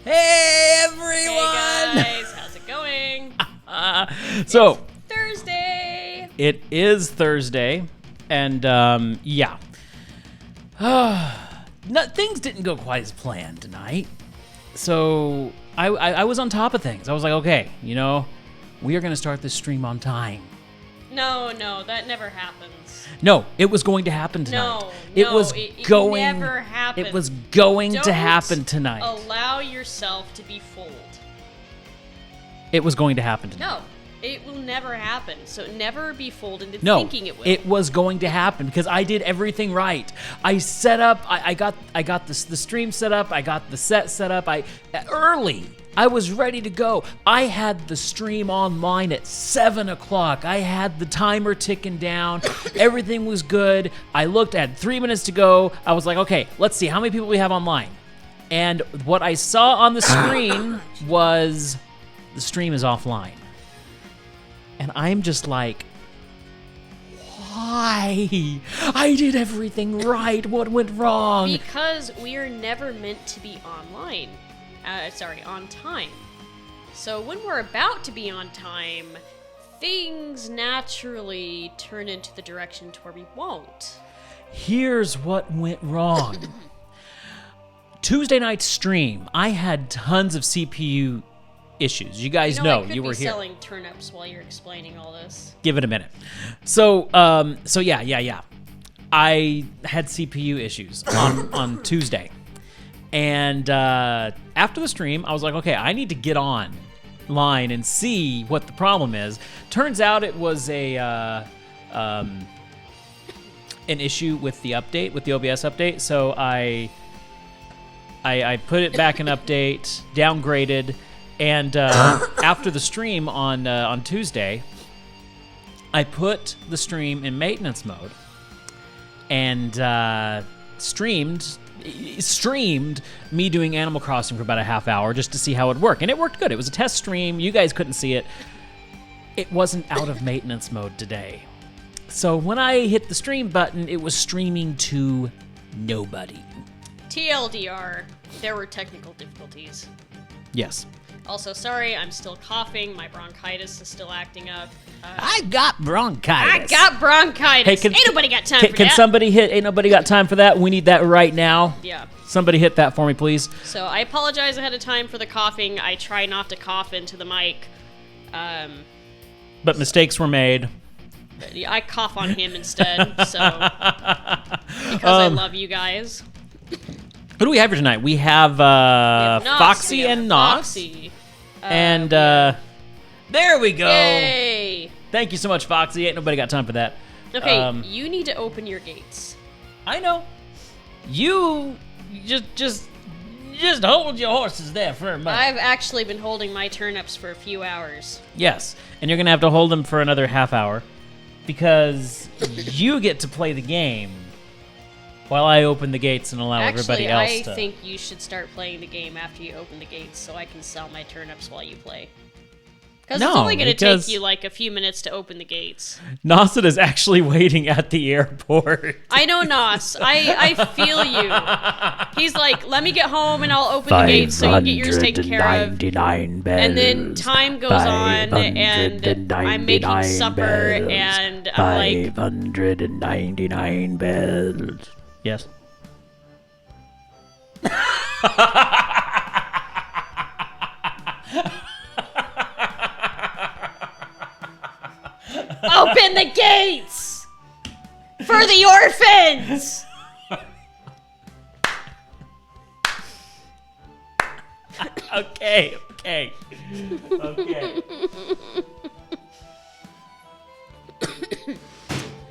Hey, everyone! Hey guys, how's it going? So, Thursday! it is Thursday, and yeah. Things didn't go quite as planned tonight. So, I was on top of things. I was like, okay, we are going to start this stream on time. No, that never happens. No, it was going to happen tonight. It never happens. It was going to Don't happen tonight. Allow yourself to be fooled. It was going to happen tonight. No, it will never happen. So never be fooled into No, thinking it will. it was going to happen because I did everything right. I set up. I got the stream set up. I got the set up. Early. I was ready to go. I had the stream online at 7 o'clock. I had the timer ticking down. Everything was good. I looked at 3 minutes to go. I was like, okay, let's see how many people we have online. And what I saw on the screen was the stream is offline. And I'm just like, why? I did everything right. What went wrong? Because we are never meant to be online. On time. So when we're about to be on time, things naturally turn into the direction to where we won't. Here's what went wrong. Tuesday night stream, I had tons of CPU issues. You guys know you were here. I could be selling turnips while you're explaining all this. Give it a minute. So yeah. I had CPU issues on Tuesday. And after the stream, I was like, okay, I need to get online and see what the problem is. Turns out it was an issue with the update, with the OBS update. So I put it back in update, downgraded, and after the stream on Tuesday, I put the stream in maintenance mode and streamed me doing Animal Crossing for about a half hour just to see how it worked. And it worked good. It was a test stream. You guys couldn't see it. It wasn't out of maintenance mode today. So when I hit the stream button, it was streaming to nobody. TLDR, there were technical difficulties. Yes. Also, sorry, I'm still coughing. My bronchitis is still acting up. I got bronchitis. Hey, Ain't nobody got time for that. Can somebody hit Ain't Nobody Got Time for That? We need that right now. Yeah. Somebody hit that for me, please. So I apologize ahead of time for the coughing. I try not to cough into the mic. But mistakes were made. I cough on him instead, so because I love you guys. Who do we have here tonight? We have, Foxy and Nox. And there we go. Yay! Thank you so much, Foxy. Ain't nobody got time for that. Okay, you need to open your gates. I know. You just hold your horses there for a moment. I've actually been holding my turnips for a few hours. Yes, and you're gonna have to hold them for another half hour because you get to play the game while I open the gates and allow everybody else to. I think you should start playing the game after you open the gates so I can sell my turnips while you play. Because it's only going to take you like a few minutes to open the gates. Nasset is actually waiting at the airport. I know, Nas. I feel you. He's like, let me get home and I'll open the gates so you can get yours taken care of. Bells, and then time goes on and I'm making supper and I'm like... 599 bells. Yes. Open the gates for the orphans. Okay.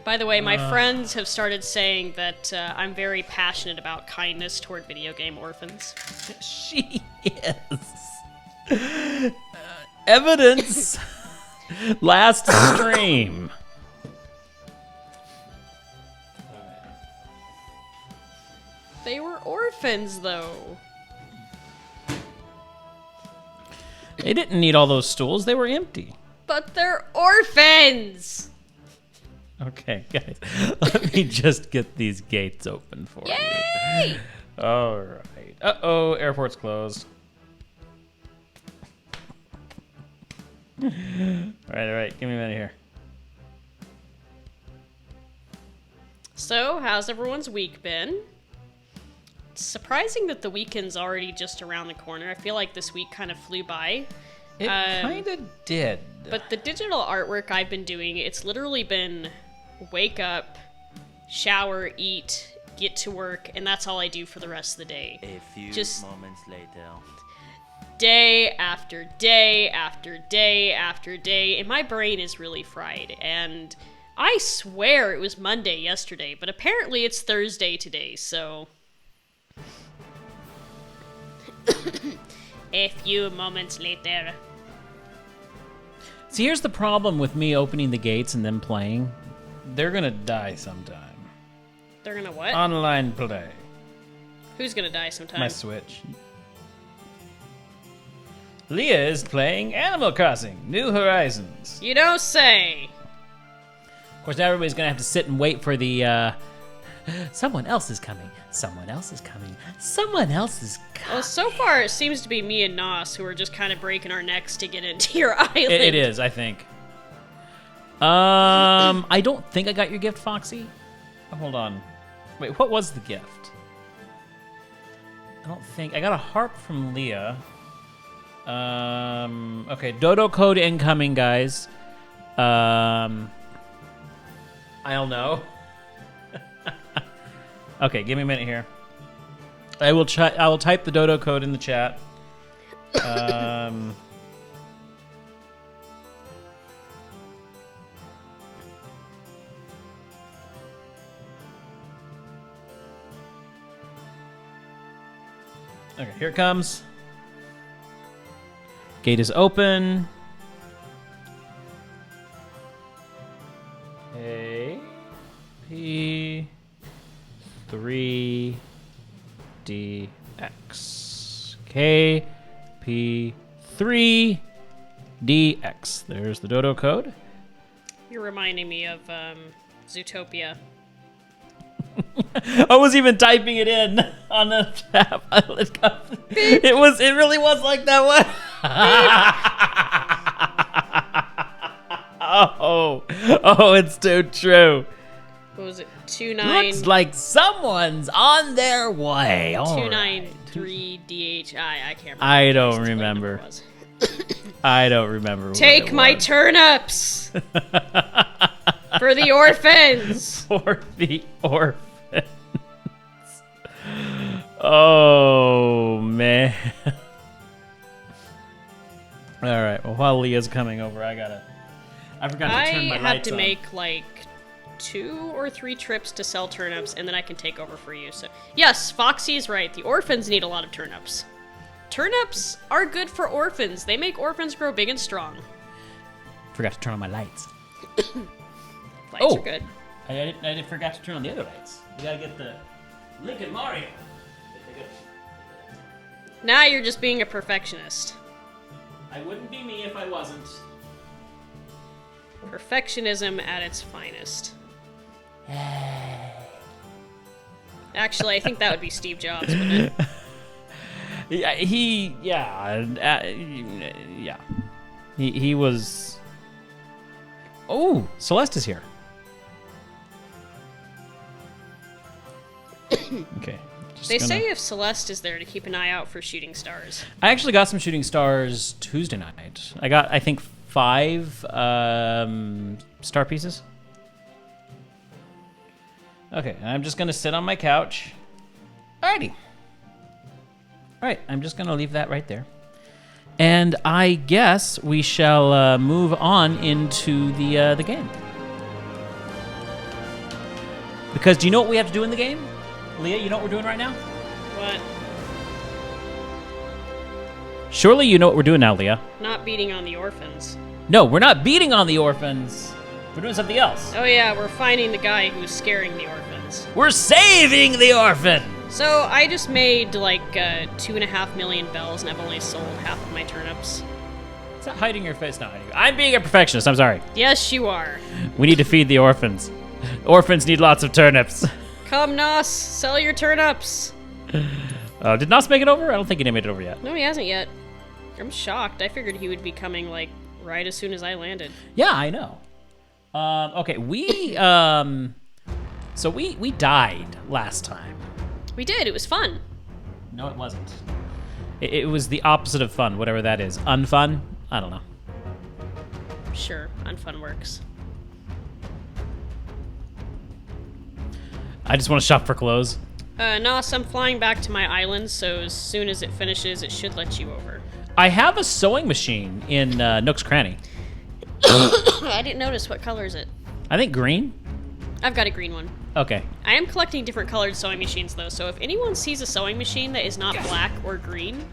By the way, my friends have started saying that I'm very passionate about kindness toward video game orphans. She is. Evidence. Last stream. They were orphans, though. They didn't need all those stools. They were empty. But they're orphans! Okay, guys. Let me just get these gates open for Yay! you. All right. Uh-oh, airport's closed. All right. Give me a minute here. So, how's everyone's week been? It's surprising that the weekend's already just around the corner. I feel like this week kind of flew by. It kind of did. But the digital artwork I've been doing, it's literally been wake up, shower, eat, get to work, and that's all I do for the rest of the day. A few moments later. Day after day after day after day, and my brain is really fried. And I swear it was Monday yesterday, but apparently it's Thursday today, so... A few moments later. See, here's the problem with me opening the gates and then playing. They're gonna die sometime. They're gonna what? Online play. Who's gonna die sometime? My Switch. Leah is playing Animal Crossing: New Horizons. You don't say. Of course, now everybody's gonna have to sit and wait for the. Someone else is coming. Someone else is coming. Someone else is coming. Well, so far it seems to be me and Nos who are just kind of breaking our necks to get into your island. It is, I think. I don't think I got your gift, Foxy. Oh, hold on. Wait, what was the gift? I don't think I got a harp from Leah. Okay, Dodo code incoming, guys. I don't know. Okay, give me a minute here. I will type the Dodo code in the chat. Okay, here it comes. Gate is open. A P 3 D X K P 3 D X. There's the Dodo code. You're reminding me of Zootopia. I was even typing it in on the tab. It really was like that one. Oh, it's too true. What was it? 29. Looks like someone's on their way. 293 DHI. I can't remember. I don't remember. I don't remember. Take my turnips for the orphans. For the orphans. Oh man. All right. Well, while Leah's coming over, I forgot to turn my lights on. I have to make like 2 or 3 trips to sell turnips, and then I can take over for you. So yes, Foxy is right. The orphans need a lot of turnips. Turnips are good for orphans. They make orphans grow big and strong. Forgot to turn on my lights. Lights are good. I forgot to turn on the other lights. We gotta get the Lincoln Mario. Now you're just being a perfectionist. I wouldn't be me if I wasn't. Perfectionism at its finest. Actually, I think that would be Steve Jobs, wouldn't it? He was. Oh, Celeste is here. Okay. They say if Celeste is there to keep an eye out for shooting stars. I actually got some shooting stars Tuesday night. I got, I think, 5 star pieces. Okay, I'm just gonna sit on my couch. Alrighty. Alright, I'm just gonna leave that right there. And I guess we shall move on into the game. Because do you know what we have to do in the game? Leah, you know what we're doing right now? What? Surely you know what we're doing now, Leah. Not beating on the orphans. No, we're not beating on the orphans. We're doing something else. Oh yeah, we're finding the guy who's scaring the orphans. We're saving the orphan! So I just made like 2.5 million bells and I've only sold half of my turnips. Stop hiding your face now. I'm being a perfectionist, I'm sorry. Yes, you are. We need to feed the orphans. Orphans need lots of turnips. Come, Nos, sell your turnips. Did Nos make it over? I don't think he made it over yet. No, he hasn't yet. I'm shocked. I figured he would be coming like right as soon as I landed. Yeah, I know. Okay, we died last time. We did. It was fun. No, it wasn't. It was the opposite of fun, whatever that is. Unfun? I don't know. Sure, unfun works. I just want to shop for clothes. Nos, I'm flying back to my island, so as soon as it finishes, it should let you over. I have a sewing machine in Nook's Cranny. I didn't notice. What color is it? I think green? I've got a green one. Okay. I am collecting different colored sewing machines, though, so if anyone sees a sewing machine that is not black or green,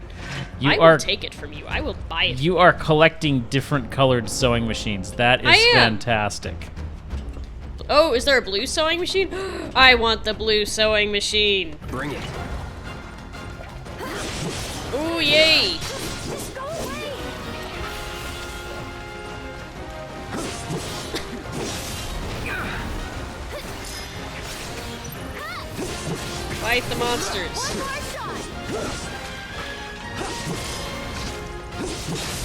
I will take it from you. I will buy it. You are collecting different colored sewing machines. That is fantastic. Oh, is there a blue sewing machine? I want the blue sewing machine. Bring it. Ooh, yay! Fight the monsters.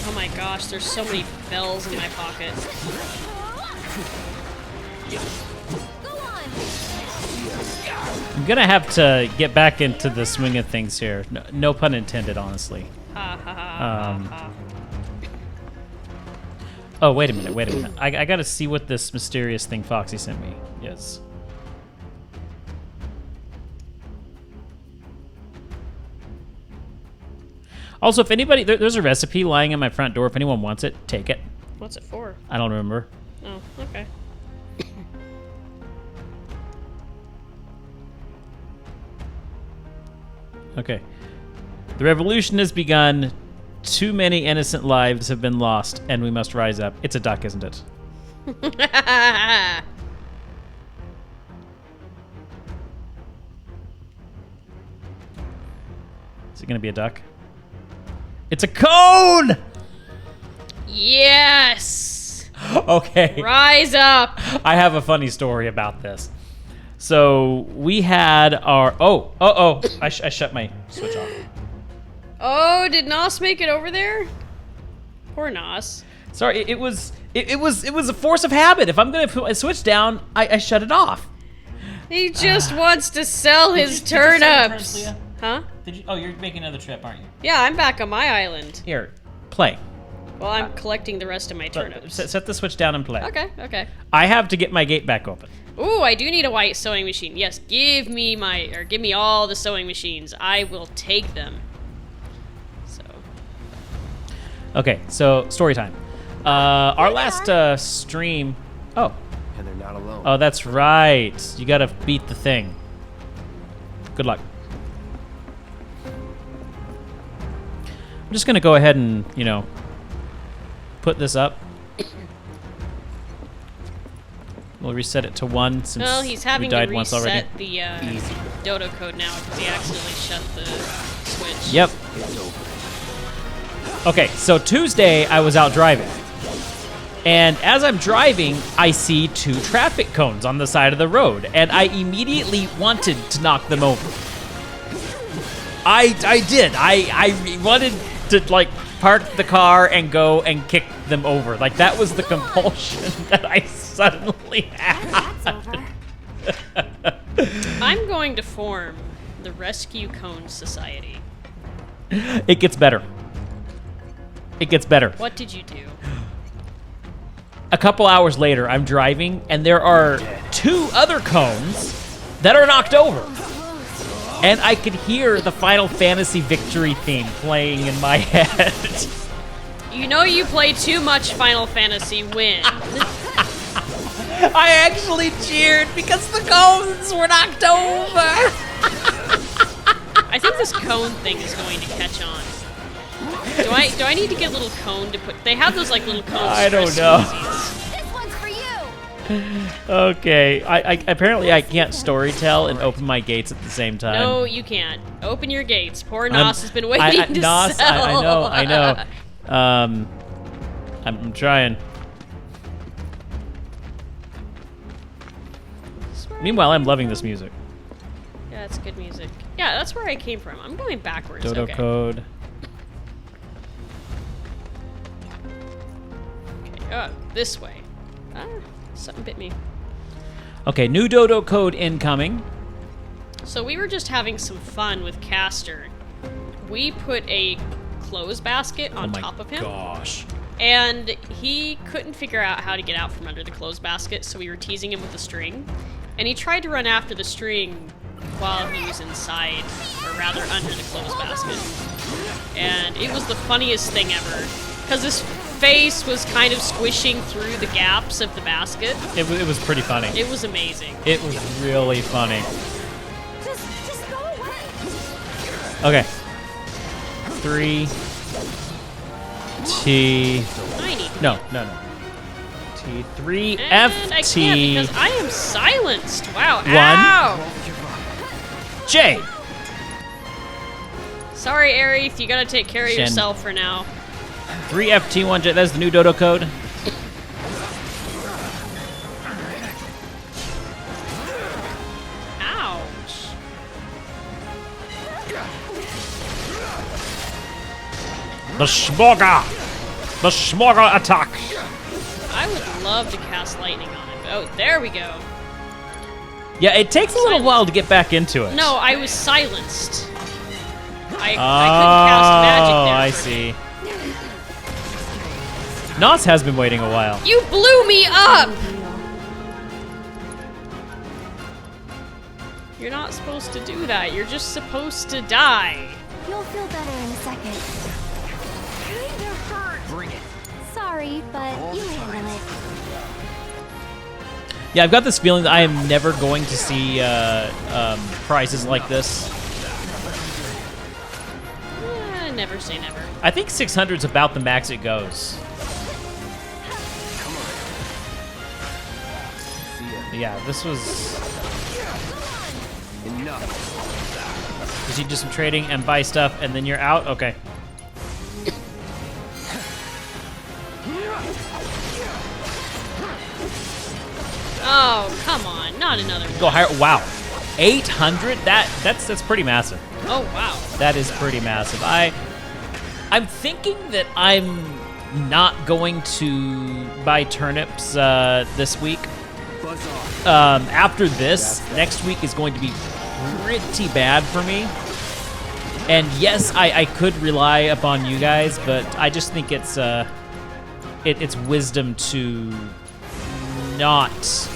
Oh my gosh, there's so many bells in my pocket. I'm gonna have to get back into the swing of things here. No pun intended, honestly. Ha ha ha ha. Oh, wait a minute. I gotta see what this mysterious thing Foxy sent me is. Also, if anybody, there's a recipe lying on my front door. If anyone wants it, take it. What's it for? I don't remember. Oh, okay. Okay. The revolution has begun. Too many innocent lives have been lost, and we must rise up. It's a duck, isn't it? Is it going to be a duck? It's a cone! Yes! Okay. Rise up! I have a funny story about this. So we had our... Oh. I shut my switch off. Oh, did Nos make it over there? Poor Nos. Sorry, it was a force of habit. If I'm gonna put my switch down, I shut it off. He just wants to sell his Did you send the turnips. turnips, Leah? Huh? Did you? Oh, you're making another trip, aren't you? Yeah, I'm back on my island. Here, play. Well, I'm collecting the rest of my turnips. Set the switch down and play. Okay. I have to get my gate back open. Ooh, I do need a white sewing machine. Yes, give me all the sewing machines. I will take them. So. Okay, so story time. Our last stream. Oh. And they're not alone. Oh, that's right. You gotta beat the thing. Good luck. I'm just gonna go ahead and, put this up. We'll reset it to 1 since Well, he's we having to died once already. reset the dodo code now because he accidentally shut the switch. Yep. Okay, so Tuesday I was out driving. And as I'm driving, I see 2 traffic cones on the side of the road, and I immediately wanted to knock them over. I did. I wanted to, park the car and go and kick them over. That was the compulsion that I suddenly had. I'm going to form the Rescue Cone Society. It gets better. It gets better. What did you do? A couple hours later, I'm driving, and there are 2 other cones that are knocked over. And I could hear the Final Fantasy victory theme playing in my head. You know you play too much Final Fantasy win. I actually cheered because the cones were knocked over. I think this cone thing is going to catch on. Do I need to get a little cone to put... They have those, little cones. I don't know. This one's for you. Okay, I apparently I can't storytell and open my gates at the same time. No, you can't. Open your gates. Poor Nos has been waiting to Nos, sell. I know. I'm trying. Meanwhile, I'm loving this music. Yeah, it's good music. Yeah, that's where I came from. I'm going backwards. Dodo okay. code. This way. Something bit me. Okay, new dodo code incoming. So we were just having some fun with Caster. We put a clothes basket on top of him. Gosh. And he couldn't figure out how to get out from under the clothes basket, so we were teasing him with the string. And he tried to run after the string while he was inside, or rather under the clothes basket. And it was the funniest thing ever, because his face was kind of squishing through the gaps of the basket. It was pretty funny. It was amazing. It was really funny. Just go away. Okay. 3 T. I need No. T3 and F I T can't because I am silenced. Wow. 1. Ow! J. Sorry, Aerith. You gotta take care of Shen. yourself for now. 3 FT 1 J. That's the new dodo code. Ouch. The Smogger attack. I would love to cast lightning on him. Oh, there we go. Yeah, it takes a little while to get back into it. No, I was silenced. I couldn't cast magic there. I for see. Nos has been waiting a while. You blew me up! You're not supposed to do that. You're just supposed to die. You'll feel better in a second. Kinda hurt. Bring it. Sorry, but you handle it. Yeah, I've got this feeling that I am never going to see prizes like this. Never say never. I think 600 is about the max it goes. Yeah, this was... Enough. Because you do some trading and buy stuff, and then you're out? Okay. Oh, come on. Not another one. Go higher. Wow. 800? That's pretty massive. Oh, wow. That is pretty massive. I'm thinking that I'm not going to buy turnips this week. Buzz off. After this, next week is going to be pretty bad for me. And yes, I could rely upon you guys, but I just think it's wisdom to not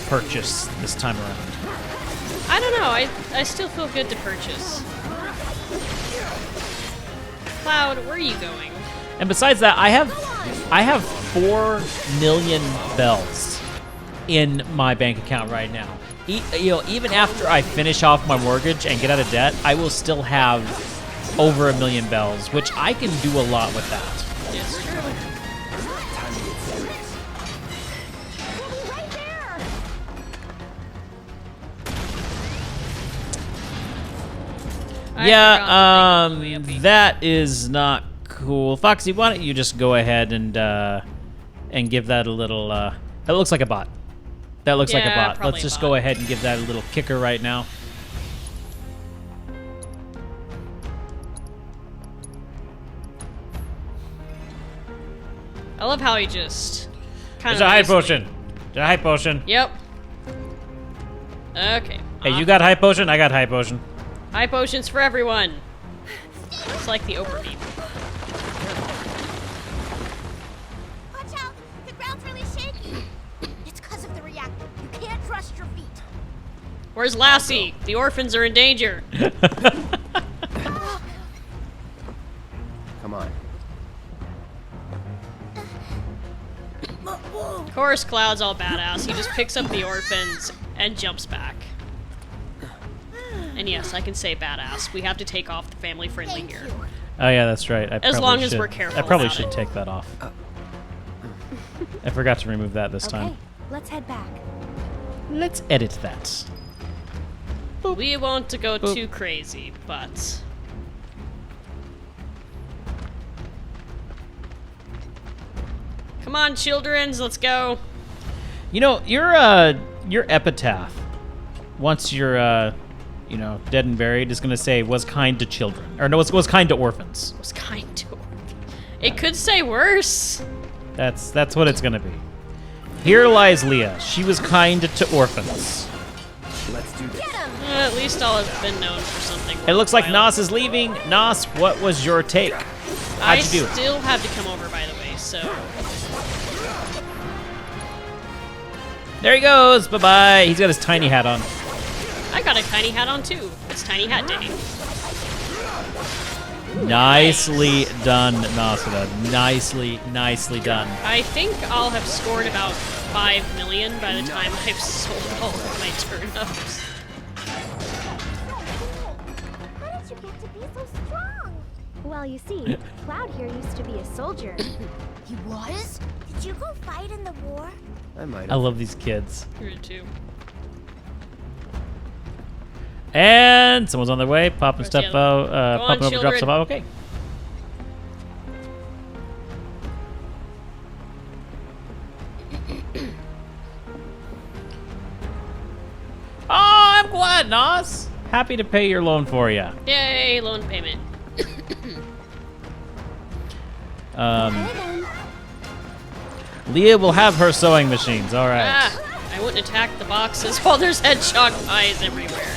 purchase this time around. I don't know. I still feel good to purchase. Cloud, where are you going? And besides that, I have 4 million bells in my bank account right now. Even after I finish off my mortgage and get out of debt, I will still have over 1 million bells, which I can do a lot with that. It's true. Right there. I forgot to take the that is not cool. Foxy, why don't you just go ahead and give that a little, that looks like a bot. That looks like a Yeah, bot. probably Let's a just bot. go ahead and give that a little kicker right now. I love how he just kind It's of a high lazily- potion. It's a high potion. Yep. Okay. Hey, you got high potion? I got high potion. High potions for everyone. It's like the Oprah meme. Watch out. The ground's really shaky. It's because of the reactor. You can't trust your feet. Where's Lassie? The orphans are in danger. Come on. Of course, Cloud's all badass. He just picks up the orphans and jumps back. And yes, I can say badass. We have to take off the family friendly Thank here. you. Oh yeah, that's right. As long as we're careful I probably about should it. take that off. I forgot to remove that this Okay, time. let's head back. Let's edit that. We won't to go Boop. too crazy, but come on, childrens, let's go. You know, your epitaph, once you're dead and buried, is gonna say was kind to children, or no, was kind to orphans. Was kind to it could say worse. That's what it's gonna be. Here lies Leah. She was kind to orphans. Let's do this. At least I'll have been known for something. It looks like worthwhile. Nos is leaving. Nos, what was your take? I How'd you do? still had to come over, by the way, so... There he goes. Bye-bye. He's got his tiny hat on. I got a tiny hat on, too. It's Tiny Hat Day. Nicely done, Nasada. Nicely done. I think I'll have scored about 5 million by the time I've sold all of my turnips. How did you get to be so strong? Well, you see, Cloud here used to be a soldier. He was? Did you go fight in the war? I might I have. love these kids. Here, too. And someone's on their way. Popping Where's stuff the other one? out. Go on, Popping over, drop children. stuff out. Okay. Oh, I'm glad, Nos. Happy to pay your loan for you. Yay, loan payment. Leah will have her sewing machines. All right. Ah, I wouldn't attack the boxes while there's hedgehog pies everywhere.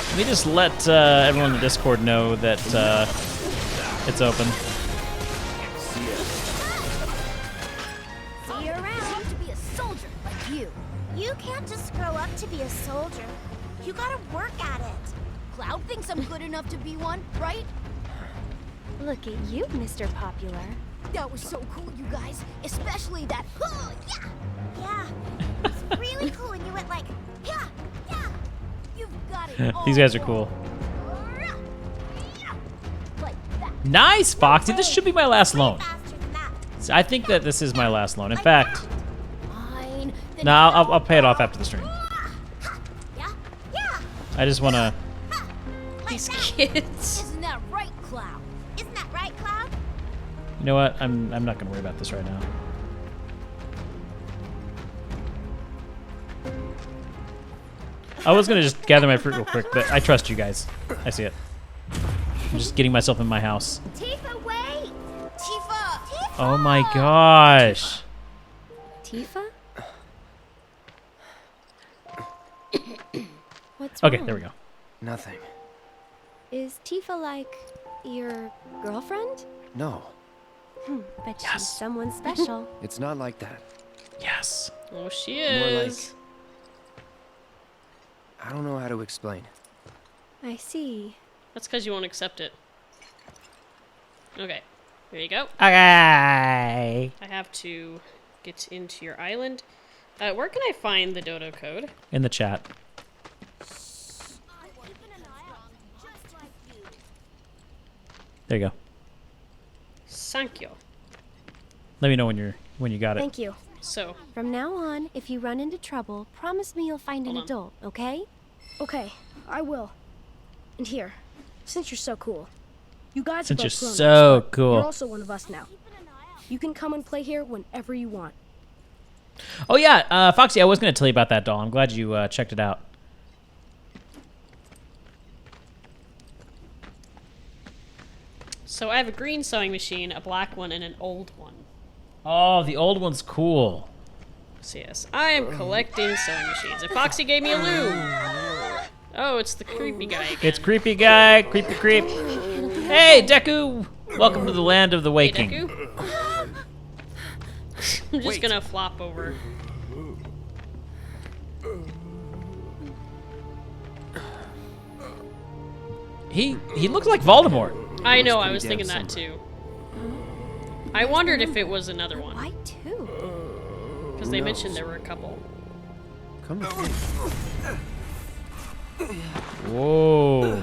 Let me just let everyone in the Discord know that it's open. See you around. To be a soldier like you. You can't just grow up to be a soldier. You gotta work at it. Cloud thinks I'm good enough to be one, right? Look at you, Mr. Popular. That was so cool, you guys. Especially that. Yeah. Yeah. It's really cool when you went like, yeah. You've got it. These guys are cool. Like that. Nice, Foxy. This should be my last loan. Faster than that. I think that this is my last loan. In fact, Fine. Then no, I'll pay it off after the stream. Yeah. I just want to. These kids. Isn't that right, Cloud? Isn't that right, Cloud? You know what? I'm not gonna worry about this right now. I was gonna just gather my fruit real quick, but I trust you guys. I see it. I'm just getting myself in my house. Tifa, wait! Tifa! Oh my gosh. Tifa? What's Okay, wrong? there we go. Nothing. Is Tifa like your girlfriend? No, But Yes. she's someone special. it's not like that. Yes. Oh, she More like. is. I don't know how to explain. I see. That's because you won't accept it. Okay, there you go. Okay. I have to get into your island. Where can I find the dodo code? In the chat. There you go. Thank you. Let me know when you got it. Thank you. So, From now on, if you run into trouble, promise me you'll find an Hold on. adult, okay? Okay, I will. And here, since you're so cool, you guys Since are you're both grown-ups, so but cool. You're also one of us now. You can come and play here whenever you want. Oh yeah, Foxy, I was gonna tell you about that doll. I'm glad you checked it out. so I have a green sewing machine, a black one, and an old one. Oh, the old one's cool. So yes, I am collecting sewing machines. And Foxy gave me a loom. Oh, it's the creepy guy again. It's creepy guy, creepy creep. Hey, Deku! Welcome to the land of the Hey, waking. Deku. I'm just gonna flop over. He looks like Voldemort. I know, I pretty was damn thinking that similar. too. I wondered if it was another one. Why two? Because they mentioned there were a couple. Come on. Whoa.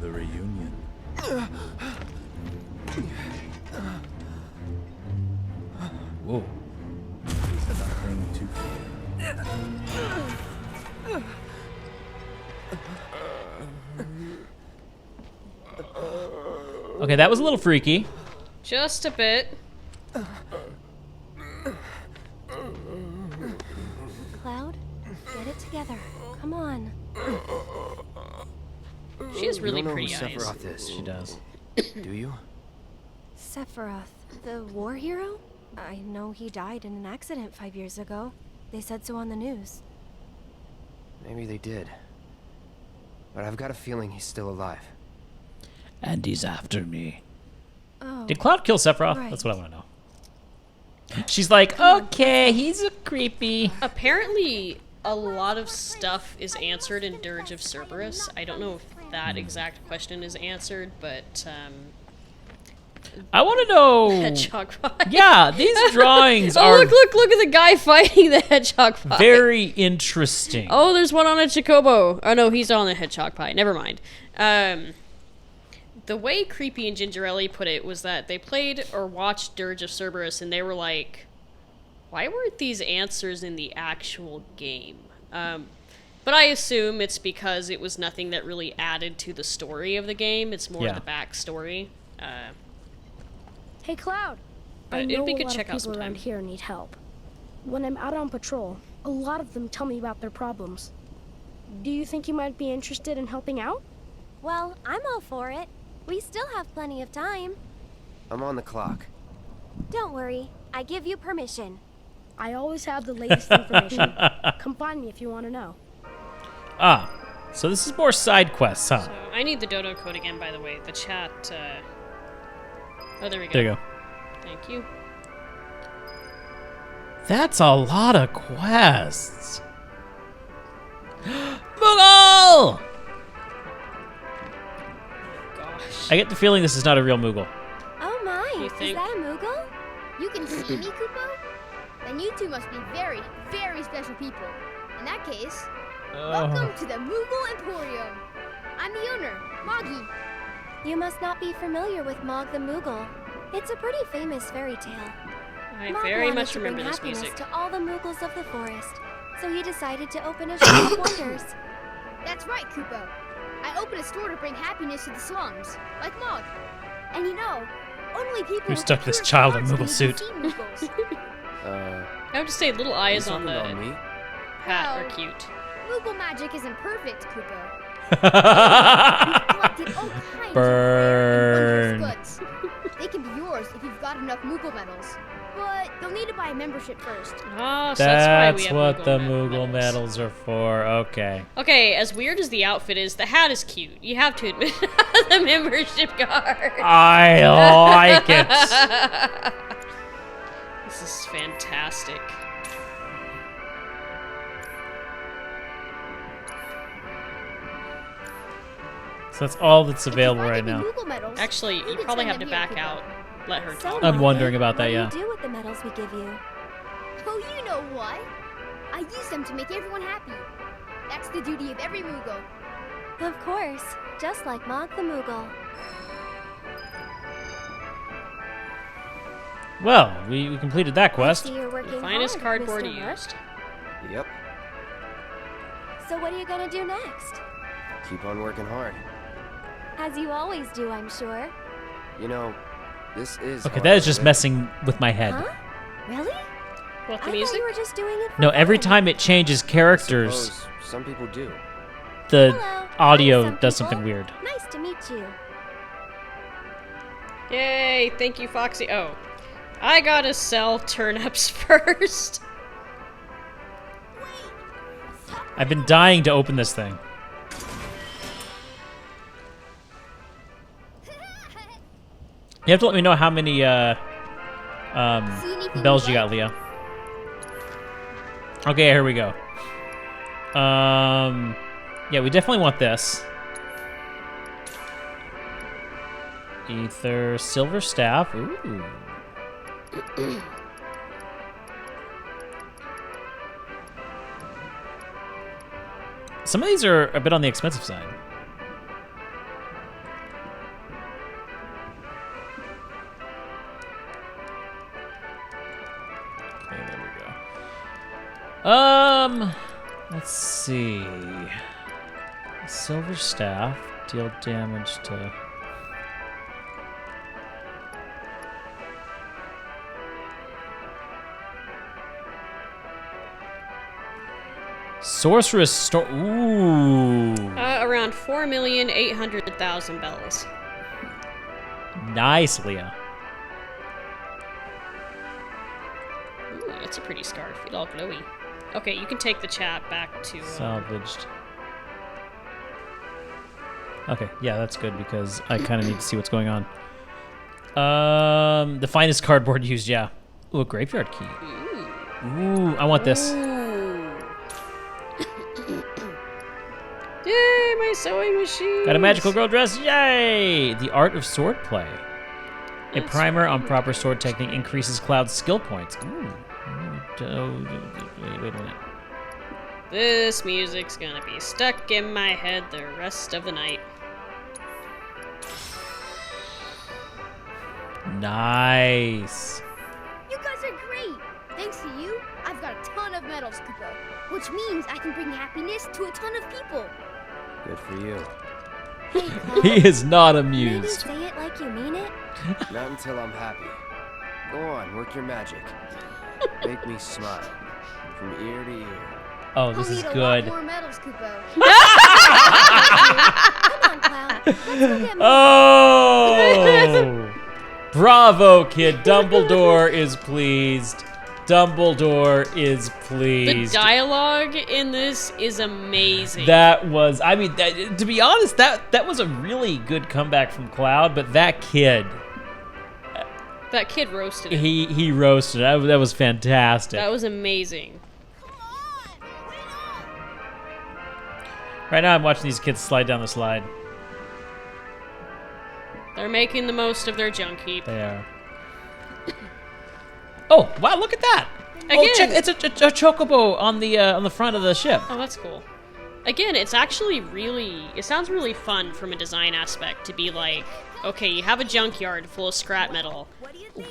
The reunion. Whoa. Nothing to fear. Okay, that was a little freaky. Just a bit. Cloud, get it together. Come on. She has really You don't know pretty who eyes. Sephiroth is, She does. do you? Sephiroth. The war hero? I know he died in an accident 5 years ago. They said so on the news. Maybe they did. But I've got a feeling he's still alive. And he's after me. Oh. Did Cloud kill Sephiroth? Right. That's what I want to know. She's like, okay, he's a creepy. Apparently, a lot of stuff is answered in Dirge of Cerberus. I don't know if that exact question is answered, but I want to know. hedgehog pie. Yeah, these drawings Oh, are look at the guy fighting the hedgehog pie. very interesting. Oh, there's one on a chocobo. Oh no, he's on the hedgehog pie. Never mind. The way Creepy and Gingerelli put it was that they played or watched Dirge of Cerberus and they were like, why weren't these answers in the actual game? But I assume it's because it was nothing that really added to the story of the game. It's more Yeah. the backstory. Hey, Cloud. I It'd know be a good lot to check of out people sometime. around here need help. When I'm out on patrol, a lot of them tell me about their problems. Do you think you might be interested in helping out? Well, I'm all for it. We still have plenty of time. I'm on the clock. Don't worry. I give you permission. I always have the latest information. Come find me if you want to know. Ah, so this is more side quests, huh? So I need the dodo code again, by the way. The chat. Oh, there we go. There you go. Thank you. That's a lot of quests. Moogle! Gosh. I get the feeling this is not a real Moogle. Oh my, You is think? that a Moogle? You can see me, Kupo? Then you two must be very, very special people. In that case, welcome to the Moogle Emporium. I'm the owner, Moggy. You must not be familiar with Mog the Moogle. It's a pretty famous fairy tale. I Mog very wanted much to remember bring this happiness music. to all the Moogles of the forest, so he decided to open a shop of wonders. That's right, Kupo. I opened a store to bring happiness to the slums, like Mog. And you know, only people Who with stuck the this purest child in hearts Moogle can even suit? see Moogles. I would just say little eyes you on talking about the me? hat are Well, cute. Moogle magic isn't perfect, Kupo. We've collected all kinds Burn. of rare and wondrous goods. They can be yours if you've got enough Moogle medals. But you'll need to buy a membership first. Ah, so that's why we That's have what the Moogle Moogle medals are for. Okay. Okay, as weird as the outfit is, the hat is cute. You have to admit the membership card. I like it. This is fantastic. So that's all that's If you available find right any now. Moogle medals, Actually, you can probably send have to them here, back Kupo. out. Let her So, talk. I'm Moggy, wondering about that, what yeah. do you do with the medals we give you? Oh, you know what? I use them to make everyone happy. That's the duty of every Moogle. Of course, just like Mog the Moogle. Well, we completed that I quest. see you're working Finest hard, cardboard Mr. Merc. used. Yep. So what are you gonna do next? Keep on working hard. As you always do, I'm sure. You know, this is Okay, hard that is to just live. messing with my head. Huh? Really? What, I the thought music? you were just doing it for No, every fun. time it changes characters, Suppose some people do. the Hello, audio I'm some does people. something weird. Nice to meet you. Yay, thank you, Foxy. Oh, I gotta sell turnips first. I've been dying to open this thing. You have to let me know how many See anything bells you you got, Leah. Okay, here we go. Yeah, we definitely want this. Ether, silver staff. Ooh. Some of these are a bit on the expensive side. Okay, there we go. Let's see. Silver staff, deal damage to... Sorceress Storm. Ooh. Around 4,800,000 bells. Nice, Leah. that's a pretty scarf. It's all glowy. Okay, you can take the chat back to... Salvaged. Okay, yeah, that's good because I kind of need to see what's going on. The finest cardboard used, yeah. Ooh, a graveyard key. Ooh, I want this. Yay, my sewing machine! Got a magical girl dress, yay! The art of swordplay. A primer on proper sword technique increases Cloud's skill points. Ooh. Wait a minute. This music's gonna be stuck in my head the rest of the night. Nice. You guys are great! Thanks to you, I've got a ton of medals, Kupo. Which means I can bring happiness to a ton of people. Good for you. Hey, Cloud, He is not Maybe amused. say it like you mean it. Not until I'm happy. Go on, work your magic. Make me smile. From ear to ear. Oh, this I'll is need good. a lot more medals, Kupo. Come on, Cloud. Let's go get more. Oh! Bravo, kid. Dumbledore is pleased. Dumbledore is The pleased. dialogue in this is amazing. That was, I mean, to be honest, that was a really good comeback from Cloud, but that kid, That kid roasted it. he roasted. That was fantastic. That was amazing. Right now I'm watching these kids slide down the slide. They're making the most of their junk heap. They are. Oh, wow, look at that. Again. Oh, check, it's a chocobo on the front of the ship. Oh, that's cool. Again, it's actually it sounds really fun from a design aspect to be like, okay, you have a junkyard full of scrap metal.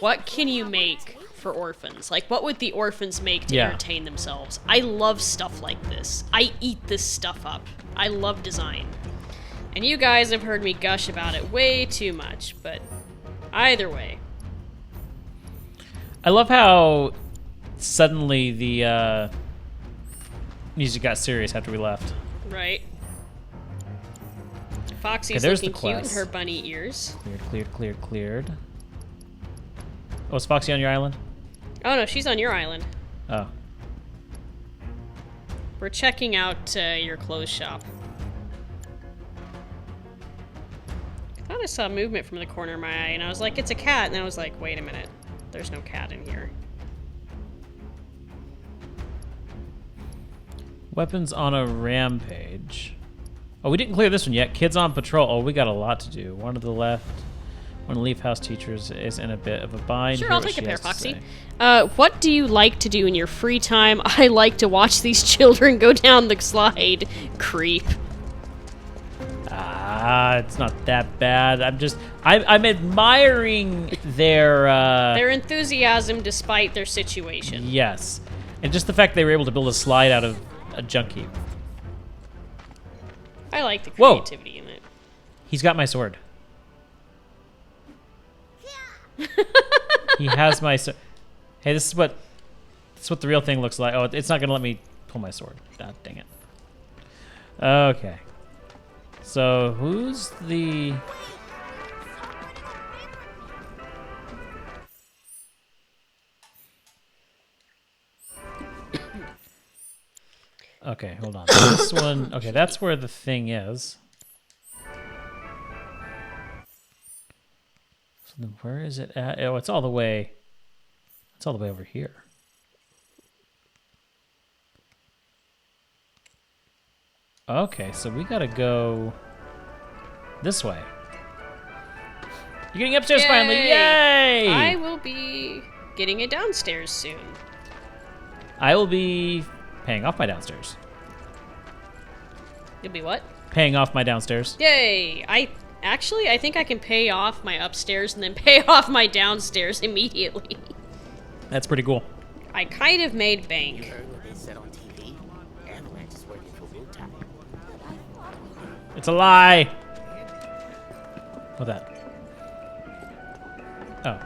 What can you make for orphans? Like, what would the orphans make to Yeah. entertain themselves? I love stuff like this. I eat this stuff up. I love design. And you guys have heard me gush about it way too much, but either way. I love how suddenly the music got serious after we left. Right. Foxy's there's looking the cute in quest. her bunny ears. Cleared. Oh, is Foxy on your island? Oh no, she's on your island. Oh. We're checking out your clothes shop. I thought I saw movement from the corner of my eye, and I was like, it's a cat, and I was like, wait a minute. There's no cat in here. Weapons on a rampage. Oh, we didn't clear this one yet. Kids on patrol. Oh, we got a lot to do. One to the left. One of the Leaf House teachers is in a bit of a bind. Sure, Hear I'll what take a she pair, has to Foxy. say. What do you like to do in your free time? I like to watch these children go down the slide. Creep. It's not that bad. I'm admiring their Their enthusiasm despite their situation. yes. And just the fact they were able to build a slide out of a junk heap. I like the Whoa. creativity in it. He's got my sword. He has my sword. Hey, this is what the real thing looks like. Oh, it's not gonna let me pull my sword. God dang it. Okay. So who's the? Okay, hold on. This one. Okay, that's where the thing is. So then where is it at? Oh, it's all the way. It's all the way over here. Okay, so we gotta go this way. You're getting upstairs finally! Yay! I will be getting it downstairs soon. I will be paying off my downstairs. You'll be what? Paying off my downstairs. Yay! I think I can pay off my upstairs and then pay off my downstairs immediately. That's pretty cool. I kind of made bank. Heard what they said on TV? Avalanche is working for Wu-Tai. It's a lie! What that? Oh.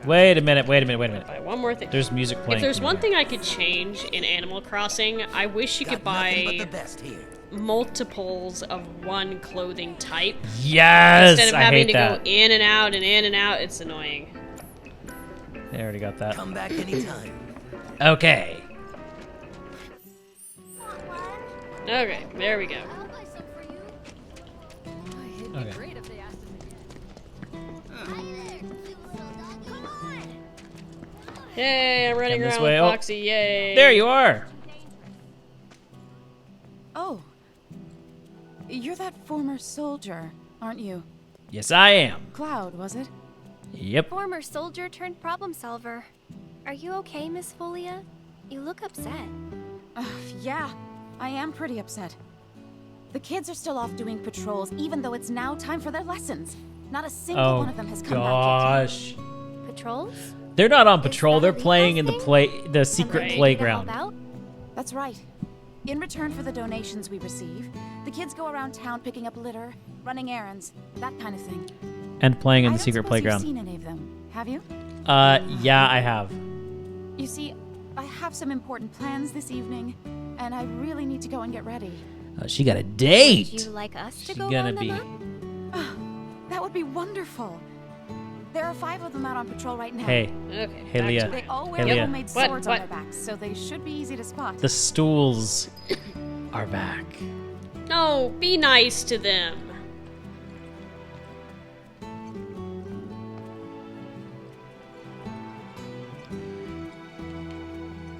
Wait a minute. Buy one more thing. There's music playing. If there's from one here. thing I could change in Animal Crossing, I wish you could buy best here. multiples of one clothing type. Yes! Instead of I having hate to that. go in and out and in and out, it's annoying. I already got that. Come back anytime. Okay. Okay, there we go. I'll buy some for you. Okay. Hi there, cute little dog. Come on. Yay, I'm running Come this around way. with Oh. Foxy, yay. There you are. Oh. You're that former soldier, aren't you? Yes, I am. Cloud, was it? Yep. Former soldier turned problem solver. Are you okay, Miss Folia? You look upset. Yeah, I am pretty upset. The kids are still off doing patrols, even though it's now time for their lessons. Not a single Oh one of them has come back gosh. Patrols? They're not on Is patrol. that They're a playing in legal the secret Right. playground. Help out? yet. That's right. In return for the donations we receive, the kids go around town picking up litter, running errands, that kind of thing. And playing in I the don't secret suppose playground. You've seen any of them, have you? Yeah, I have. You see, I have some important plans this evening, and I really need to go and get ready. She got a Would date. you like us to She's go gonna round be. them up? That would be wonderful. There are 5 of them out on patrol right now. Hey, Okay, Hey, back Leah. to They it. all wear Hey, Leah. homemade What? swords What? on their backs, so they should be easy to spot. the stools are back. No, be nice to them.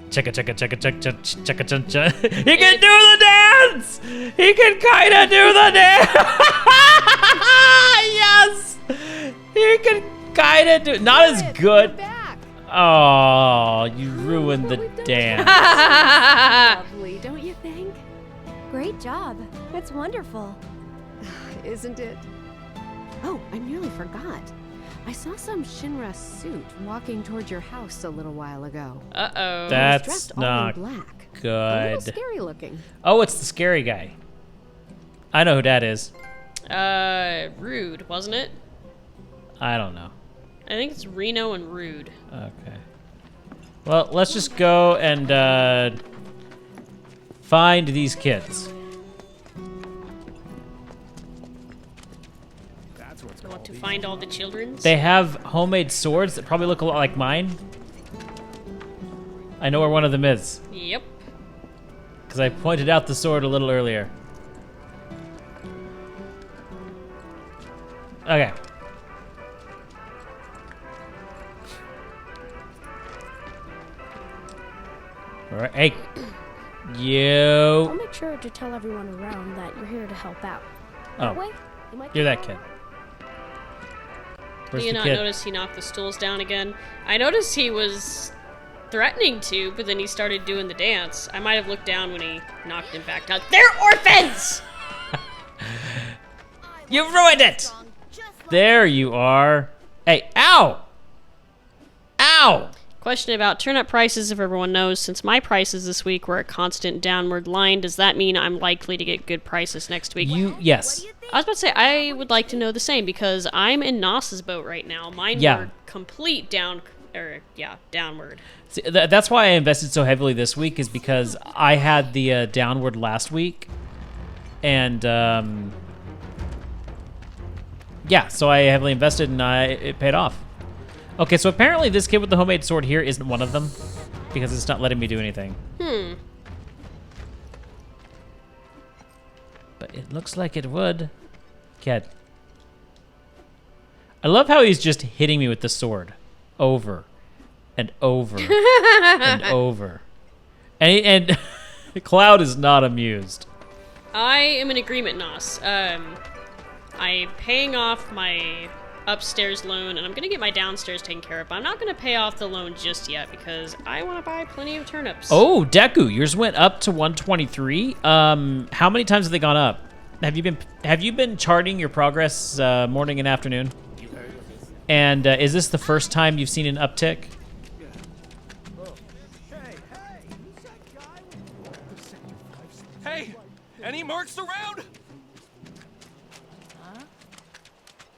Chicka chicka chicka chicka chicka chicka chicka. He can do the dance. He can kind of do the dance. Yes. He can kind of do. Not as good. Oh, you ruined the dance. Lovely, don't you think? Great job. It's wonderful. Isn't it? Oh, I nearly forgot. I saw some Shinra suit walking towards your house a little while ago. Uh-oh. He was That's dressed all not in black. A good. little scary looking. Oh, it's the scary guy. I know who that is. Rude, wasn't it? I don't know. I think it's Reno and Rude. Okay. Well, let's just go and find these kids. I want to find all the children's. They have homemade swords that probably look a lot like mine. I know where one of them is, Yep. because I pointed out the sword a little earlier. Okay. All right. Hey. I'll You. make sure to tell everyone around that you're here to help out. Oh, That way, you might you're get that along. kid. Do Where's you the not kid? notice he knocked the stools down again? I noticed he was threatening to, but then he started doing the dance. I might have looked down when he knocked him back down. They're orphans! You ruined it! There you are. Hey, ow! Ow! Question about turnip prices, if everyone knows. Since my prices this week were a constant downward line, does that mean I'm likely to get good prices next week? Yes. I was about to say, I would like to know the same, because I'm in Nos's boat right now. Mine Yeah. were complete downward. See, that's why I invested so heavily this week, is because I had the downward last week. And, yeah, so I heavily invested and it paid off. Okay, so apparently this kid with the homemade sword here isn't one of them, because it's not letting me do anything. But it looks like it would. Kid. I love how he's just hitting me with the sword. Over. And over. and over. And Cloud is not amused. I am in agreement, Nos. I'm paying off my upstairs loan, and I'm gonna get my downstairs taken care of. But I'm not gonna pay off the loan just yet because I want to buy plenty of turnips. Oh, Deku, yours went up to 123. How many times have they gone up? Have you been charting your progress morning and afternoon? And is this the first time you've seen an uptick? Hey, any mercs around?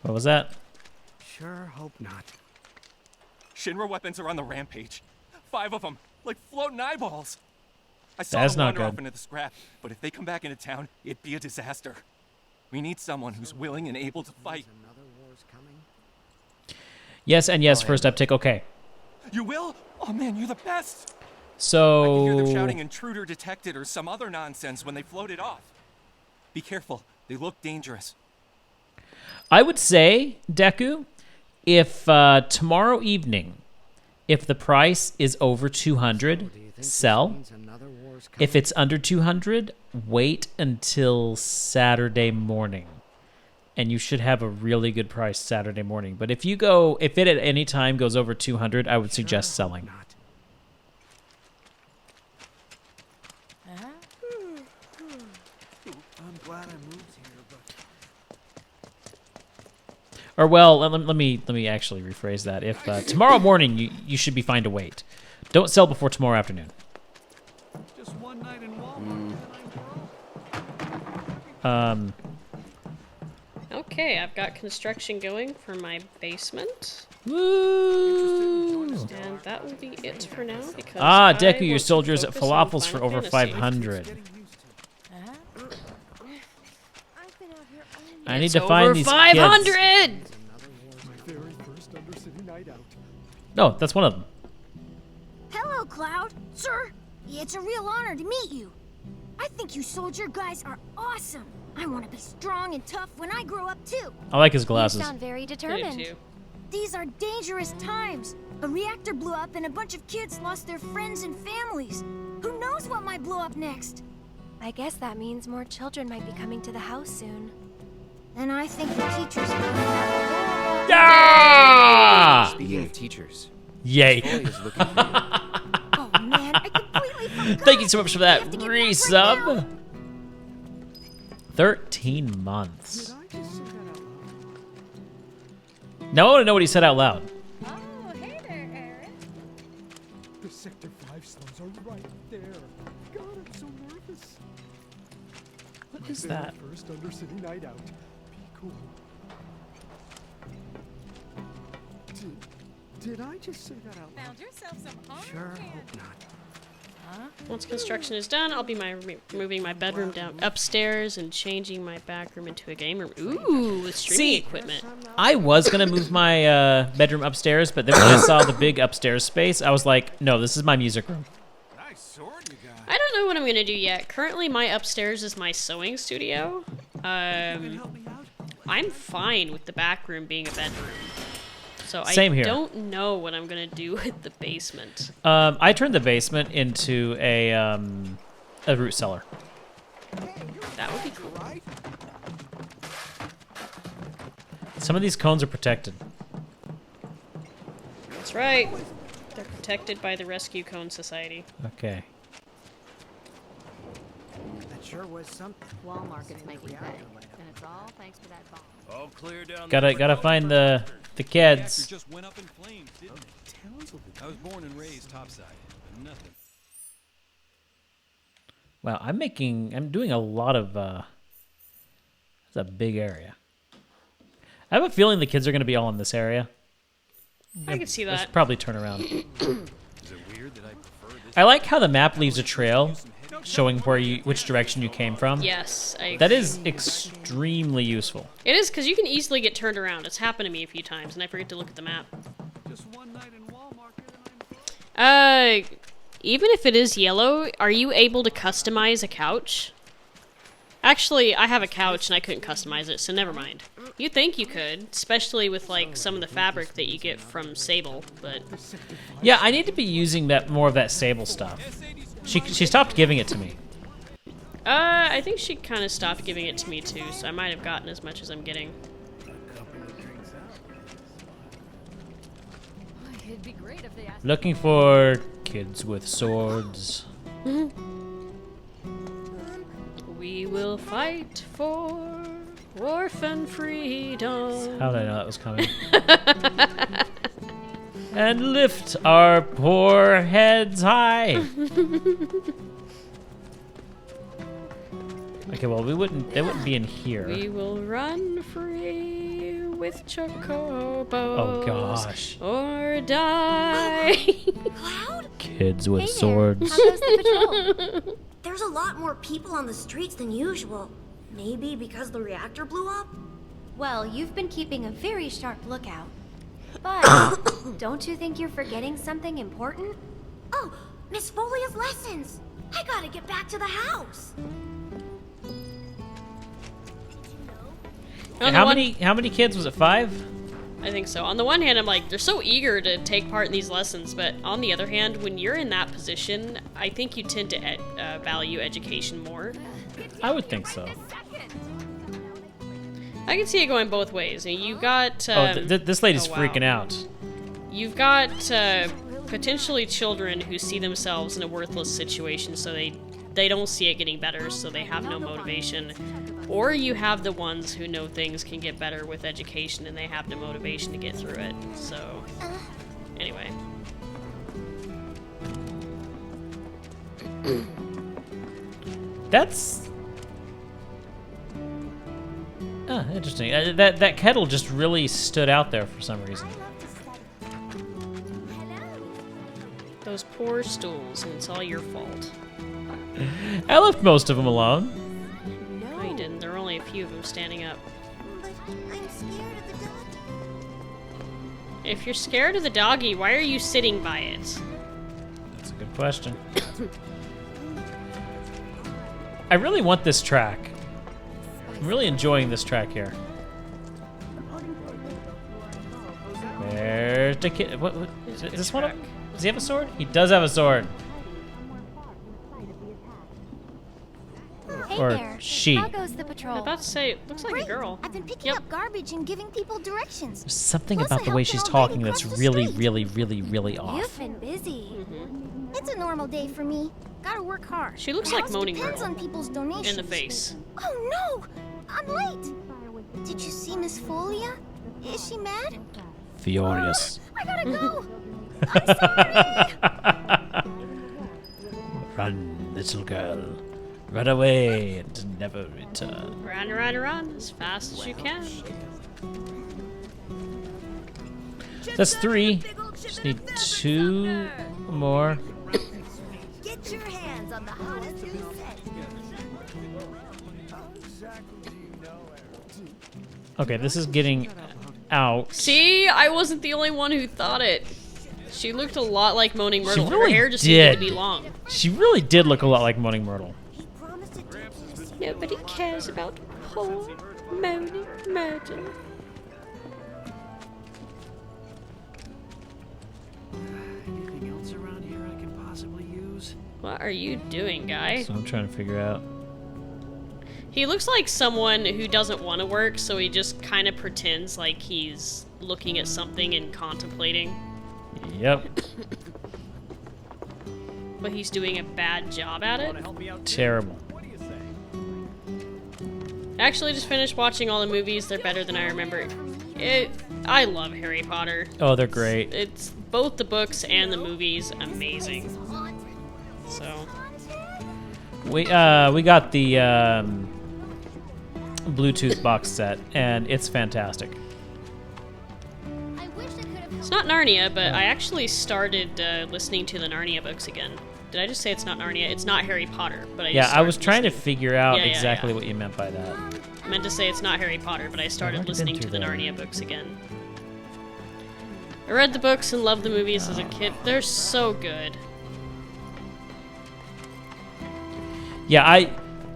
What was that? Sure hope not. Shinra weapons are on the rampage. 5 of them, like floating eyeballs. I saw That's them not wander off good. into the scrap, but if they come back into town, it'd be a disaster. We need someone who's willing and able to fight. Another war's coming. Yes, and yes, first uptick. Okay. You will? Oh man, you're the best! I So could hear them shouting intruder detected or some other nonsense when they floated off. Be careful, they look dangerous. I would say, Deku, if tomorrow evening, if the price is over 200, sell. If it's under 200, wait until Saturday morning. And you should have a really good price Saturday morning. But if it at any time goes over 200, I would suggest selling. I'm glad I moved here, but Or well, let me actually rephrase that. If tomorrow morning you should be fine to wait. Don't sell before tomorrow afternoon. just one night in Walmart, Okay, I've got construction going for my basement. Woo! And that will be it for now because Deku, your want to soldiers at focus on falafels for Final over Fantasy. 500. I've been out here all I need It's to find over these 500! kids. my very first Undercity night out. No, that's one of them. Hello, Cloud. Sir, it's a real honor to meet you. I think you soldier guys are awesome. I want to be strong and tough when I grow up, too. I like his You glasses. sound very I do determined. too. These are dangerous times. A reactor blew up and a bunch of kids lost their friends and families. Who knows what might blow up next? I guess that means more children might be coming to the house soon. And I think the teachers... Yeah! Speaking of teachers, Yay. Chloe is looking for you. Oh, man, I completely forgot. Thank you so much for that We have to get back right resub. now. 13 months. Did I just say that out loud? Now I want to know what he said out loud. Oh, hey there, Eric. The Sector 5 slums are right there. God, I'm so nervous. What is My that? very first Undercity night out. Be cool. Did I just say that out loud? Found yourself some home Sure candy. hope not. Once construction is done, I'll be moving my bedroom down upstairs and changing my back room into a game room. Ooh, with streaming See, equipment. I was going to move my bedroom upstairs, but then when I saw the big upstairs space, I was like, no, this is my music room. Nice sword you got. I don't know what I'm gonna do yet. Currently, my upstairs is my sewing studio. Help me out. I'm fine with the back room being a bedroom. So Same I here. don't know what I'm gonna do with the basement. I turned the basement into a root cellar. That would be cool. Right? Some of these cones are protected. That's right. They're protected by the Rescue Cone Society. Okay. That sure was something. Walmart's making bank, and it's all thanks to that bomb. All clear down Gotta find the kids. just went up in flames, didn't it? Tales of the I was born and raised topside, but nothing. Wow, I'm doing a lot of it's a big area. I have a feeling the kids are gonna be all in this area. I can see Let's that. probably turn around. Is it weird that I prefer this? I like how the map leaves a trail showing which direction you came from. Yes, I That agree. is extremely useful. It is, because you can easily get turned around. It's happened to me a few times, and I forget to look at the map. just one night in Walmart and I'm Even if it is yellow, are you able to customize a couch? Actually, I have a couch and I couldn't customize it, so never mind. You'd think you could, especially with like some of the fabric that you get from Sable, but Yeah, I need to be using more of that Sable stuff. She stopped giving it to me. I think she kind of stopped giving it to me too, so I might have gotten as much as I'm getting. It'd be great if they asked. Looking for kids with swords. We will fight for orphan freedom. How did I know that was coming? And lift our poor heads high. Okay, well, they wouldn't be in here. We will run free with chocobos. Oh gosh. Or die. Cloud? Kids with Hey there. swords. How goes the patrol? There's a lot more people on the streets than usual. Maybe because the reactor blew up? Well, you've been keeping a very sharp lookout. But don't you think you're forgetting something important? Oh, Miss Folia's lessons. I gotta get back to the house. On the How one- many kids was it? 5? I think so. On the one hand, I'm like, they're so eager to take part in these lessons, but on the other hand, when you're in that position, I think you tend to value education more. I would think so. I can see it going both ways. You got... This lady's oh, wow. freaking out. You've got potentially children who see themselves in a worthless situation, so they don't see it getting better, so they have no motivation. Or you have the ones who know things can get better with education and they have no motivation to get through it. So, anyway. That's... interesting. That kettle just really stood out there for some reason. Those poor stools, and it's all your fault. I left most of them alone. No, you didn't. There were only a few of them standing up. But I'm scared of the dog. If you're scared of the doggy, why are you sitting by it? That's a good question. I really want this track. I'm really enjoying this track here. Where's the kid? What is this one? Does he have a sword? He does have a sword. Hey Or there. she. How goes the I patrol? was about to say, it looks like Great. a girl. I've been picking up garbage and giving people directions. There's something Plus, about I the way helped she's an old lady talking that's cross the really, street. really, really, really off. You've been busy. It's a normal day for me. Gotta work hard. She looks The like house Moaning depends Girl. on people's donations. In the face. Oh no! I'm late. Did you see Miss Folia? Is she mad? Furious. I gotta go. I'm sorry. Run, little girl. Run away and never return. Run, run, run as fast as you can. That's 3. Just need 2 more. Get your hands on the hottest new set. Okay, this is getting out. See, I wasn't the only one who thought it. She looked a lot like Moaning She Myrtle. really Her hair just did. needed to be long. She really did look a lot like Moaning Myrtle. Nobody cares about poor Moaning Myrtle. Anything else around here I can possibly use? What are you doing, guy? So I'm trying to figure out. He looks like someone who doesn't want to work, so he just kind of pretends like he's looking at something and contemplating. Yep. But he's doing a bad job at it. Terrible. I actually just finished watching all the movies. They're better than I remember. I love Harry Potter. Oh, they're great. It's both the books and the movies amazing. So We got the Bluetooth box set, and it's fantastic. it's not Narnia, but I actually started listening to the Narnia books again. Did I just say it's not Narnia? It's not Harry Potter, but I just I was started trying to listening. figure out Yeah, yeah, exactly yeah. what you meant by that. I meant to say it's not Harry Potter, but I started already listening been to the through that. Narnia books again. I read the books and loved the movies as a kid. They're so good. Yeah,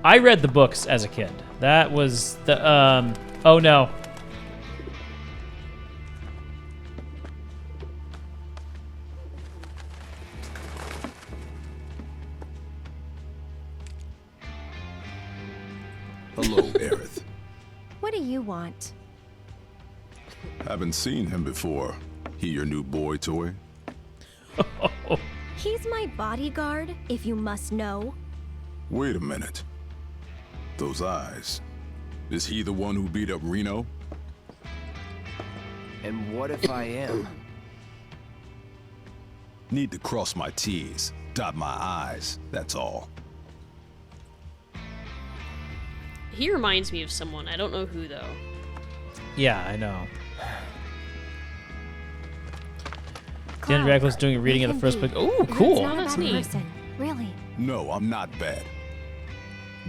I read the books as a kid. That was the oh no. Hello, Aerith. What do you want? Haven't seen him before. He your new boy toy? He's my bodyguard, if you must know. Wait a minute. Those eyes. Is he the one who beat up Reno? And what if I am? Need to cross my T's, dot my I's, that's all. He reminds me of someone. I don't know who, though. Yeah, I know. Dan Radcliffe's doing a reading of the first book. Oh, cool. Not a that's bad neat. person, really. No, I'm not bad.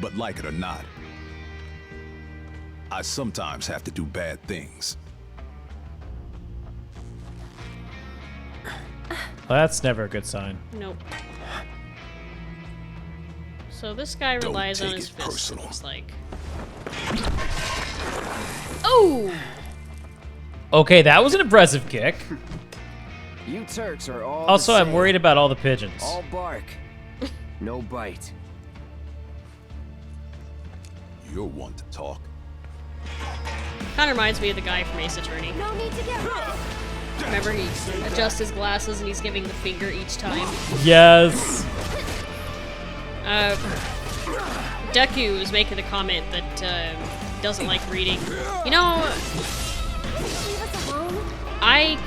But like it or not, I sometimes have to do bad things. Well, that's never a good sign. Nope. So this guy Don't relies on take his it fists. personal. It's like, oh, Okay, that was an impressive kick. You Turks are all Also, the I'm same. worried about all the pigeons. All bark. No bite. You're one to talk. kind of reminds me of the guy from Ace Attorney. No need to get Remember, he adjusts his glasses and he's giving the finger each time. Yes. Deku was making a comment that doesn't like reading. You know, I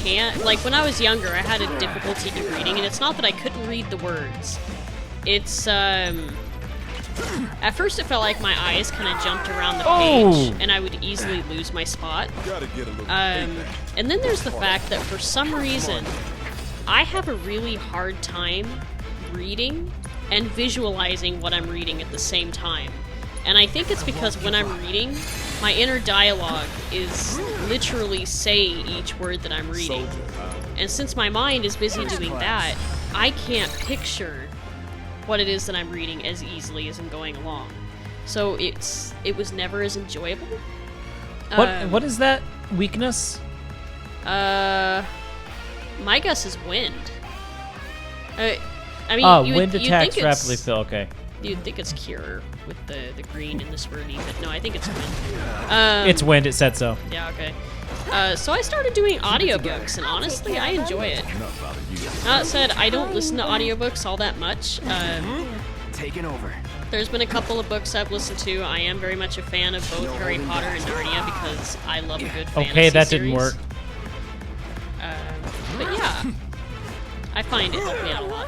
can't, like, when I was younger, I had a difficulty in reading, and it's not that I couldn't read the words. It's, at first it felt like my eyes kind of jumped around the page, and I would easily lose my spot. And then there's the fact that for some reason, I have a really hard time reading and visualizing what I'm reading at the same time. And I think it's because when I'm reading, my inner dialogue is literally saying each word that I'm reading. And since my mind is busy doing that, I can't picture what it is that I'm reading as easily as I'm going along. So it was never as enjoyable. What is that weakness? My guess is wind. I mean, wind you'd attacks think rapidly fill. Okay. You'd think it's cure with the green and the swirly, but no, I think it's wind. It's wind. It said so. Yeah, okay. So I started doing audiobooks, and honestly, I enjoy it. That said, I don't listen to audiobooks all that much. Taking over. There's been a couple of books I've listened to. I am very much a fan of both Harry Potter and Narnia because I love a good fantasy Okay, that series. didn't work. But yeah, I find it helped me out a lot.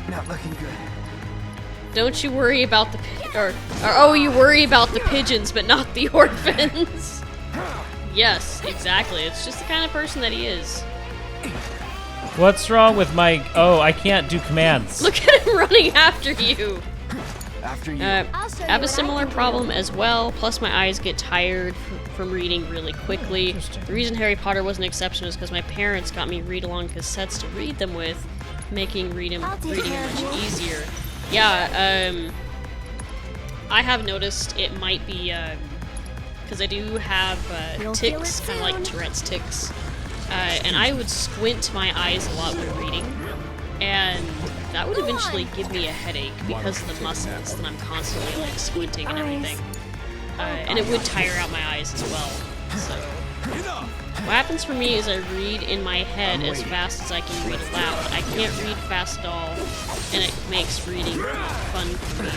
Not looking good. Don't you worry about the oh, you worry about the pigeons, but not the orphans. Yes, exactly. It's just the kind of person that he is. What's wrong with my... Oh, I can't do commands. Look at him running after you. After you. I have a similar problem as well, plus my eyes get tired from reading really quickly. The reason Harry Potter was an exception is because my parents got me read-along cassettes to read them with, making reading much easier. Yeah, I have noticed it might be, because I do have tics, kind of like Tourette's tics, and I would squint my eyes a lot when reading, and that would eventually give me a headache because of the muscles that I'm constantly like squinting and everything. And it would tire out my eyes as well. So what happens for me is I read in my head as fast as I can read aloud. I can't read fast at all, and it makes reading fun for me.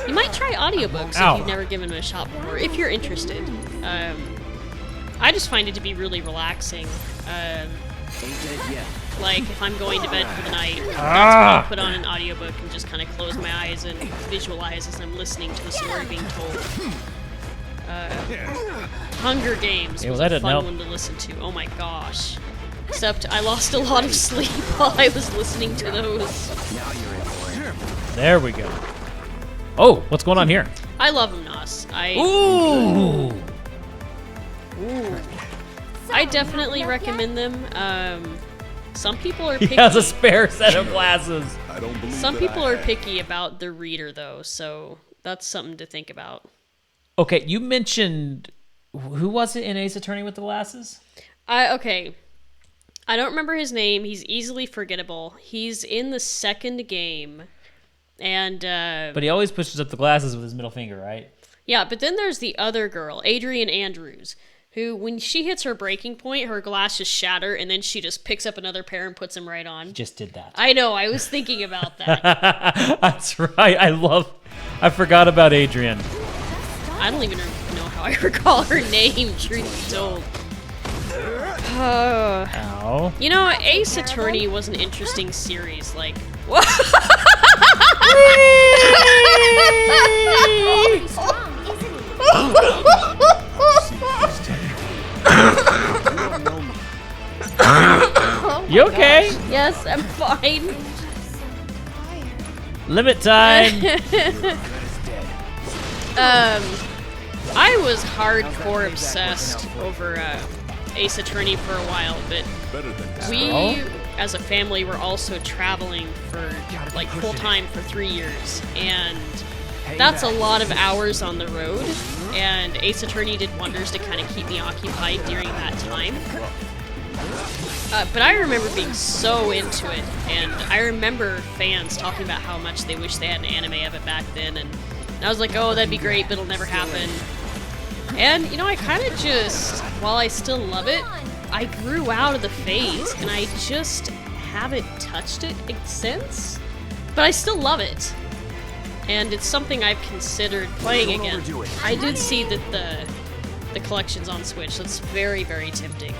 You might try audiobooks if you've never given them a shot before, if you're interested. I just find it to be really relaxing. Like, if I'm going to bed for the night, that's when I'll put on an audiobook and just kind of close my eyes and visualize as I'm listening to the story being told. Hunger Games was a fun one to listen to. Oh my gosh. Except I lost a lot of sleep while I was listening to those. There we go. Oh, what's going on here? I love them, Nos. Ooh! I definitely recommend them. Some people are picky. He has a spare set of glasses. I don't believe Some people are picky about the reader, though, so that's something to think about. Okay, you mentioned... Who was it in Ace Attorney with the glasses? Okay. I don't remember his name. He's easily forgettable. He's in the second game, and... But he always pushes up the glasses with his middle finger, right? Yeah, but then there's the other girl, Adrian Andrews, who, when she hits her breaking point, her glasses shatter, and then she just picks up another pair and puts them right on. He just did that. I know, I was thinking about that. That's right. I forgot about Adrian. I don't even know how I recall her name, truth be told. Ow. You know, Ace Attorney was an interesting series, like... You okay? Yes, I'm fine. Limit time. I was hardcore obsessed over Ace Attorney for a while, but we, as a family, were also traveling for like full time for 3 years, and that's a lot of hours on the road. And Ace Attorney did wonders to kind of keep me occupied during that time. But I remember being so into it, and I remember fans talking about how much they wish they had an anime of it back then, and I was like, oh, that'd be great, but it'll never happen. And, you know, I kind of just, while I still love it, I grew out of the phase, and I just haven't touched it since. But I still love it. And it's something I've considered playing again. I did see that the collection's on Switch, so it's very, very tempting.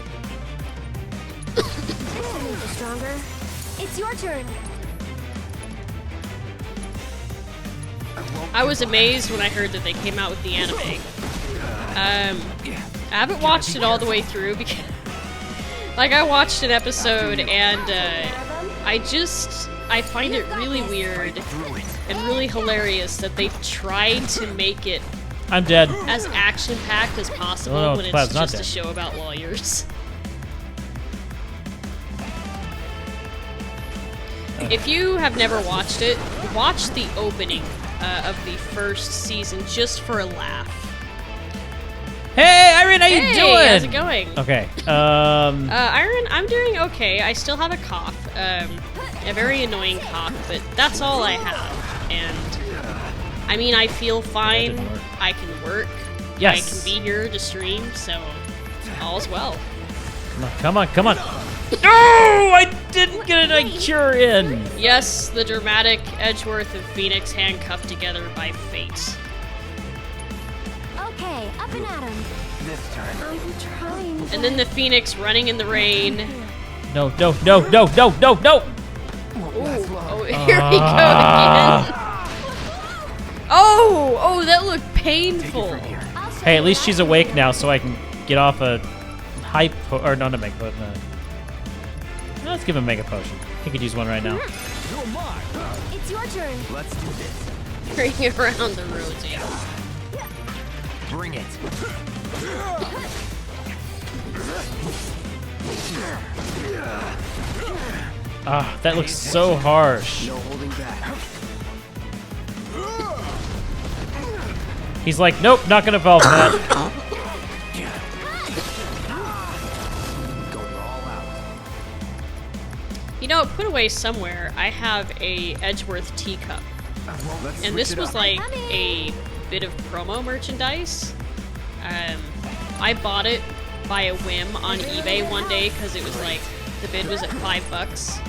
Stronger. It's your turn. I was amazed when I heard that they came out with the anime. I haven't watched it all the way through because, like, I watched an episode and I find it really weird and really hilarious that they tried to make it I'm dead. as action-packed as possible Oh, no, when Cloud's it's not just a dead. show about lawyers. If you have never watched it, watch the opening of the first season just for a laugh. Hey, Irene, how you doing? How's it going? Okay. Irene, I'm doing okay. I still have a cough, a very annoying cough, but that's all I have. And I mean, I feel fine. I can work. Yes. I can be here to stream, so all's well. Come on, come on. No, I didn't get an cure in. Yes, the dramatic Edgeworth and Phoenix handcuffed together by fate. Okay, up and at him. This time. I'm trying. And then the Phoenix running in the rain. No, no, no, no, no, no, no. Oh, here we go again. Oh, that looked painful. Hey, at least she's awake now, so I can get off a hype or not a mega potion. Let's give him a mega potion. He could use one right now. It's your turn. Let's do this. Bring around the roads, yeah. Bring it. Ah, that looks so harsh. No holding back. He's like, nope, not gonna fall for that. You know, put away somewhere, I have a Edgeworth teacup. And this was like a bit of promo merchandise. I bought it by a whim on eBay one day because it was like, the bid was at $5.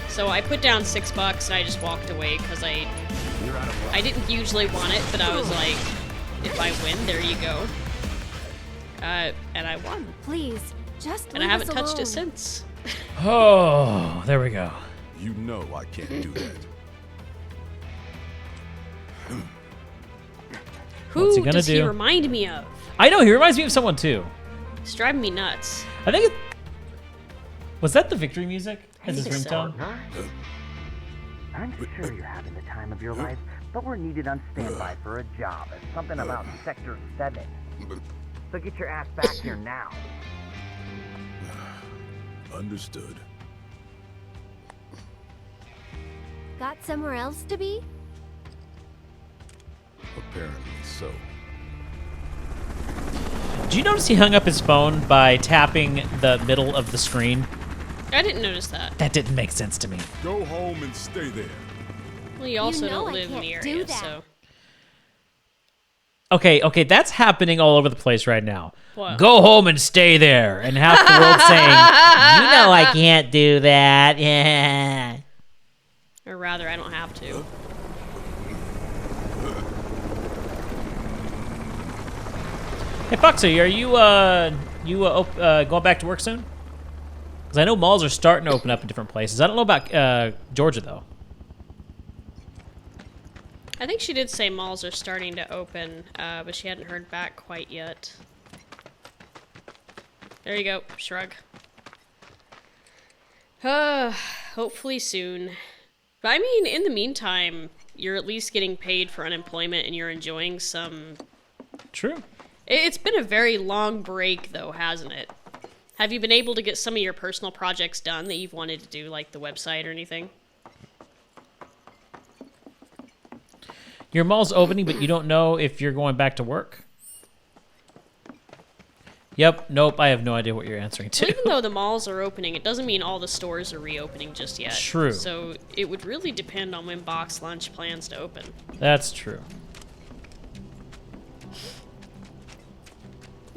So I put down $6 and I just walked away because I didn't usually want it, but I was like, if I win, there you go. And I won. Please, just And I haven't touched it since. Oh, there we go. You know I can't do that. What's he Who gonna does he do? remind me of? I know, he reminds me of someone too. It's driving me nuts. I think it... Was that the victory music? As his ringtone? I'm sure you're having the time of your life, but we're needed on standby for a job at something about Sector 7. So get your ass back here now. Understood. Got somewhere else to be? Apparently so. Did you notice he hung up his phone by tapping the middle of the screen? I didn't notice that. That didn't make sense to me. Go home and stay there. Well, you also know don't I live in can't the do area, that. so. Okay, that's happening all over the place right now. What? Go home and stay there. And half the world saying, you know I can't do that. Yeah. Or rather, I don't have to. Hey, Foxy, are you going back to work soon? Because I know malls are starting to open up in different places. I don't know about Georgia, though. I think she did say malls are starting to open, but she hadn't heard back quite yet. There you go. Shrug. Hopefully soon. But I mean, in the meantime, you're at least getting paid for unemployment and you're enjoying some... True. It's been a very long break, though, hasn't it? Have you been able to get some of your personal projects done that you've wanted to do, like the website or anything? Your mall's opening, but you don't know if you're going back to work? Yep, nope, I have no idea what you're answering to. Well, even though the malls are opening, it doesn't mean all the stores are reopening just yet. True. So it would really depend on when Box Lunch plans to open. That's true.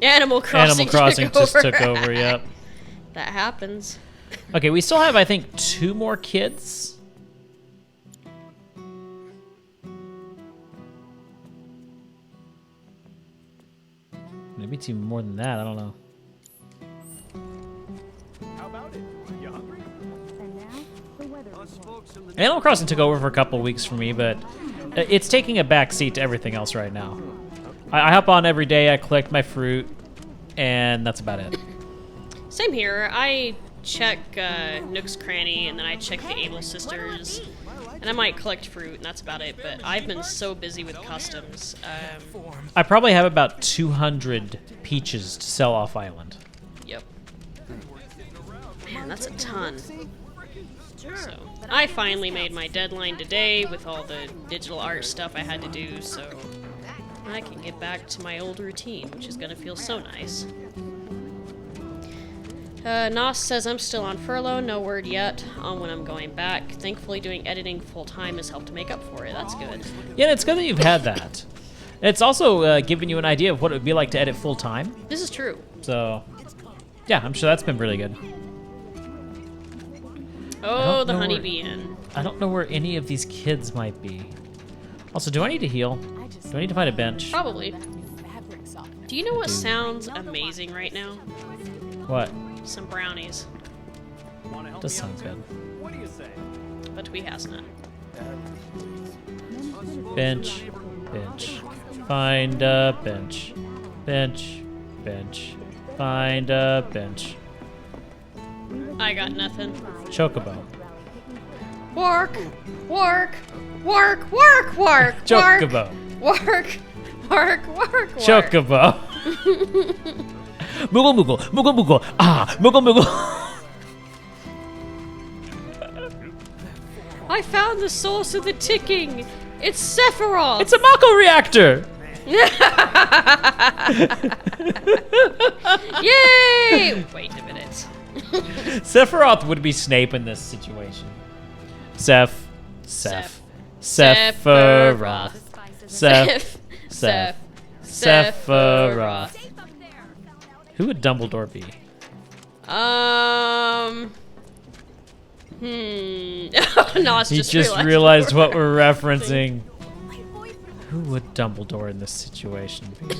Animal Crossing just took over, yep. That happens. Okay, we still have, I think, 2 more kids. Maybe it's even more than that, I don't know. How about it? You hungry? Animal Crossing took over for a couple weeks for me, but it's taking a back seat to everything else right now. I hop on every day, I collect my fruit, and that's about it. Same here. I check Nook's Cranny, and then I check the Able Sisters, and I might collect fruit, and that's about it. But I've been so busy with customs. I probably have about 200 peaches to sell off island. Yep. Man, that's a ton. So I finally made my deadline today with all the digital art stuff I had to do, so I can get back to my old routine, which is going to feel so nice. Nos says I'm still on furlough, no word yet on when I'm going back. Thankfully, doing editing full-time has helped to make up for it. That's good. Yeah, it's good that you've had that. It's also given you an idea of what it would be like to edit full-time. This is true. So, yeah, I'm sure that's been really good. Oh, the honeybee inn. I don't know where any of these kids might be. Also, do I need to heal? Do I need to find a bench? Probably. Do you know what sounds amazing right now? What? Some brownies. Does sound good. What do you say? But we has none. Bench. Bench. Find a bench. Bench. Bench. Find a bench. I got nothing. Chocobo. Work! Work! Work! Work! Work! Chocobo. Work! Work! Work! Chocobo. Moogle Moogle. Moogle Moogle. Ah! Moogle Moogle. I found the source of the ticking! It's Sephiroth! It's a Mako reactor! Yay! Wait a minute. Sephiroth would be Snape in this situation. Sephiroth. Sephiroth. Who would Dumbledore be? No, he just realized what we're referencing. Who would Dumbledore in this situation be?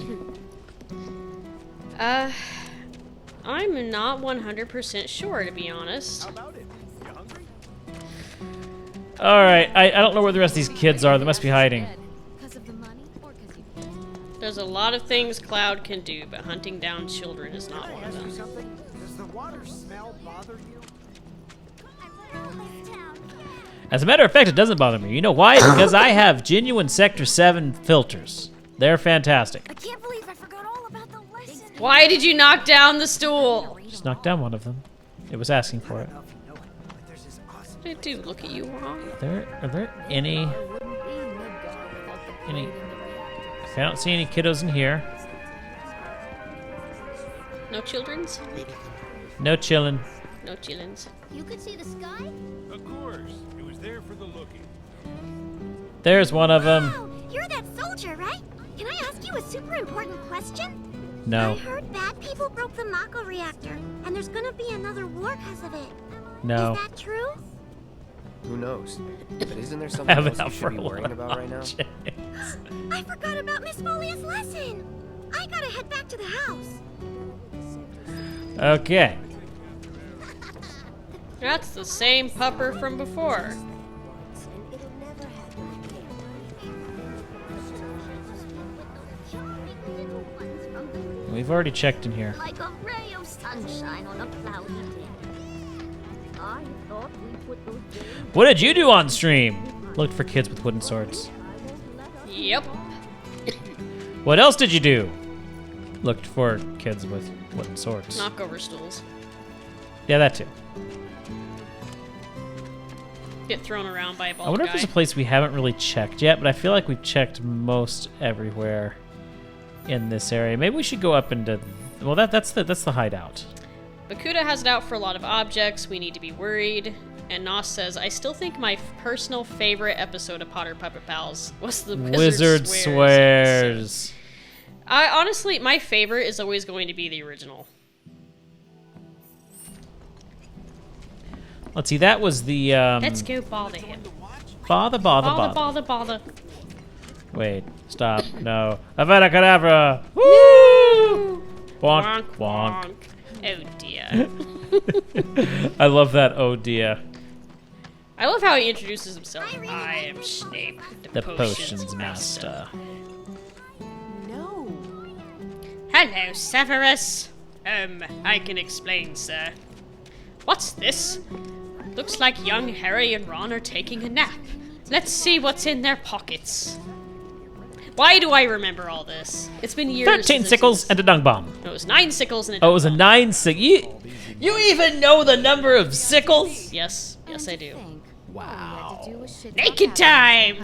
I'm not 100% sure, to be honest. How about it? You hungry? Alright, I don't know where the rest of these kids are. They must be hiding. There's a lot of things Cloud can do, but hunting down children is not one of them. Does the water smell bother you? As a matter of fact, it doesn't bother me. You know why? Because I have genuine Sector 7 filters. They're fantastic. I can't believe I forgot all about the lesson. Why did you knock down the stool? Just knocked down one of them. It was asking for it. I do look at you, Ron. Are there any... Okay, I don't see any kiddos in here. No children's? No chillin'. No chillins. You could see the sky? Of course. It was there for the looking. There's one of them. Wow, you're that soldier, right? Can I ask you a super important question? No. I heard bad people broke the Mako reactor, and there's gonna be another war because of it. No. Is that true? Who knows? But isn't there something else you should be worrying about right now? I forgot about Miss Folia's lesson. I gotta head back to the house. Okay. That's the same pupper from before. We've already checked in here. Like a ray of sunshine on a cloudy day. I thought we put those days... What did you do on stream? Looked for kids with wooden swords. Yep. What else did you do? looked for kids with wooden swords. Knockover stools. Yeah, that too. Get thrown around by a bald I wonder guy. if there's a place we haven't really checked yet, but I feel like we've checked most everywhere in this area. Maybe we should go up into... Well, that's the hideout. Bakuda has it out for a lot of objects. We need to be worried. And Nos says, I still think my personal favorite episode of Potter Puppet Pals was the Wizard Swears. Honestly, my favorite is always going to be the original. Let's see, that was the... Let's go bother him. Bother. Wait, stop, no. Avada Kedavra! Woo! Bonk, bonk. Oh dear. I love that, oh dear. I love how he introduces himself. I am Snape, The potions master. No. Hello, Severus. I can explain, sir. What's this? Looks like young Harry and Ron are taking a nap. Let's see what's in their pockets. Why do I remember all this? It's been years. 13 sickles and a dung bomb. No, it was 9 sickles and a Oh, dung it was a bomb. 9 sickle. You even know the number of sickles? Yes, I do. Wow. Naked time!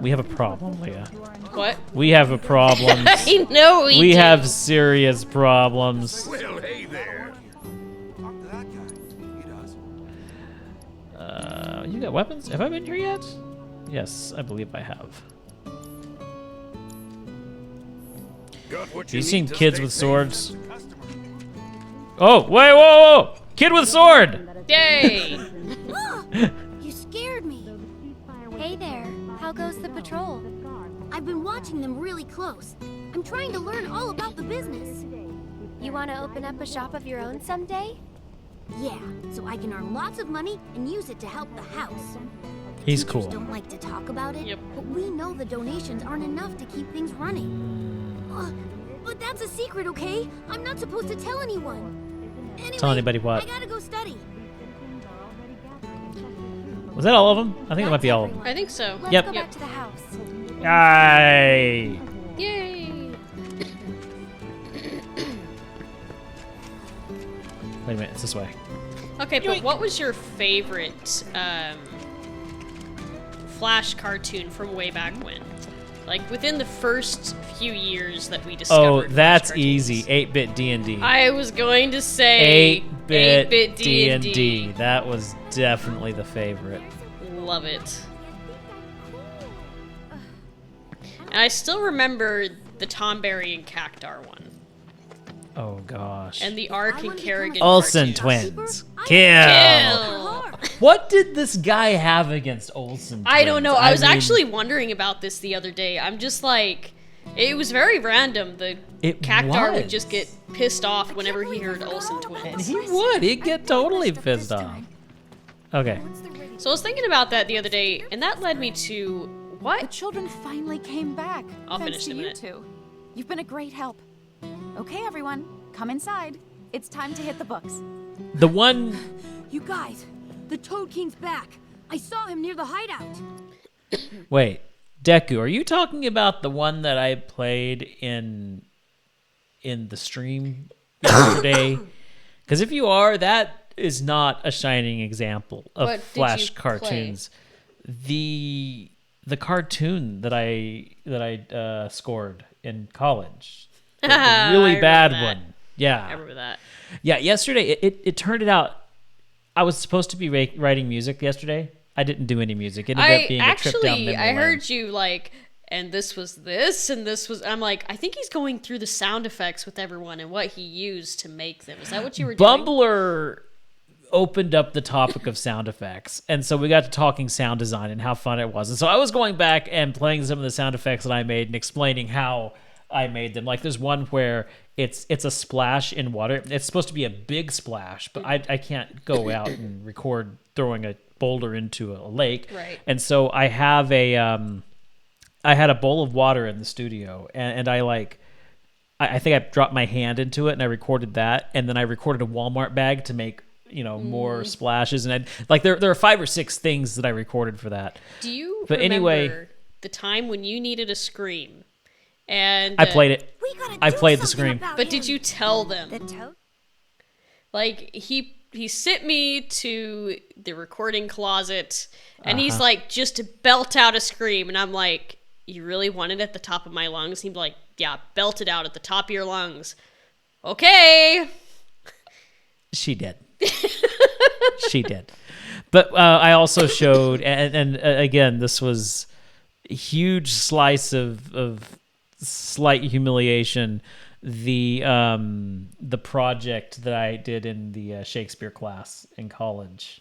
We have a problem, Leah. What? We have a problem. I know we We do. have serious problems. Well, hey there. You got weapons? Have I been here yet? Yes, I believe I have. Got what You need seen to kids stay with safe. swords? Oh, wait, whoa! Kid with sword! Yay! You scared me. Hey there. How goes the patrol? I've been watching them really close. I'm trying to learn all about the business. You want to open up a shop of your own someday? Yeah, so I can earn lots of money and use it to help the house. He's Teachers cool. don't like to talk about it, Yep. but we know the donations aren't enough to keep things running. But that's a secret, okay? I'm not supposed to tell anyone. Anyway, Tell anybody what? I gotta go study. Was that all of them? I think it might be all of them. I think so. Let's Yep. go back to the house. Yay! Yay! Wait a minute, it's this way. Okay, but what was your favorite Flash cartoon from way back when? Like within the first few years that we discovered. Oh, Flash that's cartoons. easy. 8-bit D&D. I was going to say 8-bit D&D. D&D. That was definitely the favorite. Love it. And I still remember the Tom Berry and Cactar one. Oh gosh. And the Ark and Kerrigan Olsen cartoons. twins. Kill. What did this guy have against Olsen twins? I don't know. I was mean, actually wondering about this the other day. I'm just like, it was very random. The Cactar would was. just get pissed off whenever he heard Olsen twins. He would. He'd get totally pissed off. Okay. So I was thinking about that the other day, and that led me to what? The children finally came back. I'll thanks finish in to a you minute. two. You've been a great help. Okay, everyone, come inside. It's time to hit the books. The one... You guys, the Toad King's back. I saw him near the hideout. Wait. Deku, are you talking about the one that I played in the stream yesterday? Because if you are, that is not a shining example of What did Flash you cartoons. The cartoon that I scored in college. The I really remember bad that. one. Yeah. I remember that. Yeah, yesterday it turned out I was supposed to be writing music yesterday. I didn't do any music. It ended up being a trip down memory I lane. heard you like, and this was this, and this was. I'm like, I think he's going through the sound effects with everyone and what he used to make them. Is that what you were doing? Bumbler opened up the topic of sound effects, and so we got to talking sound design and how fun it was. And so I was going back and playing some of the sound effects that I made and explaining how I made them. Like there's one where it's a splash in water. It's supposed to be a big splash, but I can't go out and record throwing a boulder into a lake. Right. And so I have I had a bowl of water in the studio, and I think I dropped my hand into it and I recorded that, and then I recorded a Walmart bag to make more splashes, and there are 5 or 6 things that I recorded for that. Do you but remember anyway, the time when you needed a scream? And I played it. I played the scream. But did you tell them? Like he sent me to the recording closet, and he's like, just to belt out a scream, and I'm like, you really want it at the top of my lungs? He'd be like, yeah, belt it out at the top of your lungs. Okay. She did. She did. But I also showed, and again, this was a huge slice of slight humiliation, the project that I did in the Shakespeare class in college.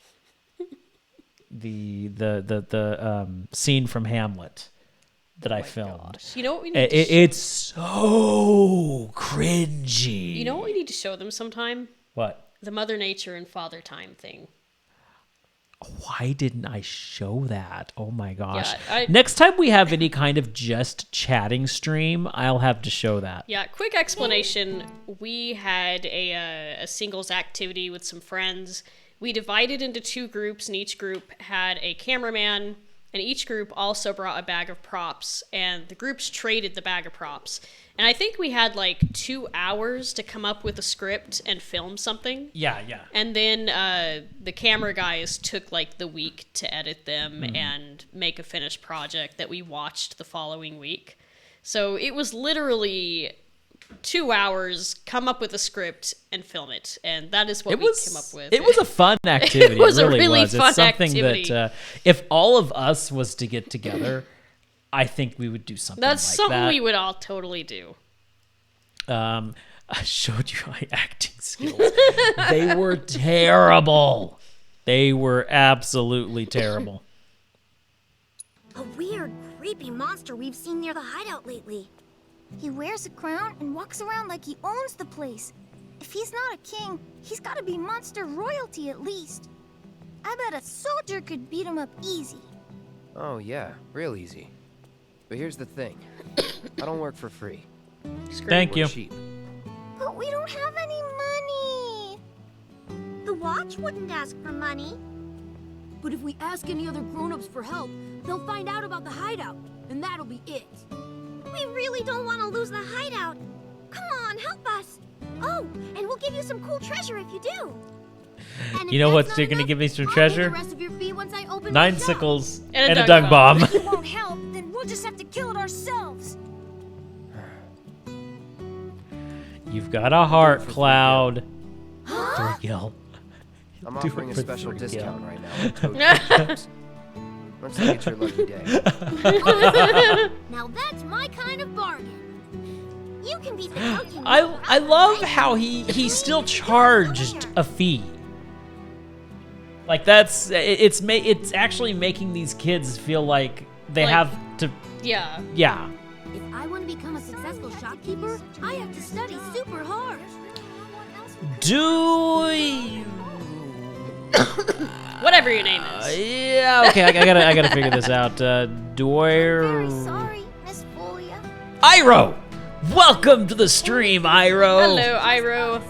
The scene from Hamlet that I filmed. Gosh. You know what we need it's so cringy. You know what we need to show them sometime? What? The Mother Nature and Father Time thing. Why didn't I show that? Oh my gosh. Yeah, Next time we have any kind of just chatting stream, I'll have to show that. Yeah, quick explanation. We had a singles activity with some friends. We divided into 2 groups, and each group had a cameraman, and each group also brought a bag of props, and the groups traded the bag of props. And I think we had like 2 hours to come up with a script and film something. Yeah. And then the camera guys took like the week to edit them and make a finished project that we watched the following week. So it was literally 2 hours, come up with a script and film it. And that is what we came up with. It was a fun activity. It was really a really was. fun It's something activity. that if all of us was to get together, I think we would do something That's like something that. we would all totally do. I showed you my acting skills. They were terrible. They were absolutely terrible. A weird, creepy monster we've seen near the hideout lately. He wears a crown and walks around like he owns the place. If he's not a king, he's gotta be monster royalty at least. I bet a soldier could beat him up easy. Oh yeah, real easy. But here's the thing. I don't work for free. Thank you. We're cheap. But we don't have any money. The watch wouldn't ask for money. But if we ask any other grown-ups for help, they'll find out about the hideout, and that'll be it. We really don't want to lose the hideout. Come on, help us. Oh, and we'll give you some cool treasure if you do. And You know what you're going to give me some treasure? the rest of your fee once I open 9 my shop. sickles and a dung bomb. If you won't help, then we'll just have to kill it ourselves. You've got a heart, Cloud. Thrill. I'm Do offering it a for special Thrill. discount right now on Toad Creams. Looks like it's your lucky day. Now that's my kind of bargain. You can beat the Toad. I love how he still charged a fee. Like it's actually making these kids feel like they have to. Yeah. Yeah. If I want to become a successful shopkeeper, I have to study super hard. Do you? Whatever your name is. Yeah. Okay. I gotta figure this out. Very sorry, Miss Folia. Iro, welcome to the stream, Iro. Hello, Iro.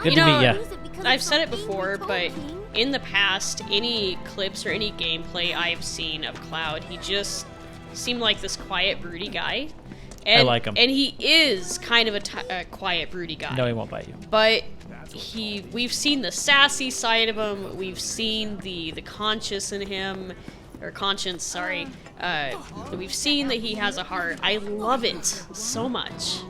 Good to meet ya. I've said it before, but in the past, any clips or any gameplay I've seen of Cloud, he just seemed like this quiet, broody guy. And, I like him. And he is kind of a quiet, broody guy. No, he won't bite you. But we've seen the sassy side of him. We've seen the conscious in him, or conscience, sorry. We've seen that he has a heart. I love it so much.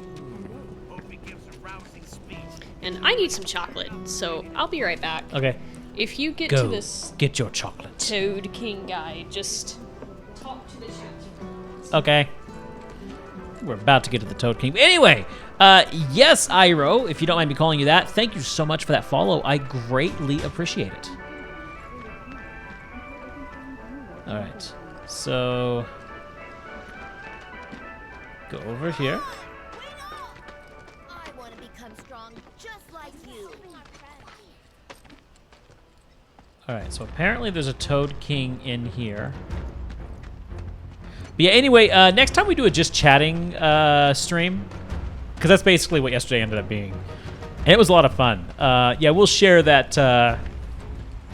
And I need some chocolate, so I'll be right back. Okay. If you get Go to this get your chocolate. Toad King guy, just talk to the chat. Okay. We're about to get to the Toad King. Anyway, yes, Iro, if you don't mind me calling you that, thank you so much for that follow. I greatly appreciate it. All right. So go over here. I want to become strong just like you. All right, so apparently there's a Toad King in here. But yeah, anyway, next time we do a just chatting stream, because that's basically what yesterday ended up being. And it was a lot of fun. Yeah, we'll share that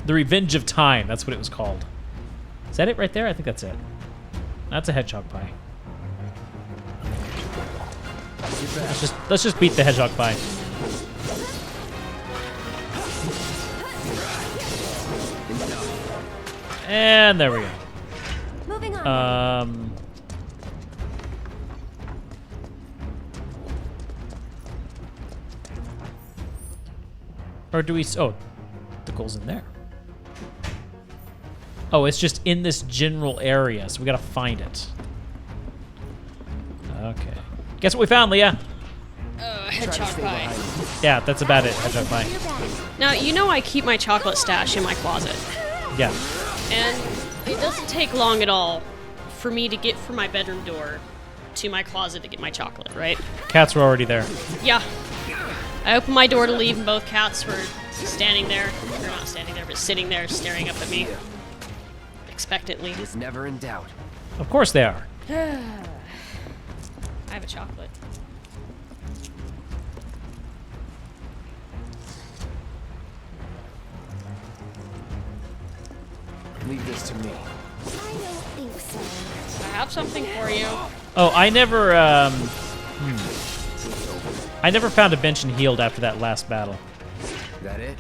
The Revenge of Time. That's what it was called. Is that it right there? I think that's it. That's a hedgehog pie. Let's just beat the hedgehog pie. And there we go. Moving on. Or do we? Oh, the goal's in there. Oh, it's just in this general area, so we gotta find it. Okay. Guess what we found, Leah? Hedgehog pie. Yeah, that's about it. Hedgehog pie. Now, you know I keep my chocolate stash in my closet. Yeah. And it doesn't take long at all for me to get from my bedroom door to my closet to get my chocolate, right? Cats were already there. Yeah. I opened my door to leave, and both cats were standing there. They're not standing there, but sitting there staring up at me. Expectantly. It's never in doubt. Of course they are. I have a chocolate. Leave this to me. I don't think so. I have something for you. Oh, I never I never found a bench and healed after that last battle. That it?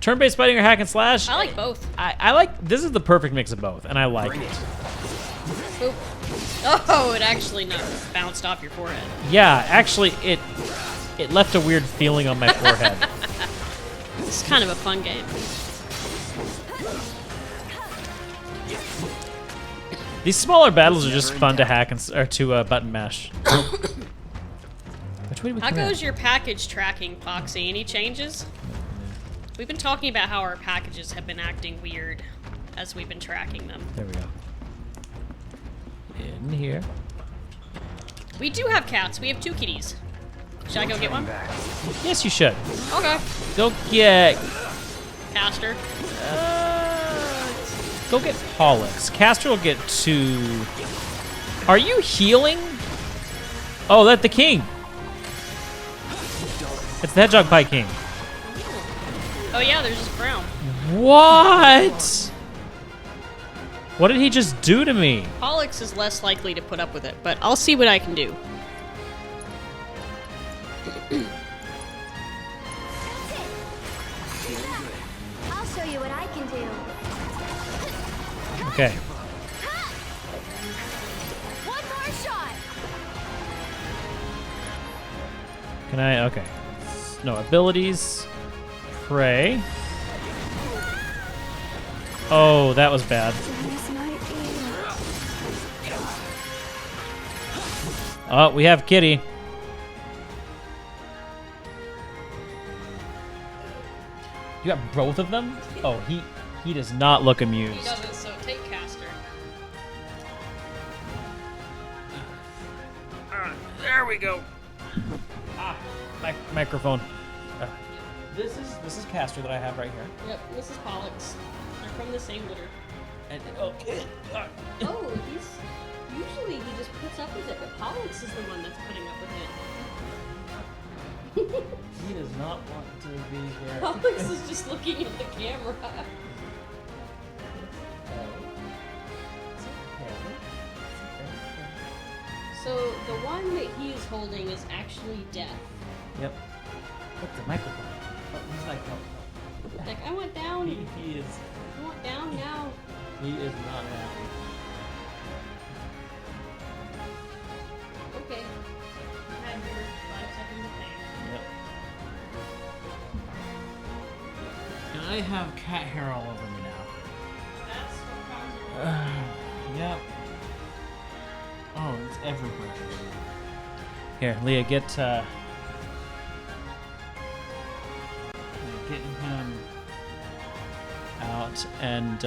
Turn-based fighting or hack and slash? I like both. I like, this is the perfect mix of both, and I like it. Oop. Oh, it actually not bounced off your forehead. Yeah, actually, it left a weird feeling on my forehead. It's kind of a fun game. These smaller battles are just fun to hack and or to button mash. Which way do we How come in? goes your package tracking, Foxy? Any changes? We've been talking about how our packages have been acting weird as we've been tracking them. There we go. In here. We do have cats. We have 2 kitties. Should I go get one? Yes, you should. Okay. Go get... Caster. Go get Pollux. Castor will get 2... Are you healing? Oh, that's the king. It's the Hedgehog Pie King. Oh yeah, there's this brown. What? What did he just do to me? Pollux is less likely to put up with it, but I'll see what I can do. I'll show you what I can do. Okay. One more shot. Can I? Okay. No, abilities. Pray. Oh, that was bad. Oh, we have Kitty. You got both of them? Oh, he does not look amused. He doesn't, so take Caster. There we go. Microphone. This is Castor that I have right here. Yep, this is Pollux. They're from the same litter. And Oh, usually he just puts up with it, but Pollux is the one that's putting up with it. he does not want to be here. Pollux is just looking at the camera. So the one that he is holding is actually Death. Yep. What's the microphone? Oh, he's like, no. Like, I went down. He is. I went down now. He is not happy. Okay. I have your 5 seconds of fame. Yep. And I have cat hair all over me now. That's what comes Yep. Oh, it's everywhere. Here, Leah, get getting him out, and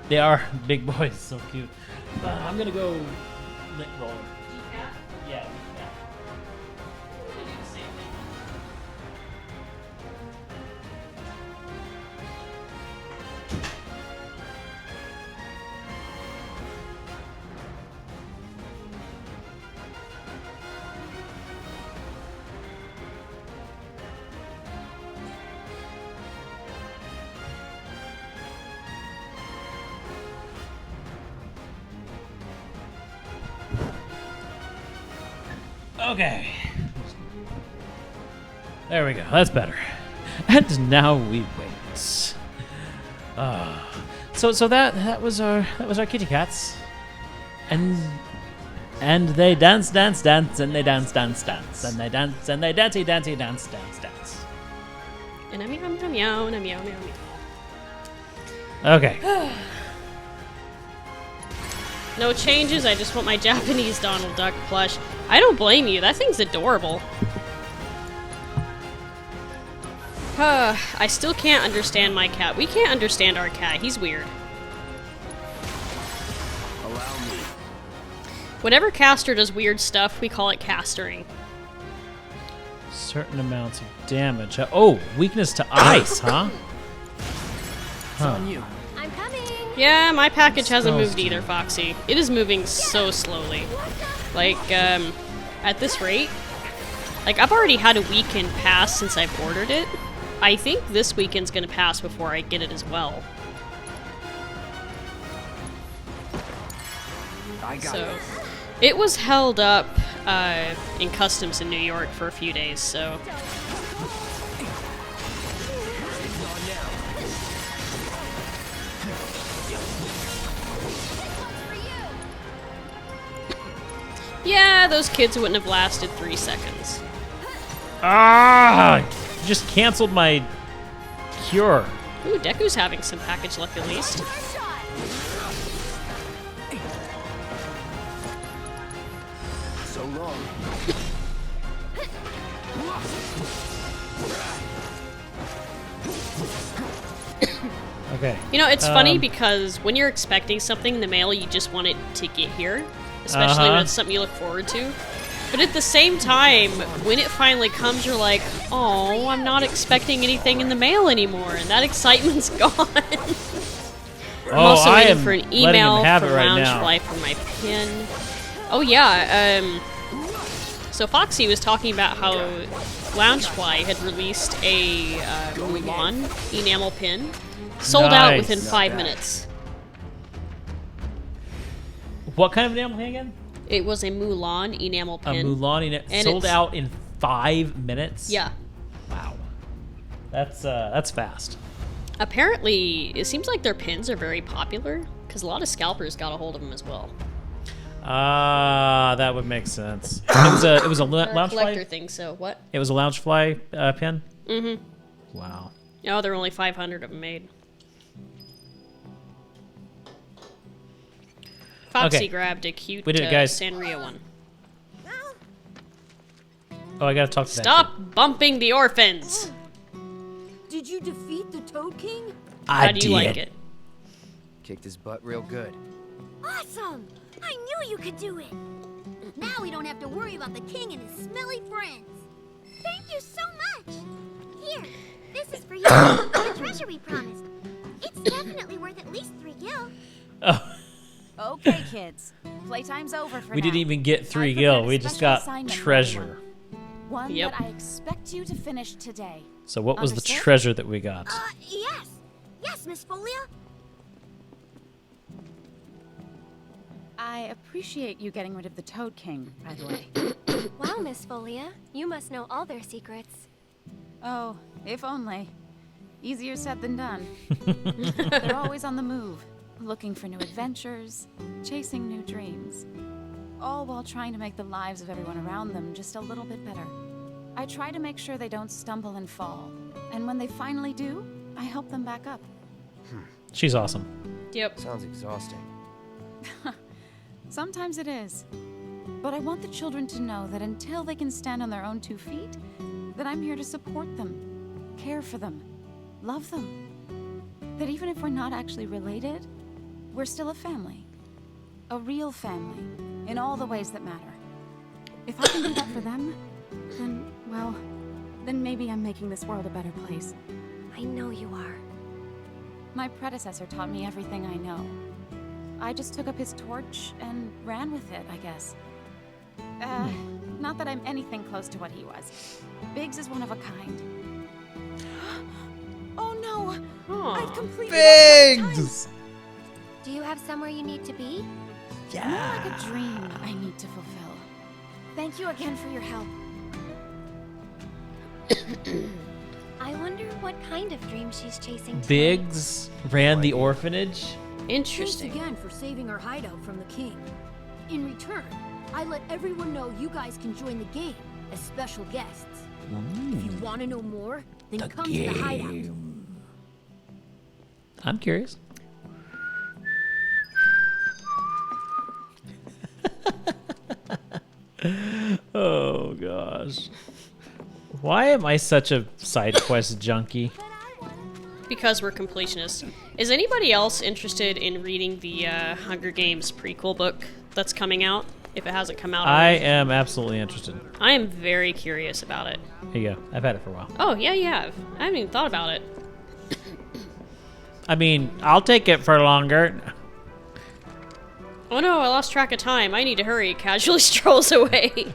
they are big boys, so cute. I'm gonna go lit roll. Yeah. I'm gonna do the same thing. Okay. There we go. That's better. And now we wait. So that was our kitty cats, and they dance, and they dance, and they dance, and they dancey, dance. And meow. Okay. No changes. I just want my Japanese Donald Duck plush. I don't blame you. That thing's adorable. I still can't understand my cat. We can't understand our cat. He's weird. Allow me. Whenever Castor does weird stuff, we call it castering. Certain amounts of damage. Oh, weakness to ice, huh? On you. I'm coming. Yeah, my package hasn't Smells moved good. either, Foxy. It is moving so slowly. Like, at this rate, like, I've already had a weekend pass since I've ordered it. I think this weekend's gonna pass before I get it as well. So, it was held up in customs in New York for a few days, so. Yeah, those kids wouldn't have lasted 3 seconds. Ah! You just canceled my cure. Ooh, Deku's having some package luck at least. So long. Okay. You know, it's funny because when you're expecting something in the mail, you just want it to get here. Especially when it's something you look forward to. But at the same time, when it finally comes, you're like, oh, I'm not expecting anything in the mail anymore, and that excitement's gone. I'm also waiting for an email from Loungefly for my pin. Oh yeah, so Foxy was talking about how Loungefly had released a Mulan enamel pin. Sold out within 5 minutes. What kind of enamel pin again? It was a Mulan enamel pin. A Mulan enamel sold out in 5 minutes? Yeah. Wow. That's fast. Apparently, it seems like their pins are very popular, because a lot of scalpers got a hold of them as well. That would make sense. It was a Loungefly collector thing, so what? It was a Loungefly pin? Mm-hmm. Wow. No, there are only 500 of them made. Foxy grabbed a cute Sanrio one. Oh, I gotta talk to that. Stop bumping the orphans! Did you defeat the Toad King? How do you like it? Kicked his butt real good. Awesome! I knew you could do it! Now we don't have to worry about the king and his smelly friends. Thank you so much! Here, this is for you, the treasure we promised. It's definitely worth at least 3 gil. Oh. Okay, kids. Playtime's over for now. We didn't even get 3 gil. We just got treasure. One that I expect you to finish today. So what was the treasure that we got? Yes. Yes, Miss Folia. I appreciate you getting rid of the Toad King, by the way. Wow, Miss Folia. You must know all their secrets. Oh, if only. Easier said than done. They're always on the move, looking for new adventures, chasing new dreams. All while trying to make the lives of everyone around them just a little bit better. I try to make sure they don't stumble and fall. And when they finally do, I help them back up. She's awesome. Yep. Sounds exhausting. Sometimes it is. But I want the children to know that until they can stand on their own 2 feet, that I'm here to support them, care for them, love them. That even if we're not actually related, we're still a family. A real family, in all the ways that matter. If I can do that for them, then, well, then maybe I'm making this world a better place. I know you are. My predecessor taught me everything I know. I just took up his torch and ran with it, I guess. Not that I'm anything close to what he was. Biggs is one of a kind. Oh no! I've completely Biggs! Do you have somewhere you need to be? More like a dream I need to fulfill. Thank you again for your help. I wonder what kind of dream she's chasing. Biggs ran the orphanage. Interesting. Thanks again for saving our hideout from the king. In return, I let everyone know you guys can join the game as special guests. If you want to know more, then come to the hideout. I'm curious. Oh gosh. Why am I such a side quest junkie? Because we're completionists. Is anybody else interested in reading the Hunger Games prequel book that's coming out? If it hasn't come out I already? am absolutely interested. I am very curious about it. Here you go. I've had it for a while. Oh, yeah, you have. I haven't even thought about it. I mean, I'll take it for longer. Oh no, I lost track of time. I need to hurry. Casually strolls away.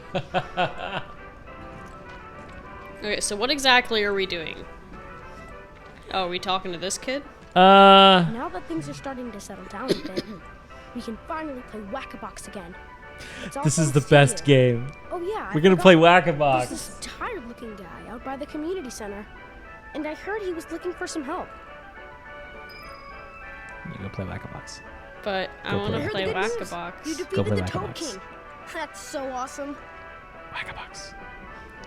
Okay, so what exactly are we doing? Oh, are we talking to this kid? Now that things are starting to settle down a bit, we can finally play Whack-A-Box again. It's all This is thanks the to best you. game. Oh yeah, We're gonna play Whack-A-Box. There's this tired-looking guy out by the community center, and I heard he was looking for some help. You go play Whack-A-Box. But I Go want to play play You Whack-A-Box. defeated play the Toad Whack-A-Box. King. That's so awesome. Whack-A-Box.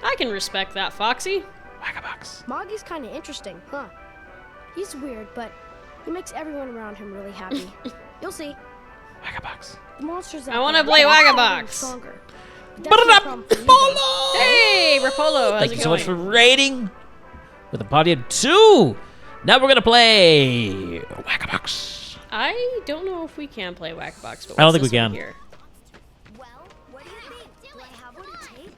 I can respect that, Foxy. Whack-A-Box. Moggy's kind of interesting, huh? He's weird, but he makes everyone around him really happy. You'll see. Whack-A-Box. The monsters I want to play Whack-A-Box. stronger. But that's no problem for you, though. Hey, Rapolo, how's Thank it you going? so much for rating with a party of 2. Now we're gonna play Whack-A-Box. I don't know if we can play Whack-A-Box, but I don't what's think we this one can. Here? Well, what do you think? Do I have what it takes?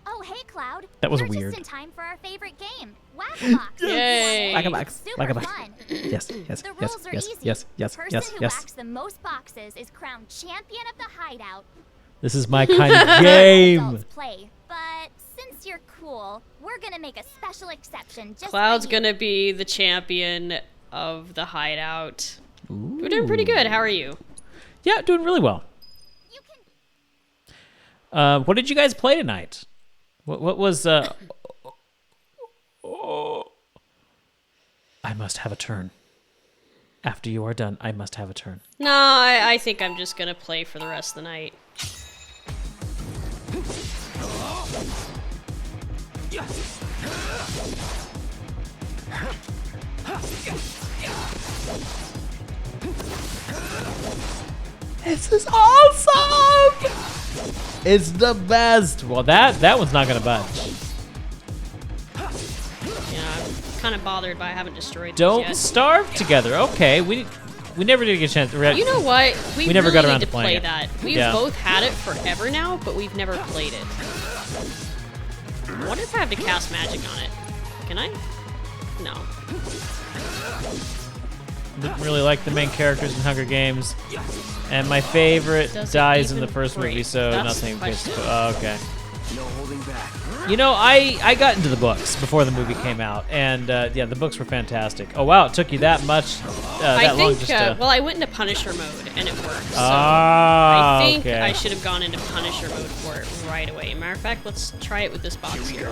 Oh, hey, Cloud. That was You're weird. just in time for our favorite game, Whack-A-Box. Yay! Whack-A-Box. Super Whack-A-Box. fun. Yes, yes, The yes, rules are yes, easy. yes, yes, The person yes, who yes. whacks the most boxes is crowned champion of the hideout. This is my kind of game. Adults play, but since you're cool, we're gonna make a special exception just Cloud's for you. gonna be the champion of the hideout. We're doing pretty good. How are you? Yeah, doing really well. What did you guys play tonight? What was Oh. I must have a turn. After you are done, I must have a turn. No, I think I'm just gonna play for the rest of the night. This is awesome! It's the best. Well, that one's not gonna budge. Yeah, I'm kind of bothered by I haven't destroyed Don't these yet. starve together. Okay, we never did get a chance. You know what? We never really got around need to to playing play it. that. We've Yeah. both had it forever now, but we've never played it. I wonder if I have to cast magic on it. Can I? No. Didn't really like the main characters in Hunger Games, and my favorite Does it dies in the even first movie, break? so That's the nothing gets. question. Okay. No holding back. You know, I got into the books before the movie came out, and yeah, the books were fantastic. Oh wow, it took you that much, I that long think, just to. well, I went into Punisher mode, and it worked. So Ah, I think okay. I should have gone into Punisher mode for it right away. Matter of fact, let's try it with this box here.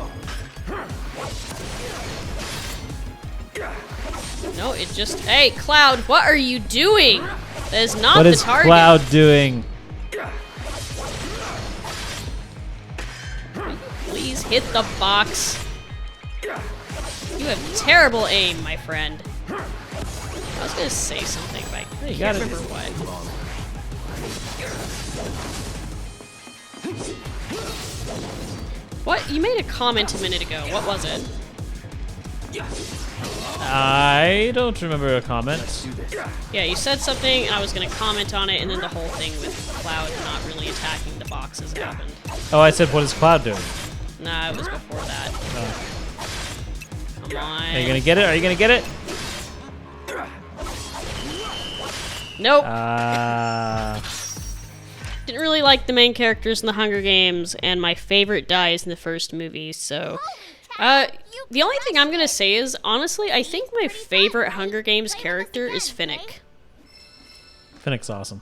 No, it just... Hey, Cloud, what are you doing? That is not What the is target. Cloud doing? Please hit the box. You have terrible aim, my friend. I was gonna say something, but I you can't got it. remember what. What? You made a comment a minute ago. What was it? I don't remember a comment. Yeah, you said something, and I was gonna comment on it, and then the whole thing with Cloud not really attacking the boxes happened. Oh, I said, what is Cloud doing? Nah, it was before that. Come on. Are you gonna get it? Are you gonna get it? Nope. Didn't really like the main characters in the Hunger Games, and my favorite dies in the first movie, so... the only thing I'm gonna say is, honestly, I think my favorite Hunger Games character is Finnick. Finnick's awesome.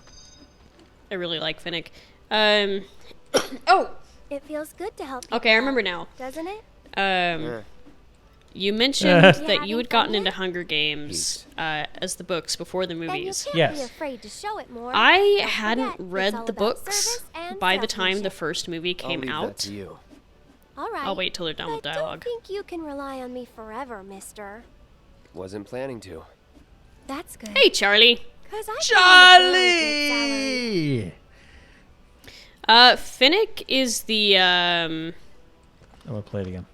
I really like Finnick. Oh! It feels good to help. Okay, I remember now. Doesn't it? You mentioned that you had gotten into Hunger Games as the books before the movies. Then you can't be afraid to show it more. I Don't hadn't forget, read it's all the about books service and by the time the salesmanship. first movie came I'll leave that out. to you. All right. I'll wait till they're done with but dialogue. Don't think you can rely on me forever, mister. Wasn't planning to. That's good. Hey, Charlie. 'Cause I can have a very good salary. Finnick is the, I'm gonna play it again.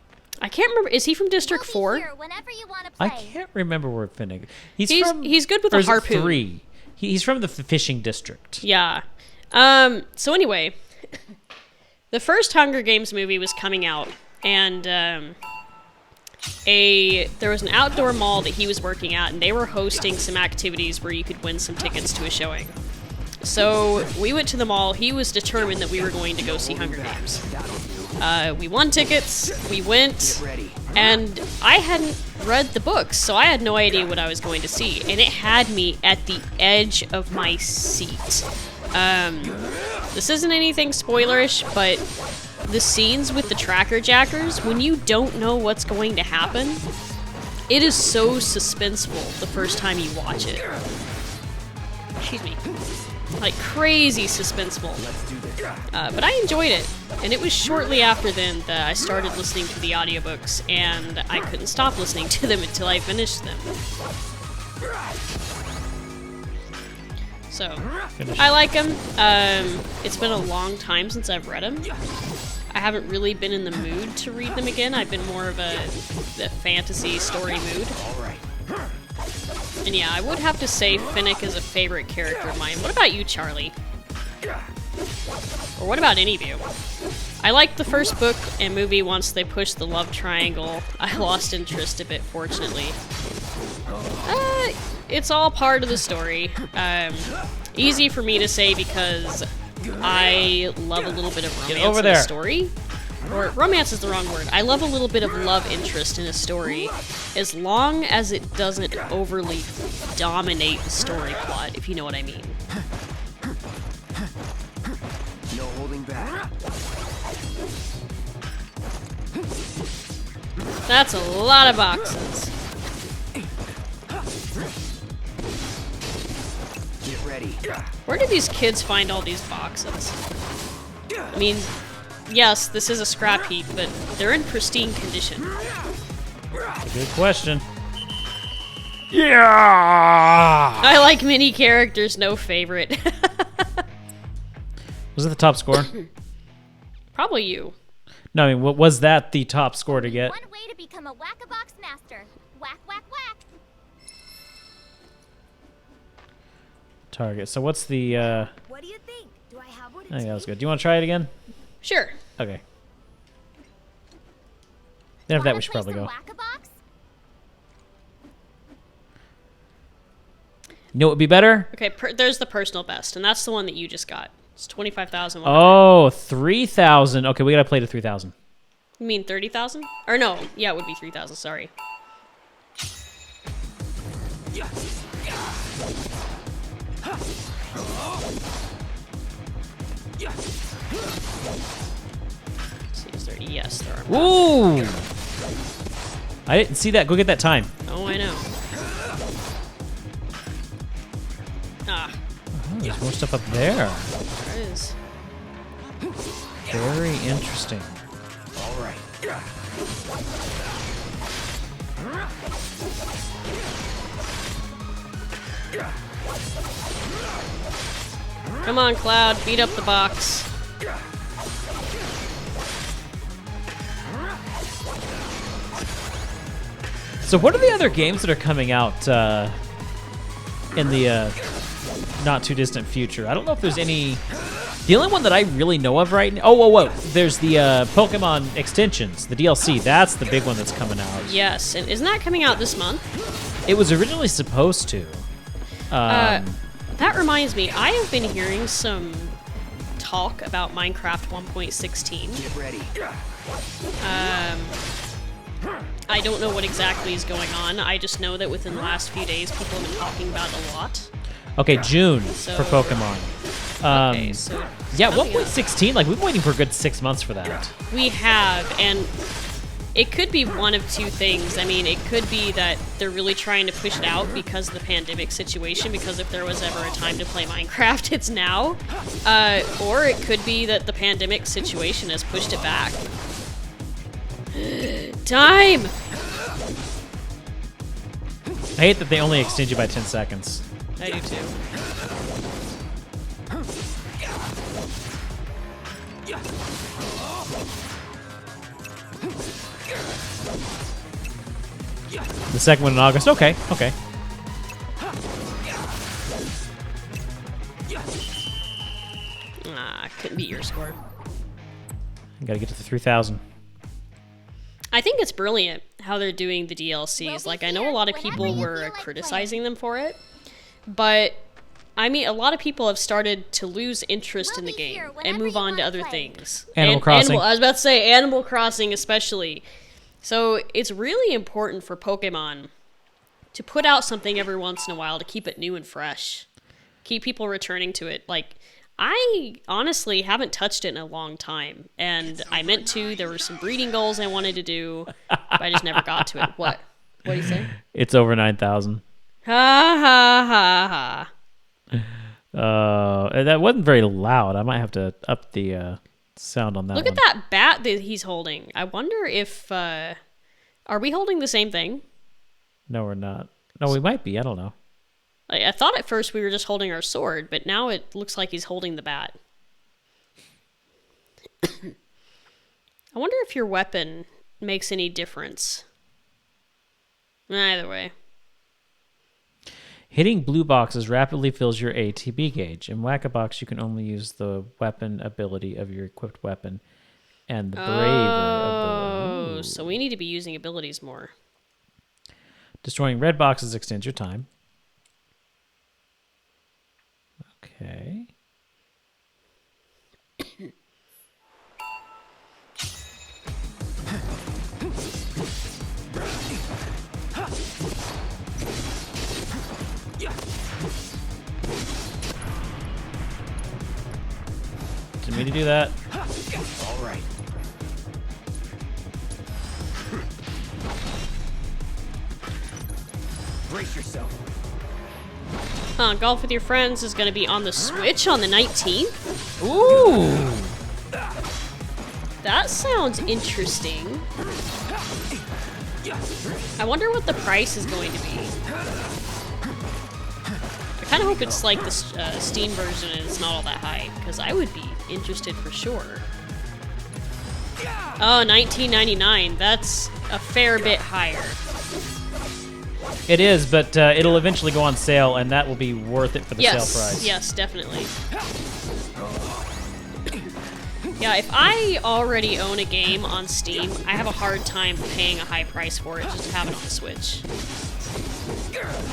I can't remember. Is he from District 4? Whenever you want to I play. can't remember where Finnick. He's good with or a is it harpoon. 3. He's from the fishing district. Yeah. So anyway, the first Hunger Games movie was coming out, and there was an outdoor mall that he was working at, and they were hosting some activities where you could win some tickets to a showing. So we went to the mall. He was determined that we were going to go see Hunger Games. We won tickets, we went, and I hadn't read the books, so I had no idea what I was going to see, and it had me at the edge of my seat. This isn't anything spoilerish, but the scenes with the tracker jackers, when you don't know what's going to happen, it is so suspenseful the first time you watch it. Excuse me. Like, crazy suspenseful. But I enjoyed it. And it was shortly after then that I started listening to the audiobooks, and I couldn't stop listening to them until I finished them. So, I like them. It's been a long time since I've read them. I haven't really been in the mood to read them again. I've been more of a fantasy story mood. And yeah, I would have to say Finnick is a favorite character of mine. What about you, Charlie? Or what about any of you? I liked the first book and movie. Once they pushed the love triangle, I lost interest a bit, fortunately. It's all part of the story. Easy for me to say because I love a little bit of romance in a story. Or romance is the wrong word. I love a little bit of love interest in a story, as long as it doesn't overly dominate the story plot, if you know what I mean. No holding back. That's a lot of boxes. Get ready. Where did these kids find all these boxes? I mean, yes, this is a scrap heap, but they're in pristine condition. Good question. Yeah! I like mini characters, no favorite. Was it the top score? Probably you. No, I mean, what was that the top score to get? One way to become a whack-a-box master. Whack, whack, whack. Target. So what's the, What do you think? Do I have what it I think that was good. Do you want to try it again? Sure. Okay. Then after that, we should probably go. Whack-a-box? You know what would be better? Okay, there's the personal best, and that's the one that you just got. It's 25,000. Oh, 3,000. Okay, we gotta play to 3,000. You mean 30,000? Or no, yeah, it would be 3,000, sorry. See, is there? Yes, there are. Ooh! I didn't see that. Go get that time. Oh, I know. Ah. Oh, there's more stuff up there. There is. Very interesting. All right. Come on, Cloud, beat up the box. So what are the other games that are coming out in the not too distant future? I don't know if there's any. The only one that I really know of right now. Oh, whoa. There's the Pokemon extensions, the DLC. That's the big one that's coming out. Yes, and isn't that coming out this month? It was originally supposed to. That reminds me, I have been hearing some talk about Minecraft 1.16. Get ready. I don't know what exactly is going on. I just know that within the last few days, people have been talking about it a lot. Okay, June So- for Pokemon. Okay, so yeah, 1.16. Like we've been waiting for a good 6 months for that. we have, and it could be one of two things. I mean, it could be that they're really trying to push it out because of the pandemic situation, because if there was ever a time to play Minecraft, it's now. Or it could be that the pandemic situation has pushed it back. Time! I hate that they only extend you by 10 seconds. I do too. The second one in August. Okay, okay. Couldn't beat your score. You gotta get to the 3,000. I think it's brilliant how they're doing the DLCs. Like, I know a lot of people were criticizing them for it, but I mean, a lot of people have started to lose interest in the game and move on to other things. Animal Crossing. I was about to say Animal Crossing especially. So it's really important for Pokemon to put out something every once in a while to keep it new and fresh. Keep people returning to it. Like, I honestly haven't touched it in a long time, and I meant to. There were some breeding goals I wanted to do, but I just never got to it. What? What do you say? It's over 9,000. Ha ha ha ha. That wasn't very loud. I might have to up the sound on that. Look at that bat that he's holding. I wonder if are we holding the same thing? No, we're not. No, we might be. I don't know. I thought at first we were just holding our sword, but now it looks like he's holding the bat. I wonder if your weapon makes any difference. Either way. Hitting blue boxes rapidly fills your ATB gauge. In Whack-A-Box, you can only use the weapon ability of your equipped weapon and the braver ability. So we need to be using abilities more. Destroying red boxes extends your time. Okay. Didn't mean to do that. All right. Brace yourself. Golf with Your Friends is going to be on the Switch on the 19th. Ooh! That sounds interesting. I wonder what the price is going to be. I kind of hope it's like the Steam version and it's not all that high, because I would be interested for sure. Oh, $19.99. That's a fair bit higher. It is, but it'll eventually go on sale, and that will be worth it for the sale price. Yes, definitely. Yeah, if I already own a game on Steam, I have a hard time paying a high price for it just to have it on the Switch.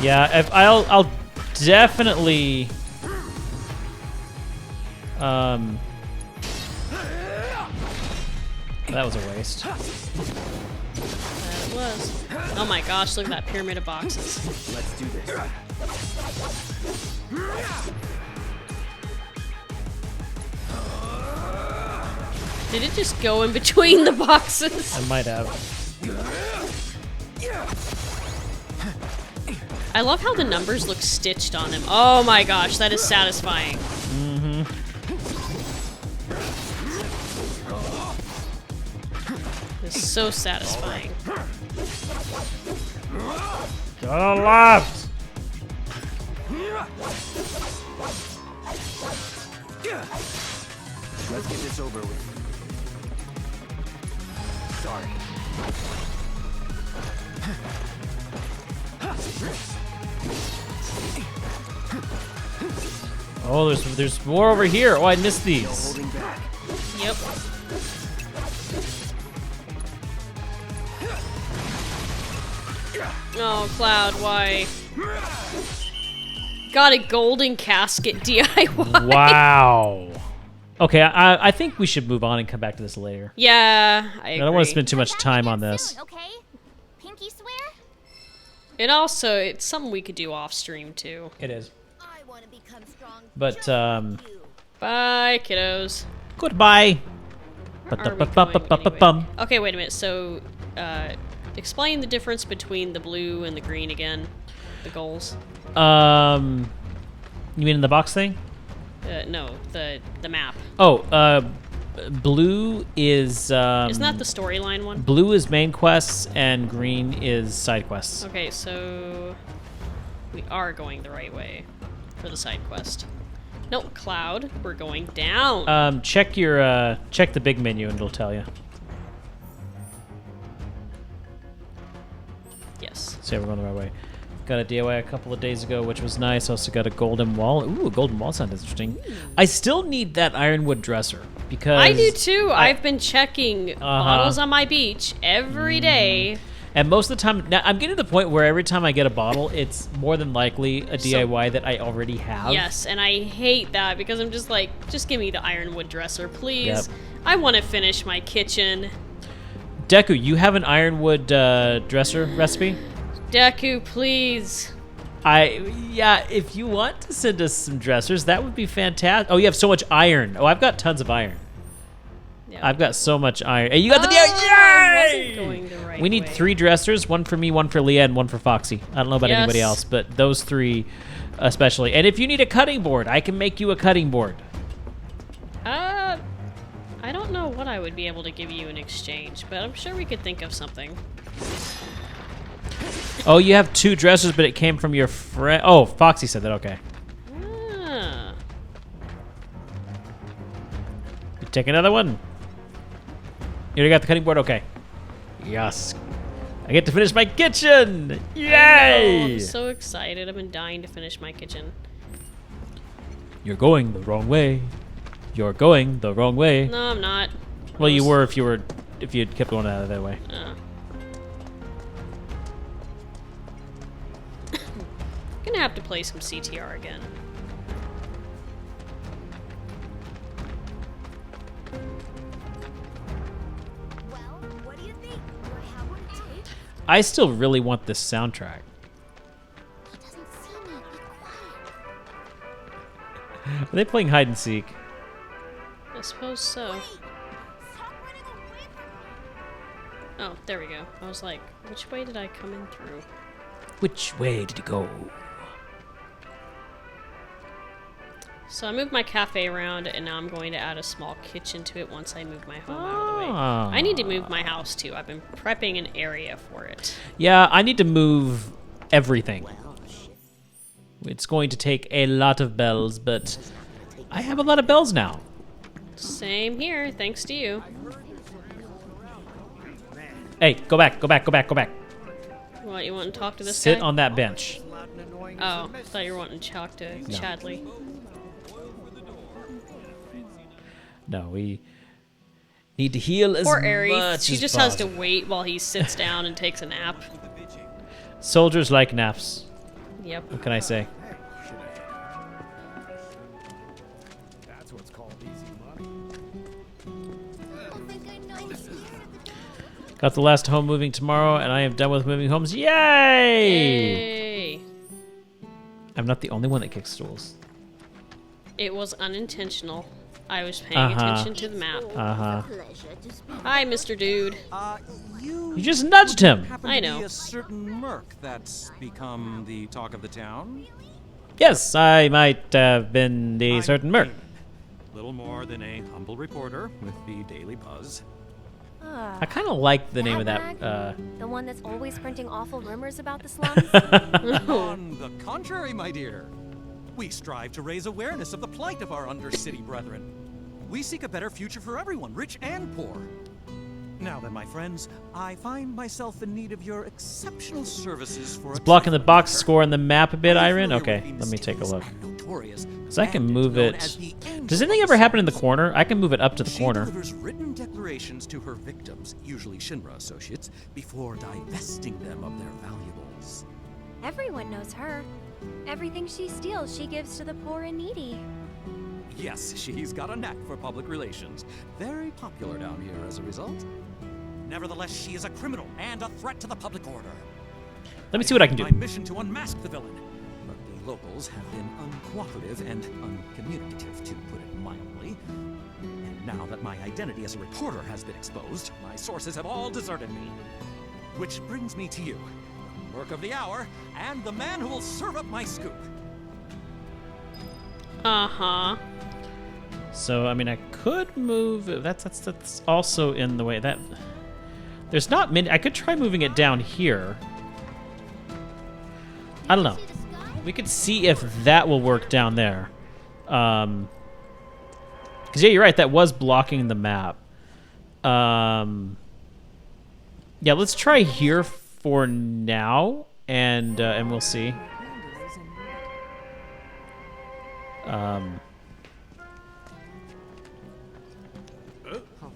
Yeah, I'll definitely that was a waste. It was. Oh my gosh, look at that pyramid of boxes. Let's do this. Did it just go in between the boxes? I might have. I love how the numbers look stitched on them. Oh my gosh, that is satisfying. Mm-hmm. It's so satisfying. Go left! Let's get this over with. Sorry. Oh, there's more over here. Oh, I missed these. Holding back. Yep. Oh, Cloud, why? Got a golden casket DIY. Wow. Okay, I think we should move on and come back to this later. Yeah, I agree. I don't want to spend too much time on this. Okay? Pinky swear? It's something we could do off stream too. It is. I want to become strong. But Bye, kiddos. Goodbye. Where are we going anyway? Okay, wait a minute. So, explain the difference between the blue and the green again. The goals. You mean in the box thing? No, the map. Oh, blue is. Isn't that the storyline one? Blue is main quests and green is side quests. Okay, so we are going the right way for the side quest. No, Cloud, we're going down. Check the big menu and it'll tell you. Yes. So we're going the right way. Got a DIY a couple of days ago, which was nice. Also got a golden wall. Ooh, a golden wall sounds interesting. I still need that ironwood dresser because I do too. I've been checking bottles on my beach every day. And most of the time, now I'm getting to the point where every time I get a bottle, it's more than likely a DIY that I already have. Yes, and I hate that because I'm just like, just give me the ironwood dresser, please. Yep. I want to finish my kitchen. Deku, you have an ironwood dresser recipe? Deku, please. Yeah, if you want to send us some dressers, that would be fantastic. Oh, you have so much iron. Oh, I've got tons of iron. Yeah. I've got so much iron. Hey, you got the I wasn't going the right We need way. 3 dressers, one for me, one for Leah, and one for Foxy. I don't know about anybody else, but those 3 especially. And if you need a cutting board, I can make you a cutting board. I don't know what I would be able to give you in exchange, but I'm sure we could think of something. Oh, you have 2 dressers, but it came from your friend. Oh, Foxy said that. Okay. Ah. You take another one. You already got the cutting board? Okay. Yes. I get to finish my kitchen! Yay! I'm so excited. I've been dying to finish my kitchen. You're going the wrong way. You're going the wrong way. No, I'm not. Well, you were if you had kept going out of that way. Gonna have to play some CTR again. I still really want this soundtrack. Are they playing hide and seek? I suppose so. Oh, there we go. I was like, which way did I come in through? Which way did it go? So I moved my cafe around, and now I'm going to add a small kitchen to it once I move my home out of the way. I need to move my house, too. I've been prepping an area for it. Yeah, I need to move everything. It's going to take a lot of bells, but I have a lot of bells now. Same here, thanks to you. Hey, go back, go back, go back, go back. What, you want to talk to this Sit guy? on that bench. Oh, I thought you were wanting to talk to Chadley. No, we need to heal as Poor much Aries. She as just possible. has to wait while he sits down and takes a nap. Soldiers like naps. Yep. What can I say? That's what's called easy money. Got the last home moving tomorrow, and I am done with moving homes. Yay! Yay! I'm not the only one that kicks stools. It was unintentional. I was paying attention to the map. Hi, Mr. Dude. You just nudged him. I know. To be a certain merc that's become the talk of the town. Yes, I might have been the certain merc. Little more than a humble reporter with the Daily Buzz. I kind of like the name of that. The one that's always printing awful rumors about the slums? On the contrary, my dear. We strive to raise awareness of the plight of our undercity brethren. We seek a better future for everyone, rich and poor. Now then, my friends, I find myself in need of your exceptional services for It's blocking the box score on the map a bit, Irene? Okay, let me take a look. Because I can move it. Does anything ever happen in the corner? I can move it up to the corner. She delivers written declarations to her victims, usually Shinra associates, before divesting them of their valuables. Everyone knows her. Everything she steals, she gives to the poor and needy. Yes, she's got a knack for public relations. Very popular down here as a result. Nevertheless, she is a criminal and a threat to the public order. Let me see what I can do. My mission to unmask the villain. But locals have been uncooperative and uncommunicative, to put it mildly. And now that my identity as a reporter has been exposed, my sources have all deserted me. Which brings me to you, the work of the hour, and the man who will serve up my scoop. Uh-huh. So, I mean, I could move... That's also in the way. That there's not many... I could try moving it down here. I don't know. We could see if that will work down there. Because, yeah, you're right. That was blocking the map. Yeah, let's try here for now, and we'll see. I'll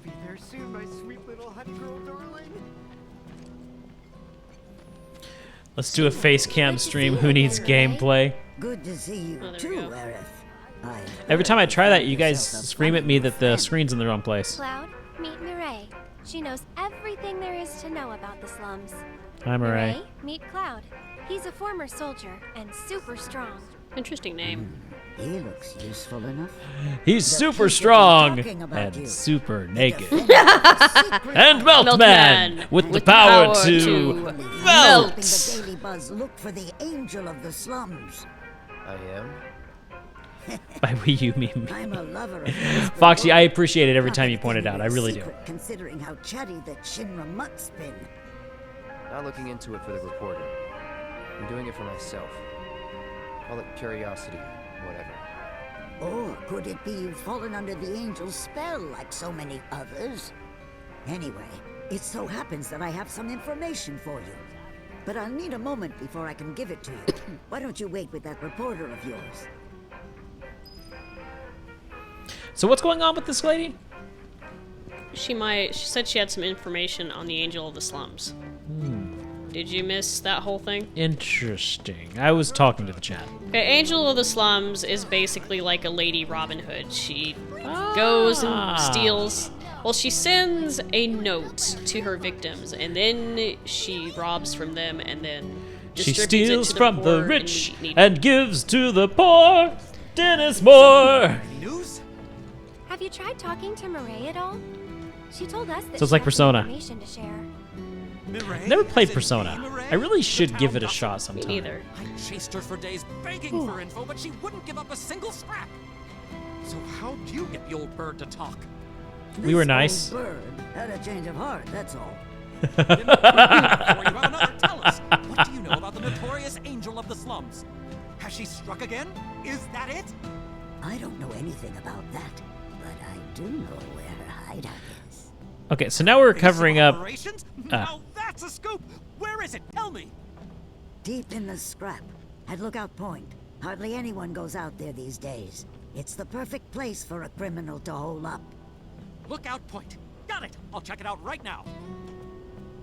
be there soon, my sweet little honey girl darling. Let's do a face cam stream. Who needs gameplay? Good to see you too, Aerith. Every time I try that, you guys scream at me that the screen's in the wrong place. Cloud, meet Mireille. She knows everything there is to know about the slums. Hi, Mireille. Mireille, meet Cloud. He's a former soldier and super strong. Interesting name. He looks useful enough. He's super strong and super naked. And Meltman with the power to melt. The Daily Buzz look for the angel of the slums. I am? By we, you mean I'm a me. lover of those Foxy, I appreciate it every time you point it out. I really do. secret, considering how chatty that Shinra mutt's been. Not looking into it for the reporter. I'm doing it for myself. Call it curiosity, whatever. Or could it be you've fallen under the angel's spell like so many others? Anyway, it so happens that I have some information for you. But I'll need a moment before I can give it to you. Why don't you wait with that reporter of yours? So what's going on with this lady? She said she had some information on the Angel of the Slums. Did you miss that whole thing? Interesting. I was talking to the chat. Okay, Angel of the Slums is basically like a Lady Robin Hood. She goes and steals... Well, she sends a note to her victims, and then she robs from them, and then She distributes steals it to from the, the poor rich needy. and gives to the poor. Dennis Moore. News? Have you tried talking to Mireille at all? She told us that So it's she like had some Persona. information to share. Mireille? Never played Is it Persona. me, Mireille? I really should The give town it a gossip? shot sometime. Neither. I chased her for days begging for info, but she wouldn't give up a single scrap. So how'd you get the old bird to talk? We were This nice. old bird had a change of heart, that's all. Before you have another, tell us, what do you know about the notorious Angel of the Slums? Has she struck again? Is that it? I don't know anything about that, but I do know where her hideout is. Okay, so now we're covering up. Operations? Now that's a scoop! Where is it? Tell me! Deep in the scrap, at Lookout Point. Hardly anyone goes out there these days. It's the perfect place for a criminal to hole up. Lookout Point. Got it! I'll check it out right now.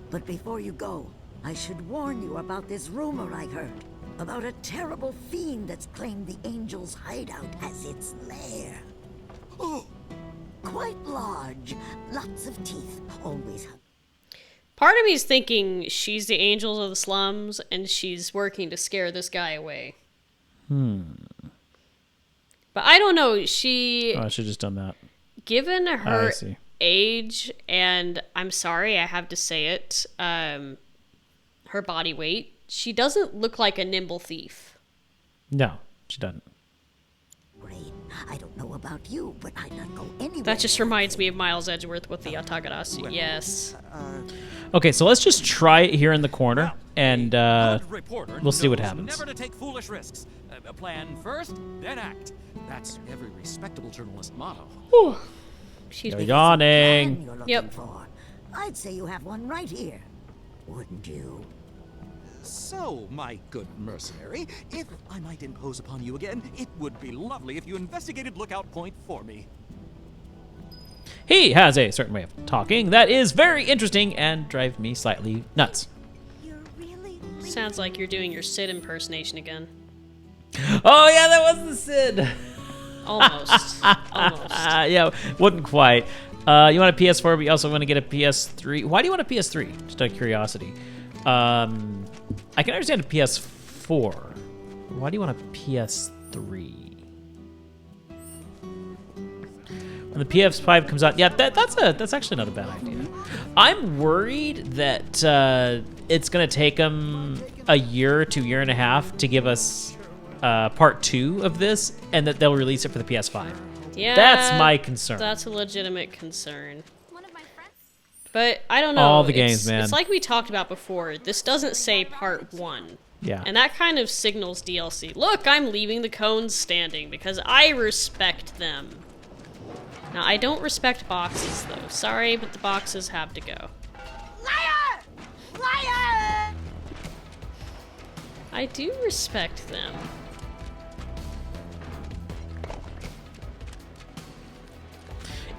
But before you go, I should warn you about this rumor I heard. About a terrible fiend that's claimed the Angel's hideout as its lair. Oh! Quite large, lots of teeth, always Part of me is thinking she's the Angels of the Slums, and she's working to scare this guy away. But I don't know. She... Oh, I should have just done that. Given I her see. age, and I'm sorry, I have to say it, her body weight, she doesn't look like a nimble thief. No, she doesn't. Rain. I don't know about you, but I'd not go anywhere. That just reminds me of Miles Edgeworth with the Atagarasu. Yes. Okay, so let's just try it here in the corner, and Good reporter we'll see what knows happens. Never to take foolish risks. Plan first, then act. That's every respectable journalist motto. Excuse You're me. yawning. You're looking Yep. for. I'd say you have one right here. Wouldn't you? So, my good mercenary, if I might impose upon you again, it would be lovely if you investigated Lookout Point for me. He has a certain way of talking that is very interesting and drive me slightly nuts. Sounds like you're doing your Sid impersonation again. Oh yeah, that was the Sid. Almost. Almost. Yeah, wouldn't quite. You want a PS4, but you also want to get a PS3. Why do you want a PS3? Just out of curiosity. I can understand a PS4. Why do you want a PS3? When the PS5 comes out, yeah, that's actually not a bad idea. I'm worried that it's gonna take them a year to year and a half to give us part 2 of this, and that they'll release it for the PS5. Yeah, that's my concern. That's a legitimate concern. But I don't know. All the games, man. It's like we talked about before. This doesn't say part 1. Yeah. And that kind of signals DLC. Look, I'm leaving the cones standing because I respect them. Now, I don't respect boxes, though. Sorry, but the boxes have to go. Liar! Liar! I do respect them.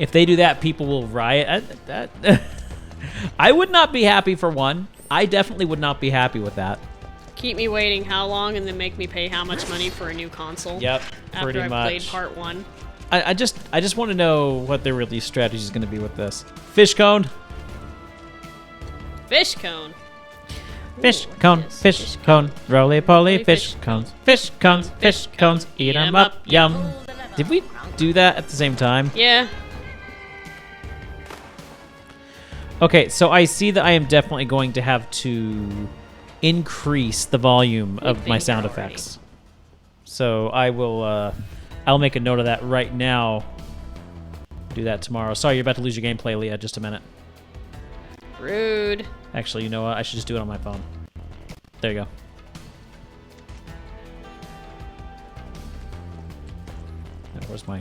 If they do that, people will riot. I would not be happy for one. I definitely would not be happy with that. Keep me waiting how long and then make me pay how much money for a new console? Yep, after I've played part 1. I just want to know what their release strategy is going to be with this. Fish cone. Fish cone. Fish cone, yes, fish cone, roly poly, fish cones, fish cones, eat 'em up, yum. Did we do that at the same time? Yeah. Okay, so I see that I am definitely going to have to increase the volume of my sound effects. So I will, I'll make a note of that right now. Do that tomorrow. Sorry, you're about to lose your gameplay, Leah. Just a minute. Rude. Actually, you know what? I should just do it on my phone. There you go. Now, where's my...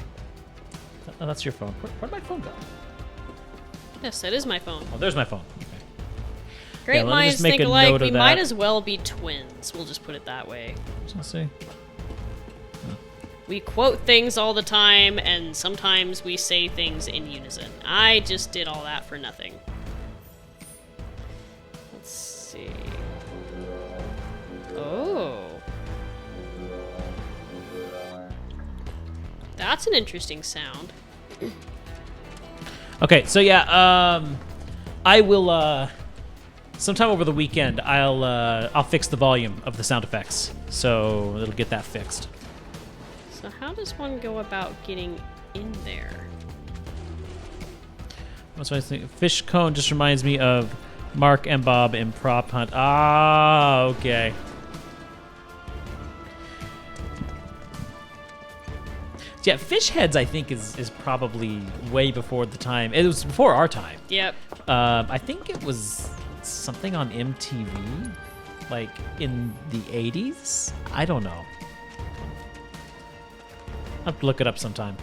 Oh, that's your phone. Where'd my phone go? Yes, that is my phone. Oh, there's my phone. Okay. Great minds think alike. We might as well be twins. We'll just put it that way. Let's see. We quote things all the time, and sometimes we say things in unison. I just did all that for nothing. Let's see. Oh. That's an interesting sound. Okay, so yeah, I will, sometime over the weekend, I'll fix the volume of the sound effects, so it'll get that fixed. So how does one go about getting in there? What's my thing? Fish cone just reminds me of Mark and Bob in Prop Hunt. Ah, okay. Yeah, fish heads, I think, is probably way before the time. It was before our time. Yep. I think it was something on MTV, like in the 80s. I don't know. I'll have to look it up sometime.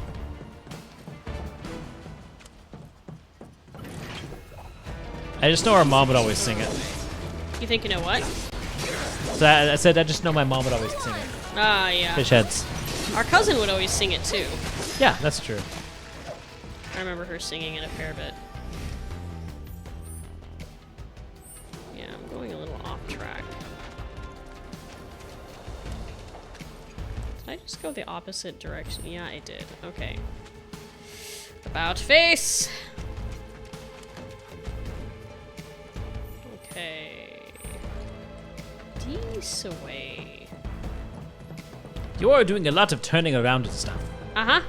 I just know our mom would always sing it. You think you know what? So I said I just know my mom would always sing it. Ah, yeah. Fish heads. Our cousin would always sing it too. Yeah, that's true. I remember her singing it a fair bit. Yeah, I'm going a little off track. Did I just go the opposite direction? Yeah, I did. Okay. About face! Okay. This away. You are doing a lot of turning around and stuff. Uh-huh.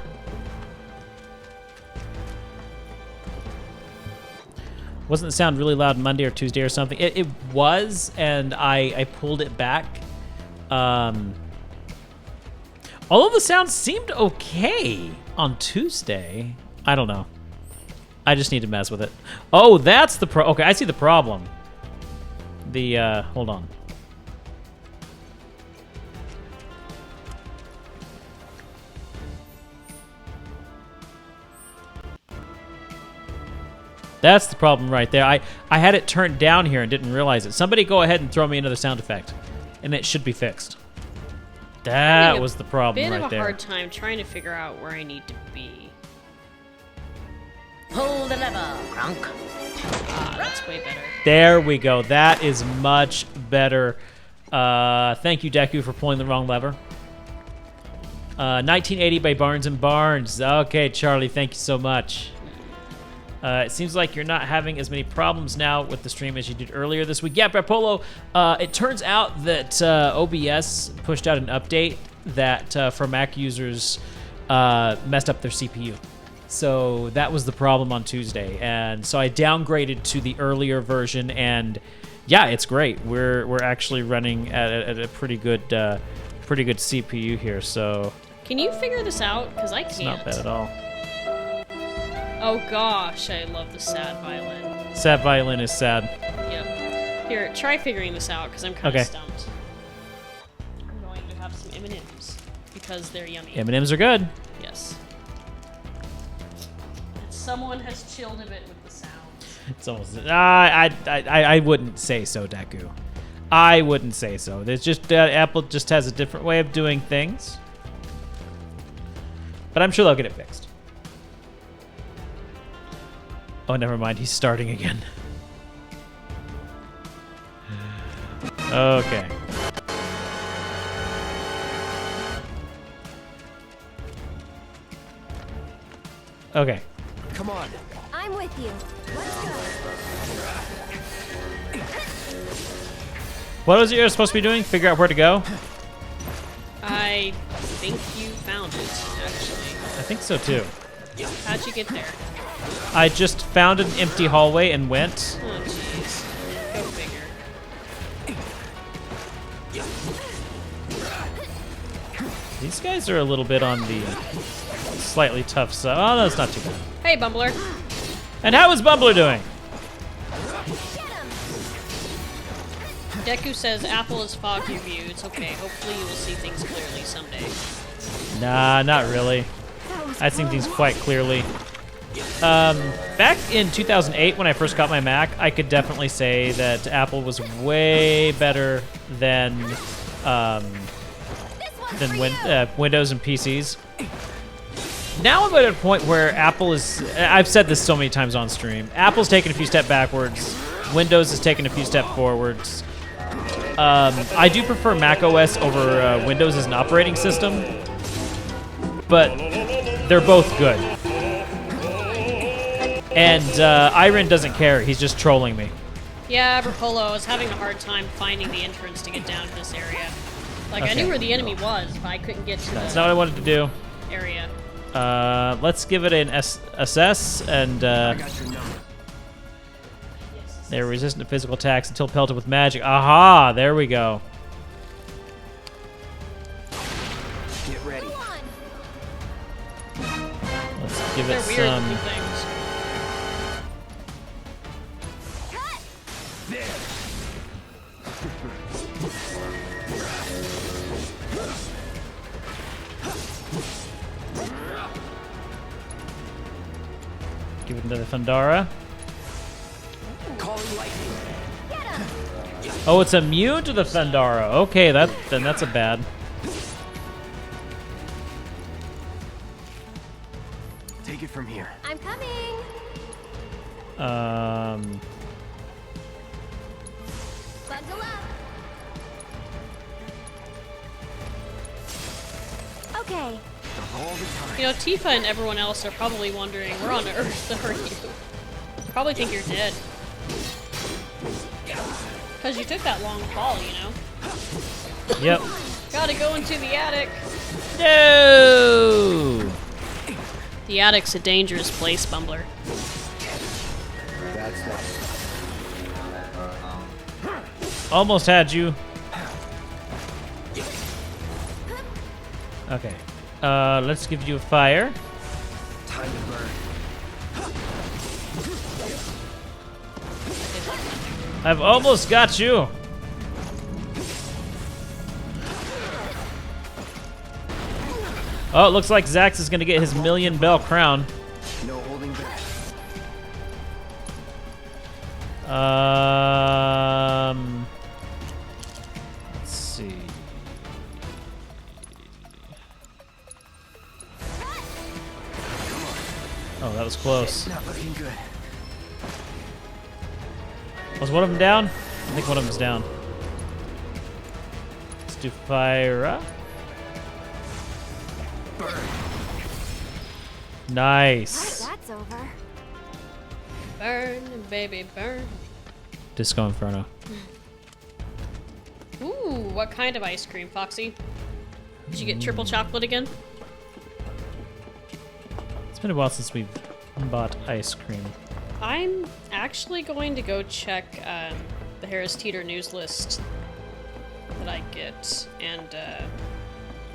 Wasn't the sound really loud Monday or Tuesday or something? It was, and I pulled it back. All of the sounds seemed okay on Tuesday. I don't know. I just need to mess with it. Oh, that's the okay, I see the problem. Hold on. That's the problem right there. I had it turned down here and didn't realize it. Somebody go ahead and throw me another sound effect, and it should be fixed. That was the problem right there. Bit of a hard time trying to figure out where I need to be. Pull the lever, Kronk. Ah, that's way better. There we go. That is much better. Thank you, Deku, for pulling the wrong lever. 1980 by Barnes & Barnes. Okay, Charlie, thank you so much. It seems like you're not having as many problems now with the stream as you did earlier this week. Yeah, Brett Polo, it turns out that OBS pushed out an update that for Mac users messed up their CPU. So that was the problem on Tuesday. And so I downgraded to the earlier version, and yeah, it's great. We're actually running at a pretty good CPU here. So Can you figure this out? Because I can't. it's not bad at all. Oh gosh, I love the sad violin. Sad violin is sad. Yep. Here, try figuring this out, because I'm kind of Okay. stumped. I'm going to have some M&Ms, because they're yummy. M&Ms are good. Yes. Someone has chilled a bit with the sound. It's almost. I wouldn't say so, Deku. I wouldn't say so. There's just Apple just has a different way of doing things, but I'm sure they'll get it fixed. Oh, never mind. He's starting again. Okay. Okay. Come on. I'm with you. Let's go. What was it you were supposed to be doing? Figure out where to go? I think you found it, actually. I think so too. How'd you get there? I just found an empty hallway and went. Oh, jeez. Go figure. These guys are a little bit on the slightly tough side. Oh, no, it's not too bad. Hey, Bumbler. And how is Bumbler doing? Deku says Apple has fogged your view. It's okay. Hopefully you will see things clearly someday. Nah, not really. I see things quite clearly. Back in 2008, when I first got my Mac, I could definitely say that Apple was way better than Windows and PCs. Now I'm at a point where Apple is. I've said this so many times on stream. Apple's taken a few steps backwards. Windows has taken a few steps forwards. I do prefer Mac OS over Windows as an operating system, but they're both good. And Iron doesn't care. He's just trolling me. Yeah, Berpolo was having a hard time finding the entrance to get down to this area. Like, I knew where the enemy was, but I couldn't get to That's not what I wanted to do. area. Let's give it an assess, and they're resistant to physical attacks until pelted with magic. Aha! There we go. Get ready. Let's give it They're weird some. looking things. Give it another Thundara. Oh, it's immune to the Thundara. Okay, then that's a bad. Take it from here. I'm coming. Buckle up. Okay. You know, Tifa and everyone else are probably wondering, where on earth are you? Probably think you're dead. Because you took that long fall, you know? Yep. Gotta go into the attic. No! The attic's a dangerous place, Bumbler. That's that. Almost had you. Okay. Let's give you a fire. Time to burn. I've almost got you. Oh, it looks like Zax is gonna get his million bell crown. No holding back. Let's see. Oh, that was close. Not looking good. Was one of them down? I think one of them's down. Let's do Fyra. Burn. Nice. That's over. Burn, baby, burn. Disco Inferno. Ooh, what kind of ice cream, Foxy? Did you get triple chocolate again? It's been a while since we've bought ice cream. I'm actually going to go check the Harris Teeter news list that I get, and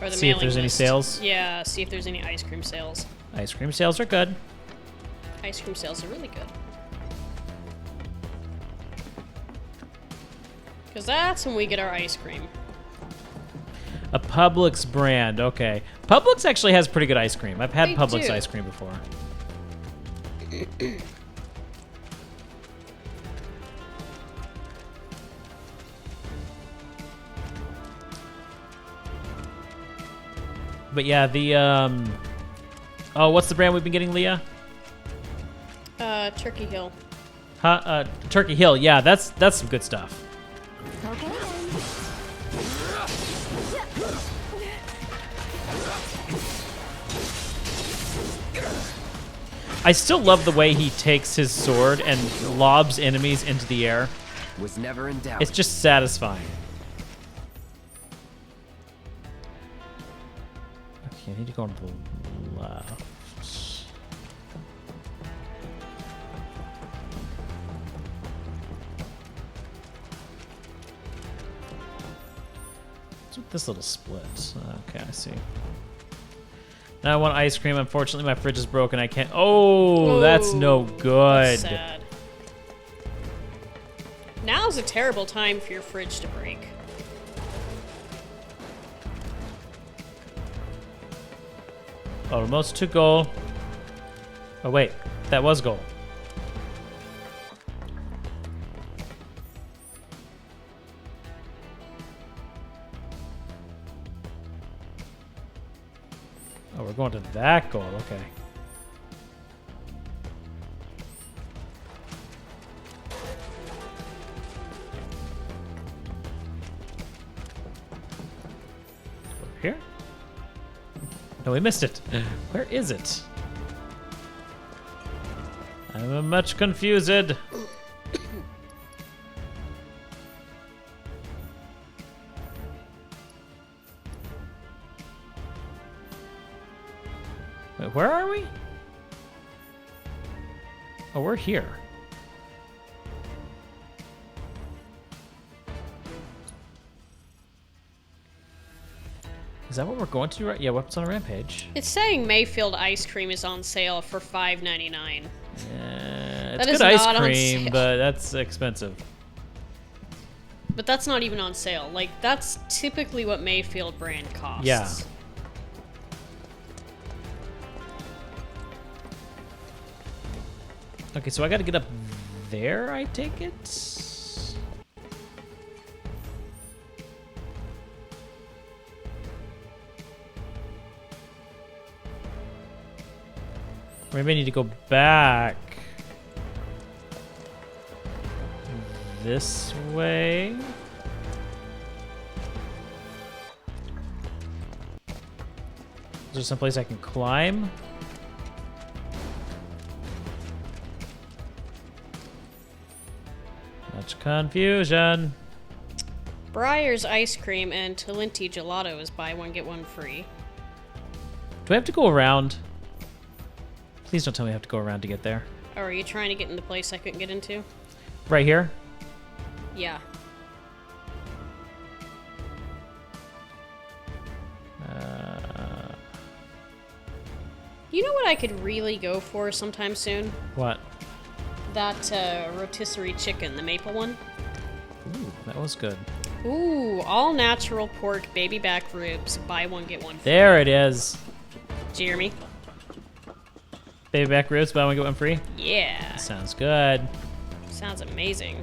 or the See if mailing there's any list. sales? Yeah, see if there's any ice cream sales. Ice cream sales are good. Ice cream sales are really good. Because that's when we get our ice cream. A Publix brand, okay. Publix actually has pretty good ice cream. I've had They Publix do. ice cream before. But yeah, the oh, what's the brand we've been getting, Leah? Turkey Hill. Turkey Hill. Yeah, that's some good stuff. Okay. I still love the way he takes his sword and lobs enemies into the air. Was never in doubt. It's just satisfying. Okay, I need to go on the left. What's with this little split? Okay, I see. Now I want ice cream. Unfortunately, my fridge is broken. I can't. Oh, that's no good. That's sad. Now's a terrible time for your fridge to break. Almost to goal. Oh wait, that was goal. Oh, we're going to that goal. Okay. Over here? No, we missed it. Where is it? I'm much confused. Wait, where are we? Oh, we're here. Is that what we're going to do right? Yeah, what's on a rampage? It's saying Mayfield ice cream is on sale for $5.99. It's That is good ice not on cream, sale. but that's expensive. But that's not even on sale. Like, that's typically what Mayfield brand costs. Yeah. Okay, so I gotta get up there, I take it? Maybe I need to go back this way. Is there someplace I can climb? Much confusion. Breyer's ice cream and Talenti gelato is buy one get one free. Do I have to go around? Please don't tell me I have to go around to get there. Oh, are you trying to get in the place I couldn't get into? Right here? Yeah. You know what I could really go for sometime soon? What? That rotisserie chicken, the maple one. Ooh, that was good. Ooh, all natural pork baby back ribs, buy one get one free. There it is. Jeremy. Baby back ribs, buy one get one free? Yeah. Sounds good. Sounds amazing.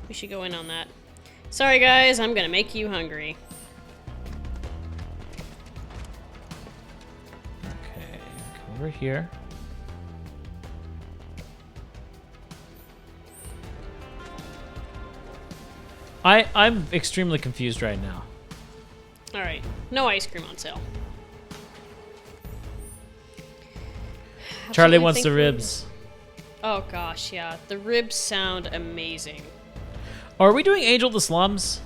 We should go in on that. Sorry guys, I'm gonna make you hungry. Okay, come over here. I'm extremely confused right now. Alright, no ice cream on sale. Charlie Absolutely wants the think ribs. Oh gosh, yeah. The ribs sound amazing. Oh, are we doing Angel of the Slums?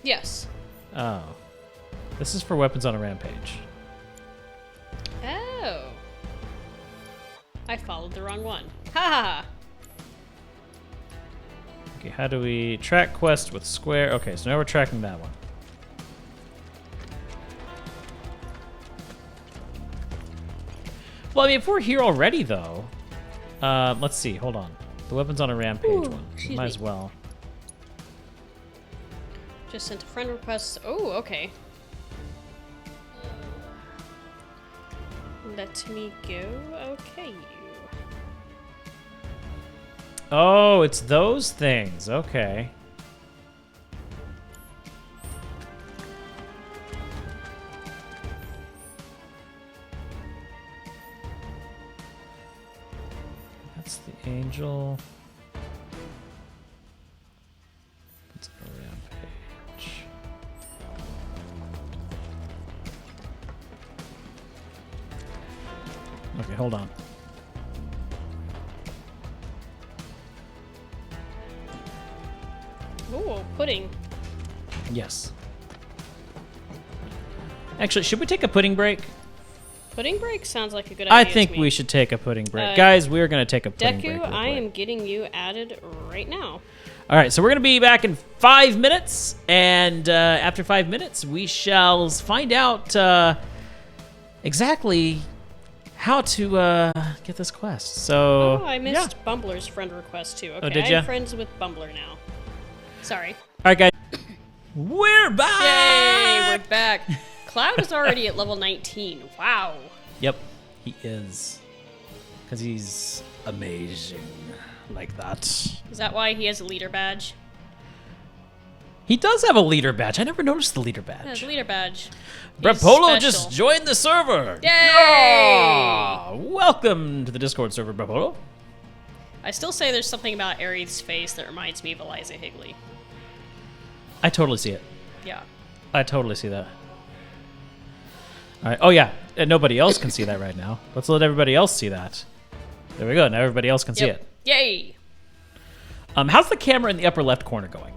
Yes. Oh. This is for Weapons on a Rampage. Oh. I followed the wrong one. Ha ha ha. Okay, how do we track quest with square? Okay, so now we're tracking that one. Well, I mean, if we're here already, though, let's see. Hold on. The Weapons on a Rampage one. excuse Might me. as well. Just sent a friend request. Oh, okay. Let me go. Okay, you. Oh, it's those things. Okay. That's the angel. It's a rampage. Okay, hold on. Ooh, pudding. Yes. Actually, should we take a pudding break? Pudding break sounds like a good idea. I to think me. we should take a pudding break. Guys, we're going to take a pudding break. Deku, real I quick. am getting you added right now. All right, so we're going to be back in 5 minutes. And after 5 minutes, we shall find out exactly how to get this quest. So, Oh, I missed Bumbler's friend request too. Okay, did I'm ya? friends with Bumbler now. Sorry. All right, guys. We're back! Yay, we're back. Cloud is already at level 19. Wow. Yep, he is. Because he's amazing like that. Is that why he has a leader badge? He does have a leader badge. I never noticed the leader badge. Yeah, his leader badge. Brett He's Polo special. just joined the server. Yay! Yeah! Welcome to the Discord server, Brett Polo. I still say there's something about Aerith's face that reminds me of Eliza Higley. I totally see it. Yeah. I totally see that. All right. Oh, yeah. And nobody else can see that right now. Let's let everybody else see that. There we go. Now everybody else can see it. Yay! How's the camera in the upper left corner going?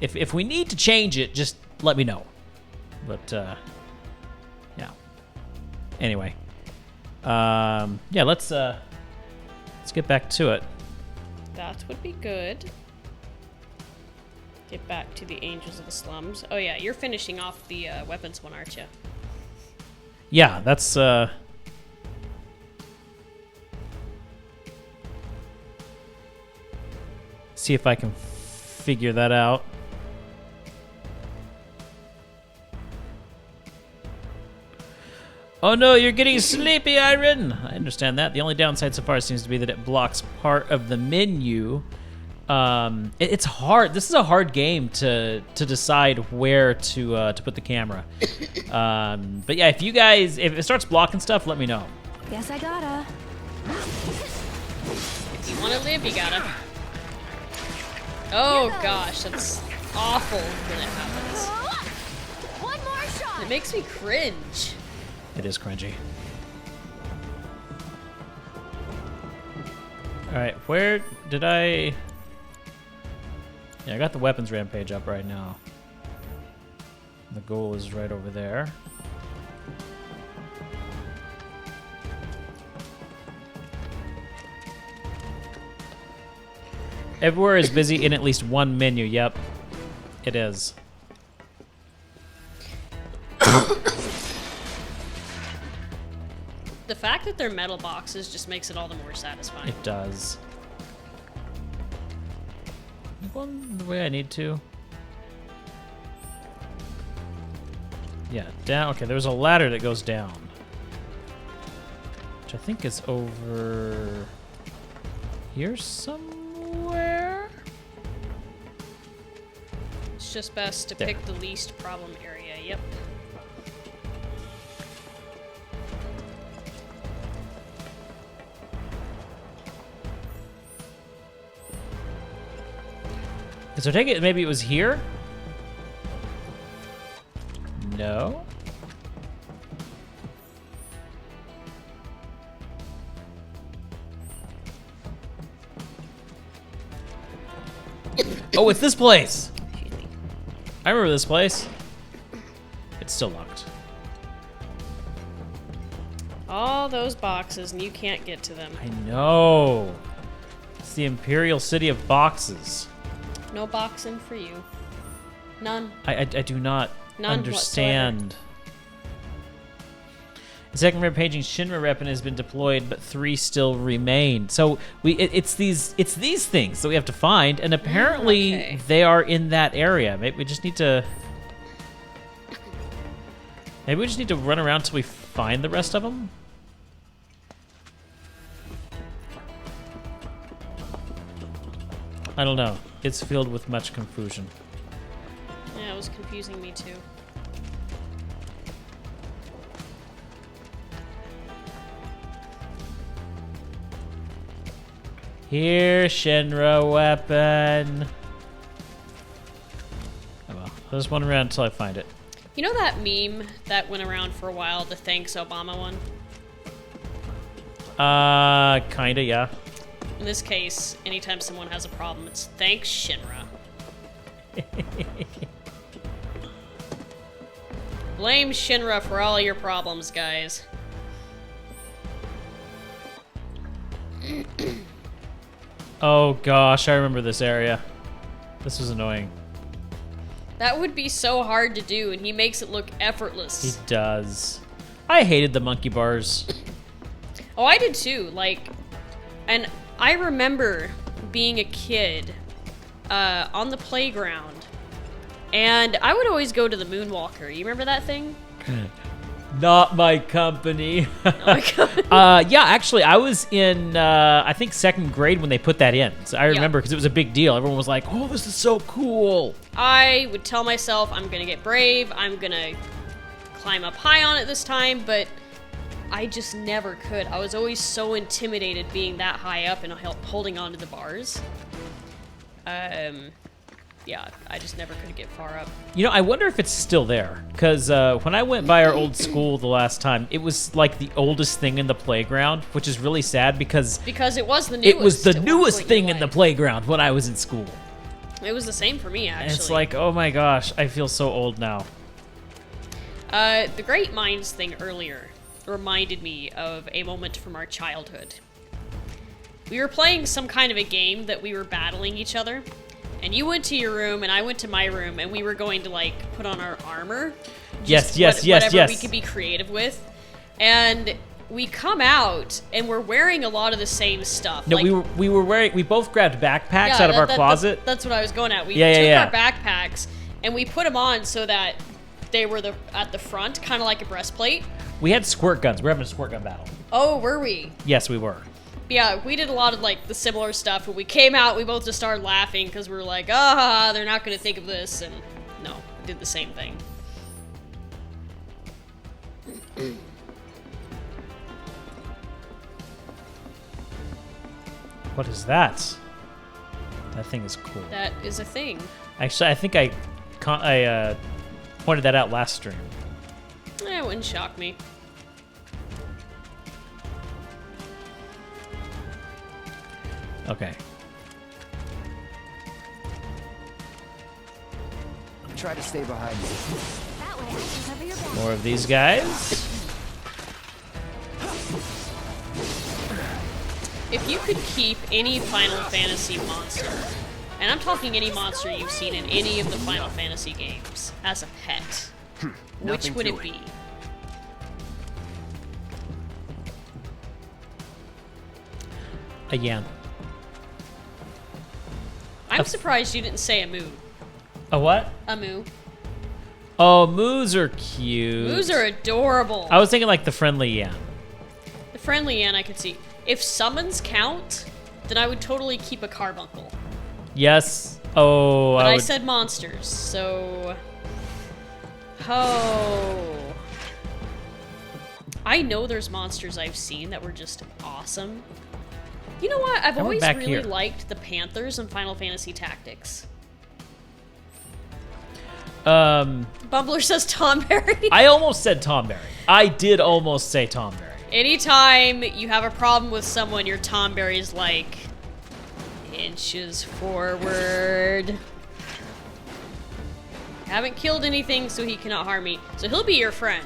If we need to change it, just let me know. But, yeah. Anyway. Yeah, let's get back to it. That would be good. Get back to the Angels of the Slums. Oh yeah, you're finishing off the weapons one, aren't you? Yeah, that's, see if I can figure that out. Oh no, you're getting sleepy, Iron! I understand that. The only downside so far seems to be that it blocks part of the menu. It's hard. This is a hard game to decide where to put the camera. But yeah, if it starts blocking stuff, let me know. Guess I gotta. If you want to live, you gotta. Oh gosh, that's awful when it happens. One more shot. It makes me cringe. It is cringy. Alright, where did I... Yeah, I got the weapons rampage up right now. The goal is right over there. Everywhere is busy in at least one menu. Yep, it is. The fact that they're metal boxes just makes it all the more satisfying. It does. I'm going the way I need to. Yeah, down. Okay, there's a ladder that goes down. Which I think is over here somewhere. It's just best to There. pick the least problem area. Yep. So take it, maybe it was here? No. Oh, it's this place. I remember this place. It's still locked. All those boxes, and you can't get to them. I know. It's the Imperial City of Boxes. No boxing for you. None. I do not None understand. whatsoever. The second rare paging Shinra weapon has been deployed, but 3 still remain. So it's these things that we have to find, and apparently they are in that area. Maybe we just need to run around till we find the rest of them. I don't know. It's filled with much confusion. Yeah, it was confusing me too. Here, Shinra weapon. Oh well, I'll just run around until I find it. You know that meme that went around for a while, the Thanks Obama one? Kinda, yeah. In this case, anytime someone has a problem, it's thanks Shinra. Blame Shinra for all your problems, guys. Oh gosh, I remember this area. This was annoying. That would be so hard to do, and he makes it look effortless. He does. I hated the monkey bars. Oh, I did too. Like, and I remember being a kid on the playground, and I would always go to the Moonwalker. You remember that thing? Not my company. Yeah, actually, I was in, I think, 2nd grade when they put that in. So I remember because it was a big deal. Everyone was like, oh, this is so cool. I would tell myself, I'm going to get brave. I'm going to climb up high on it this time, but I just never could. I was always so intimidated being that high up and holding onto the bars. Yeah, I just never could get far up. You know, I wonder if it's still there. Because when I went by our old school the last time, it was like the oldest thing in the playground, which is really sad because it was the newest. It was the newest thing in the playground when I was in school. It was the same for me, actually. And it's like, oh my gosh, I feel so old now. The Great Minds thing earlier reminded me of a moment from our childhood. We were playing some kind of a game that we were battling each other. And you went to your room, and I went to my room, and we were going to, like, put on our armor. Whatever we could be creative with. And we come out, and we're wearing a lot of the same stuff. No, like, we both grabbed backpacks out of our closet. That's what I was going at. We took our backpacks, and we put them on so that they were at the front, kind of like a breastplate. We had squirt guns. We were having a squirt gun battle. Oh, were we? Yes, we were. Yeah, we did a lot of, like, the similar stuff. When we came out, we both just started laughing because we were like, they're not going to think of this. And no, we did the same thing. What is that? That thing is cool. That is a thing. Actually, I think I pointed that out last stream. It wouldn't shock me. Okay. Try to stay behind me. That way, cover your back. More of these guys. If you could keep any Final Fantasy monster, and I'm talking any monster you've seen in any of the Final Fantasy games, as a pet, which would it be? A Yan. I'm surprised you didn't say a moo. A what? A moo. Oh, moos are cute. Moos are adorable. I was thinking like the friendly Yan. The friendly Yan I could see. If summons count, then I would totally keep a carbuncle. Yes. Oh, But I said monsters, so... Oh... I know there's monsters I've seen that were just awesome. You know what? I've always really liked the Panthers in Final Fantasy Tactics. Bumbler says Tomberry. I almost said Tomberry. I did almost say Tomberry. Anytime you have a problem with someone, your Tomberry's like... inches forward. haven't killed anything, so he cannot harm me. So he'll be your friend.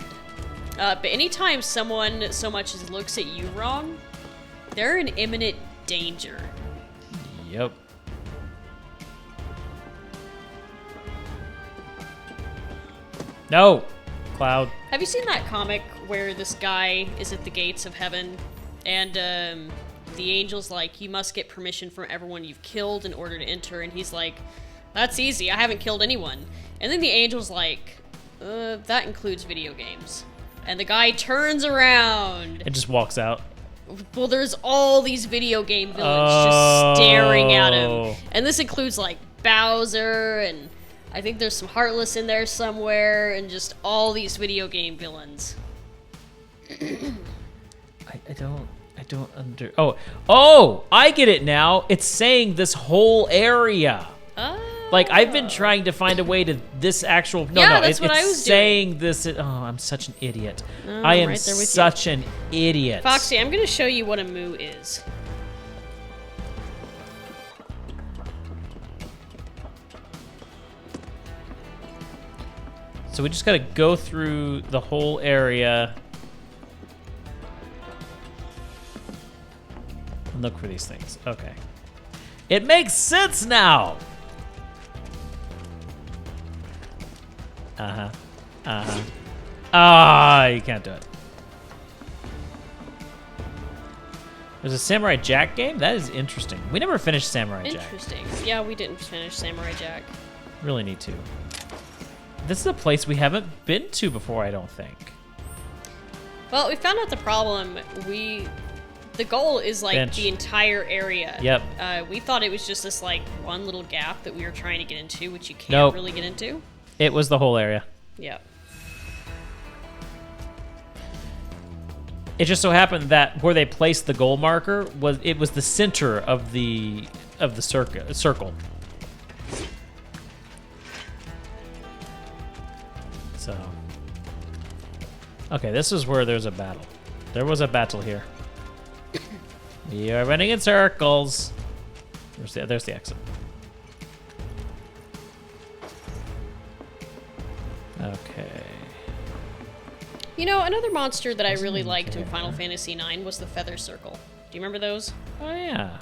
But anytime someone so much as looks at you wrong, they're in imminent danger. Yep. No! Cloud. Have you seen that comic where this guy is at the gates of heaven and the angel's like, you must get permission from everyone you've killed in order to enter, and he's like, that's easy, I haven't killed anyone. And then the angel's like, that includes video games. And the guy turns around. It just walks out. Well, there's all these video game villains just staring at him. And this includes like Bowser, and I think there's some Heartless in there somewhere, and just all these video game villains. I don't Oh, I get it now. It's saying this whole area. Like, I've been trying to find a way to this actual... That's what I was saying doing. this... Oh, I'm such an idiot. I am right there with such an idiot. Foxy, I'm going to show you what a moo is. So we just got to go through the whole area and look for these things. Okay. It makes sense now. Uh-huh. Uh-huh. Ah, you can't do it. There's a Samurai Jack game? That is interesting. We never finished Samurai Jack. Interesting. Yeah, we didn't finish Samurai Jack. Really need to. This is a place we haven't been to before, I don't think. Well, we found out the problem. The goal is like Bench. the entire area. Yep. We thought it was just this like one little gap that we were trying to get into, which you can't Nope. really get into. It was the whole area. Yep. It just so happened that where they placed the goal marker was the center of the circle. So, okay, this is where there's a battle. There was a battle here. We are running in circles. There's the exit. Okay. You know, another monster that I really liked in Final Fantasy IX was the Feather Circle. Do you remember those? Oh, yeah.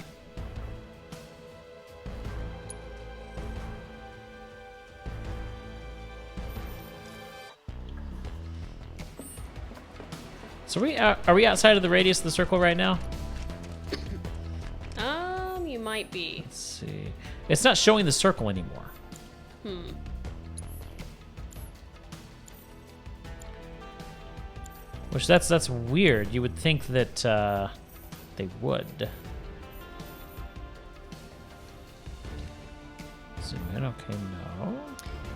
So are we outside of the radius of the circle right now? You might be. Let's see. It's not showing the circle anymore. Which that's weird. You would think that they would. Zoom in. Okay, no.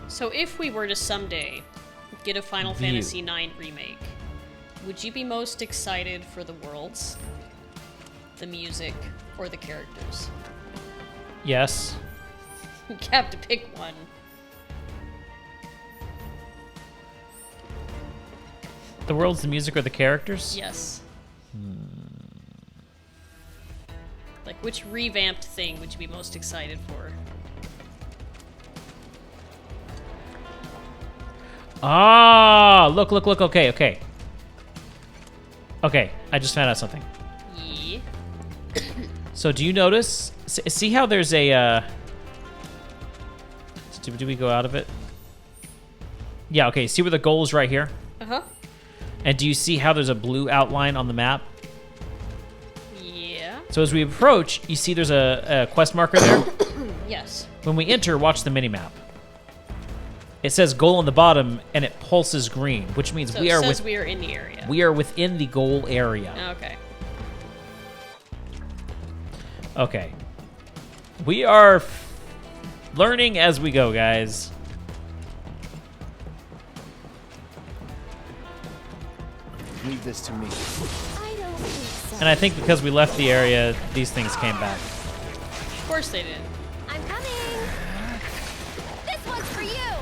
So if we were to someday get a Final View. Fantasy IX remake, would you be most excited for the worlds, the music, or the characters? Yes. You have to pick one. The world's the music or the characters? Yes. Like, which revamped thing would you be most excited for? Ah, look. Okay. Okay, I just found out something. Yeah. So do you notice? See how there's a... Do we go out of it? Yeah, okay. See where the goal is right here? Uh-huh. And do you see how there's a blue outline on the map? Yeah. So as we approach, you see there's a quest marker there? Yes. When we enter, watch the minimap. It says goal on the bottom, and it pulses green, which means So we it are says we are in the area. We are within the goal area. Okay. Okay. We are learning as we go, guys. Leave this to me. I don't think so. And I think because we left the area, these things came back. Of course they did. I'm coming. This one's for you.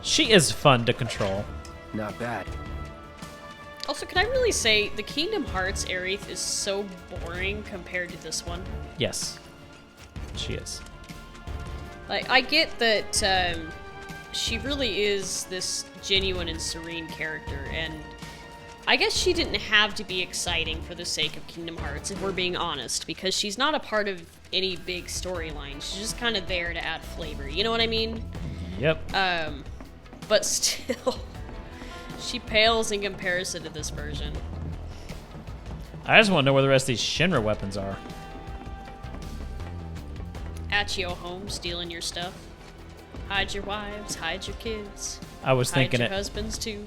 She is fun to control. Not bad. Also, can I really say the Kingdom Hearts Aerith is so boring compared to this one? Yes, she is. Like, I get that she really is this genuine and serene character, and I guess she didn't have to be exciting for the sake of Kingdom Hearts, if we're being honest, because she's not a part of any big storyline. She's just kind of there to add flavor. You know what I mean? Yep. But still, she pales in comparison to this version. I just want to know where the rest of these Shinra weapons are. At your home, stealing your stuff. Hide your wives, hide your kids. I was thinking hide your it. husbands too.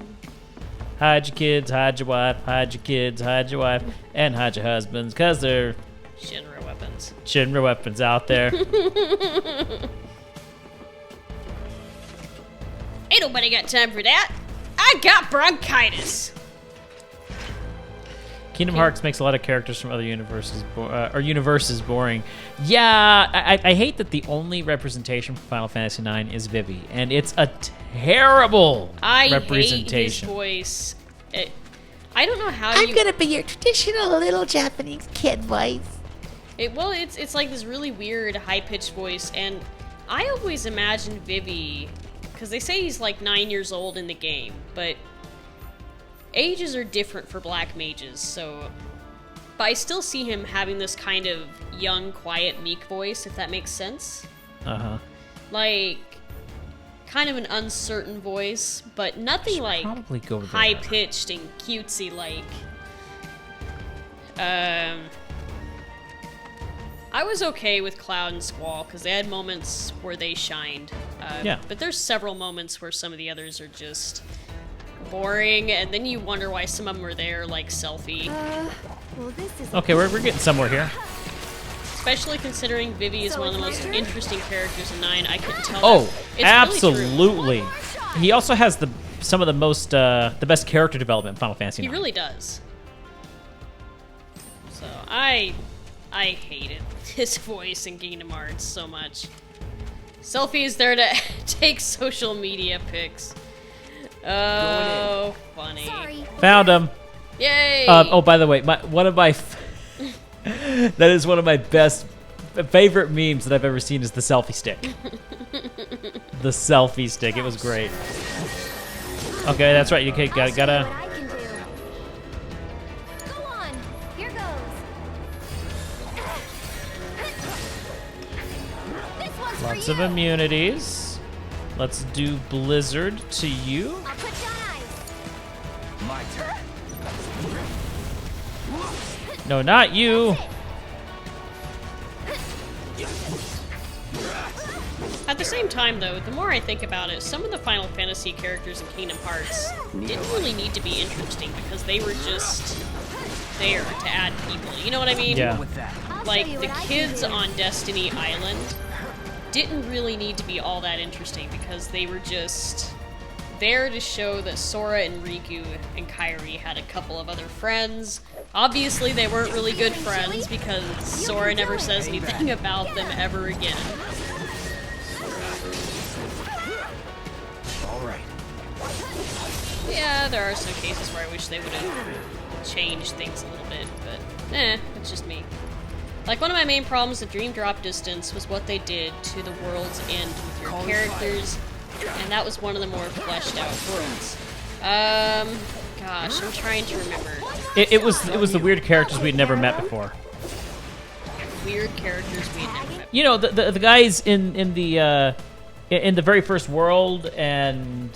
Hide your kids, hide your wife, hide your kids, hide your wife, and hide your husbands, because they're Shinra weapons. Shinra weapons out there. Ain't nobody got time for that. I got bronchitis. Kingdom Hearts makes a lot of characters from other universes universes boring. Yeah, I hate that the only representation for Final Fantasy IX is Vivi, and it's a terrible representation. I hate his voice. I don't know how I'm gonna be your traditional little Japanese kid voice. It's like this really weird high-pitched voice, and I always imagined Vivi, because they say he's like 9 years old in the game, but ages are different for black mages, but I still see him having this kind of young, quiet, meek voice, if that makes sense. Uh-huh. Like, kind of an uncertain voice, but nothing like probably go there. high-pitched and cutesy like. I was okay with Cloud and Squall, because they had moments where they shined. Yeah. But there's several moments where some of the others are just boring, and then you wonder why some of them are there, like Selfie. Well, this is Okay, we're getting somewhere here. Especially considering Vivi is one of the most interesting characters in 9. I couldn't tell. Oh, It's absolutely. He also has some of the best character development in Final Fantasy He IX. really does. So I hated his voice in Kingdom Hearts so much. Selfie is there to take social media pics. Oh, funny. Sorry. Found him. Yay! Oh, by the way, one of my that is one of my best favorite memes that I've ever seen is the selfie stick. The selfie stick. It was great. Okay, that's right. You gotta. What I can do. Go on. Here goes. This one's for Lots you. of immunities. Let's do Blizzard to you. I'll put you on ice. My turn. No, not you. At the same time, though, the more I think about it, some of the Final Fantasy characters in Kingdom Hearts didn't really need to be interesting because they were just there to add people. You know what I mean? Yeah. Like, the kids on Destiny Island didn't really need to be all that interesting because they were just there to show that Sora and Riku and Kairi had a couple of other friends. Obviously, they weren't really good friends because Sora never says anything about them ever again. Alright. Yeah, there are some cases where I wish they would have changed things a little bit, but it's just me. Like, one of my main problems with Dream Drop Distance was what they did to the world's end with your characters, and that was one of the more fleshed out worlds. Gosh, I'm trying to remember. It was the weird characters we'd never met before. Weird characters we had never met. You know, the guys in the very first world, and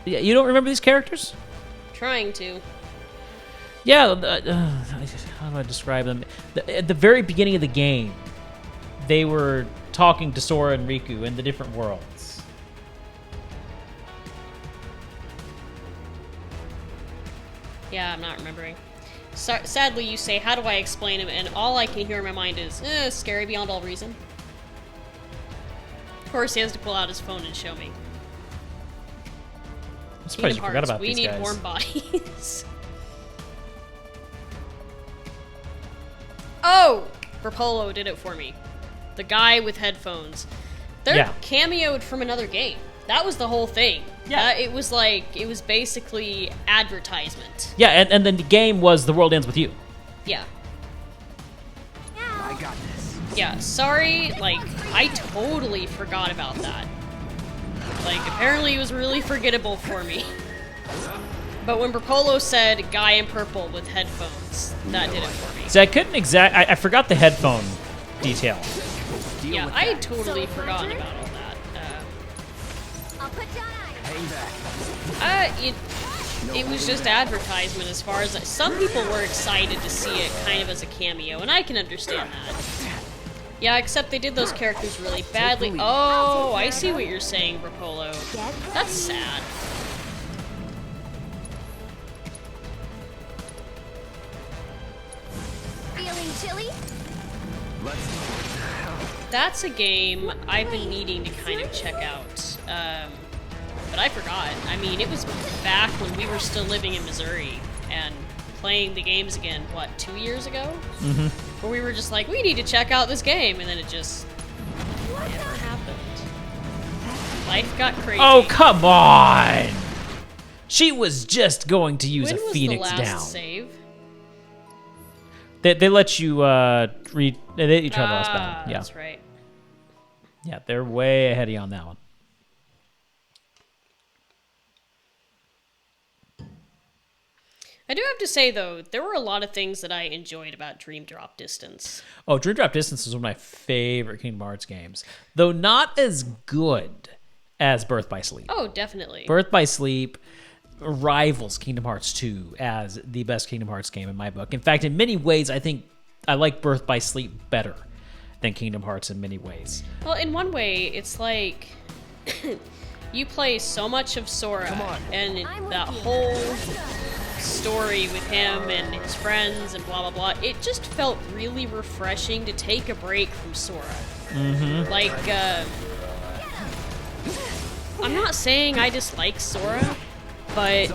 yeah, you don't remember these characters? Trying to. Yeah, how do I describe them? At the very beginning of the game, they were talking to Sora and Riku in the different worlds. Yeah, I'm not remembering. Sadly, you say, how do I explain him? And all I can hear in my mind is, scary beyond all reason. Of course, he has to pull out his phone and show me. I'm surprised you forgot about we these need guys. warm bodies. Oh! Rapolo did it for me. The guy with headphones. They're cameoed from another game. That was the whole thing. Yeah. It was basically advertisement. Yeah, and then the game was The World Ends With You. Yeah. I got this. Yeah, sorry, like, I totally forgot about that. Like, apparently it was really forgettable for me. But when Berpolo said guy in purple with headphones, that did it for me. See, I couldn't I forgot the headphone detail. Yeah, I had totally forgotten about all that. It was just advertisement as far as some people were excited to see it kind of as a cameo, and I can understand that. Yeah, except they did those characters really badly. Oh, I see what you're saying, Berpolo. That's sad. Feeling chilly? That's a game I've been needing to kind of check out. But I forgot. I mean, it was back when we were still living in Missouri and playing the games again, what, 2 years ago? Mm-hmm. Where we were just like, we need to check out this game, and then it just never happened. Life got crazy. Oh, come on! She was just going to use When a was Phoenix the last down. save? They let you they let you try the last battle. Yeah, that's right. Yeah, they're way ahead of you on that one. I do have to say, though, there were a lot of things that I enjoyed about Dream Drop Distance. Oh, Dream Drop Distance is one of my favorite Kingdom Hearts games, though not as good as Birth by Sleep. Oh, definitely. Birth by Sleep rivals Kingdom Hearts 2 as the best Kingdom Hearts game in my book. In fact, in many ways, I think I like Birth by Sleep better than Kingdom Hearts in many ways. Well, in one way, it's like you play so much of Sora, and that whole story with him and his friends and blah, blah, blah. It just felt really refreshing to take a break from Sora. Mm-hmm. Like, I'm not saying I dislike Sora, but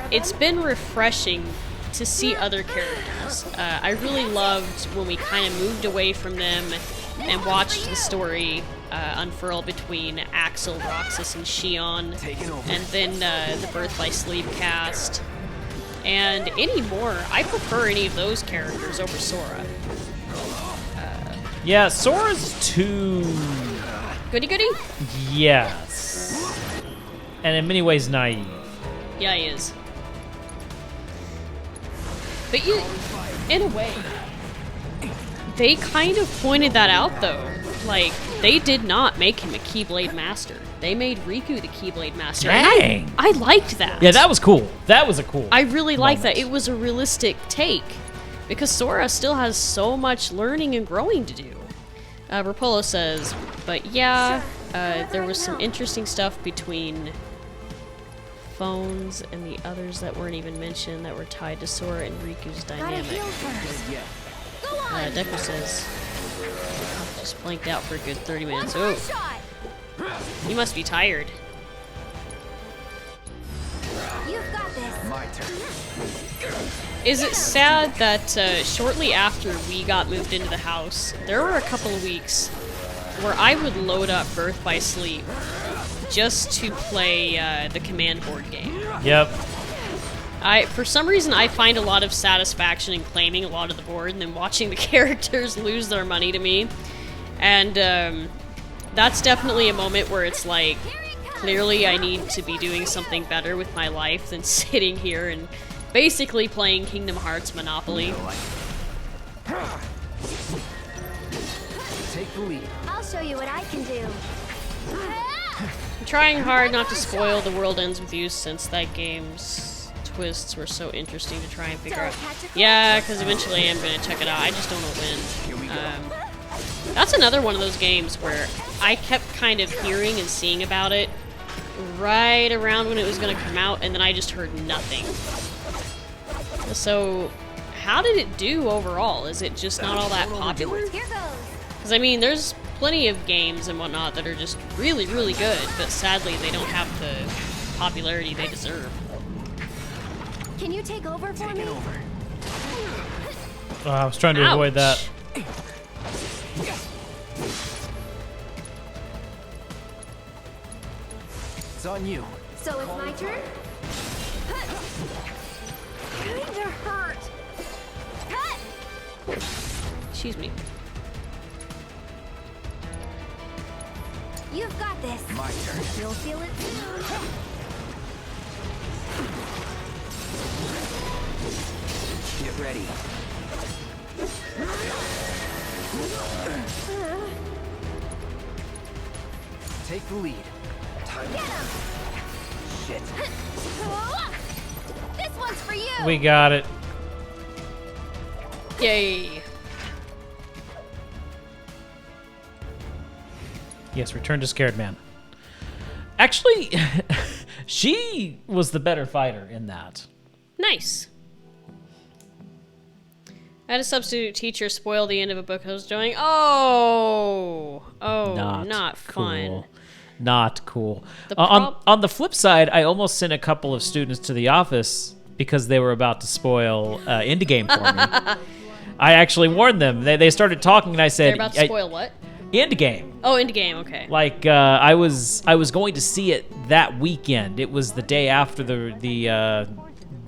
it's been refreshing to see other characters. I really loved when we kind of moved away from them and watched the story unfurl between Axel, Roxas, and Shion, and then the Birth by Sleep cast. And anymore, I prefer any of those characters over Sora. Yeah, Sora's too... Goody goody? Yes. And in many ways, naive. Yeah, he is. But you, in a way, they kind of pointed that out, though. Like, they did not make him a Keyblade Master. They made Riku the Keyblade Master. Dang! And I liked that. Yeah, that was cool. That was a cool I really liked that. moment. It was a realistic take. Because Sora still has so much learning and growing to do. Rapolo says, but yeah, there was some interesting stuff between Phones and the others that weren't even mentioned that were tied to Sora and Riku's dynamic. Deku says, just blanked out for a good 30 minutes. Oh, you must be tired. You've got this. My turn. Is it sad that shortly after we got moved into the house, there were a couple of weeks where I would load up Birth by Sleep just to play the command board game? Yep. For some reason, I find a lot of satisfaction in claiming a lot of the board and then watching the characters lose their money to me. And that's definitely a moment where it's like, clearly I need to be doing something better with my life than sitting here and basically playing Kingdom Hearts Monopoly. Take the lead. I'll show you what I can do. I'm trying hard not to spoil The World Ends With You since that game's twists were so interesting to try and figure out. Yeah, because eventually I'm going to check it out. I just don't know when. That's another one of those games where I kept kind of hearing and seeing about it right around when it was going to come out, and then I just heard nothing. So, how did it do overall? Is it just not all that popular? Because, I mean, there's plenty of games and whatnot that are just really, really good, but sadly they don't have the popularity they deserve. Can you take over for me? I was trying to avoid that. It's on you. So it's my turn? Kinda hurt. Cut! Excuse me. You've got this. My turn. You'll feel it soon. Get ready. Take the lead. Time. Get him! Shit. This one's for you! We got it. Yay. Yes, return to Scared Man. Actually, she was the better fighter in that. Nice. I had a substitute teacher spoil the end of a book I was doing. Oh, not fun. Cool. Not cool. On the flip side, I almost sent a couple of students to the office because they were about to spoil Indie Game for me. I actually warned them. They started talking, and I said, They're about to spoil what? Indie Game. Oh, Indie Game. Okay. Like I was going to see it that weekend. It was the day after the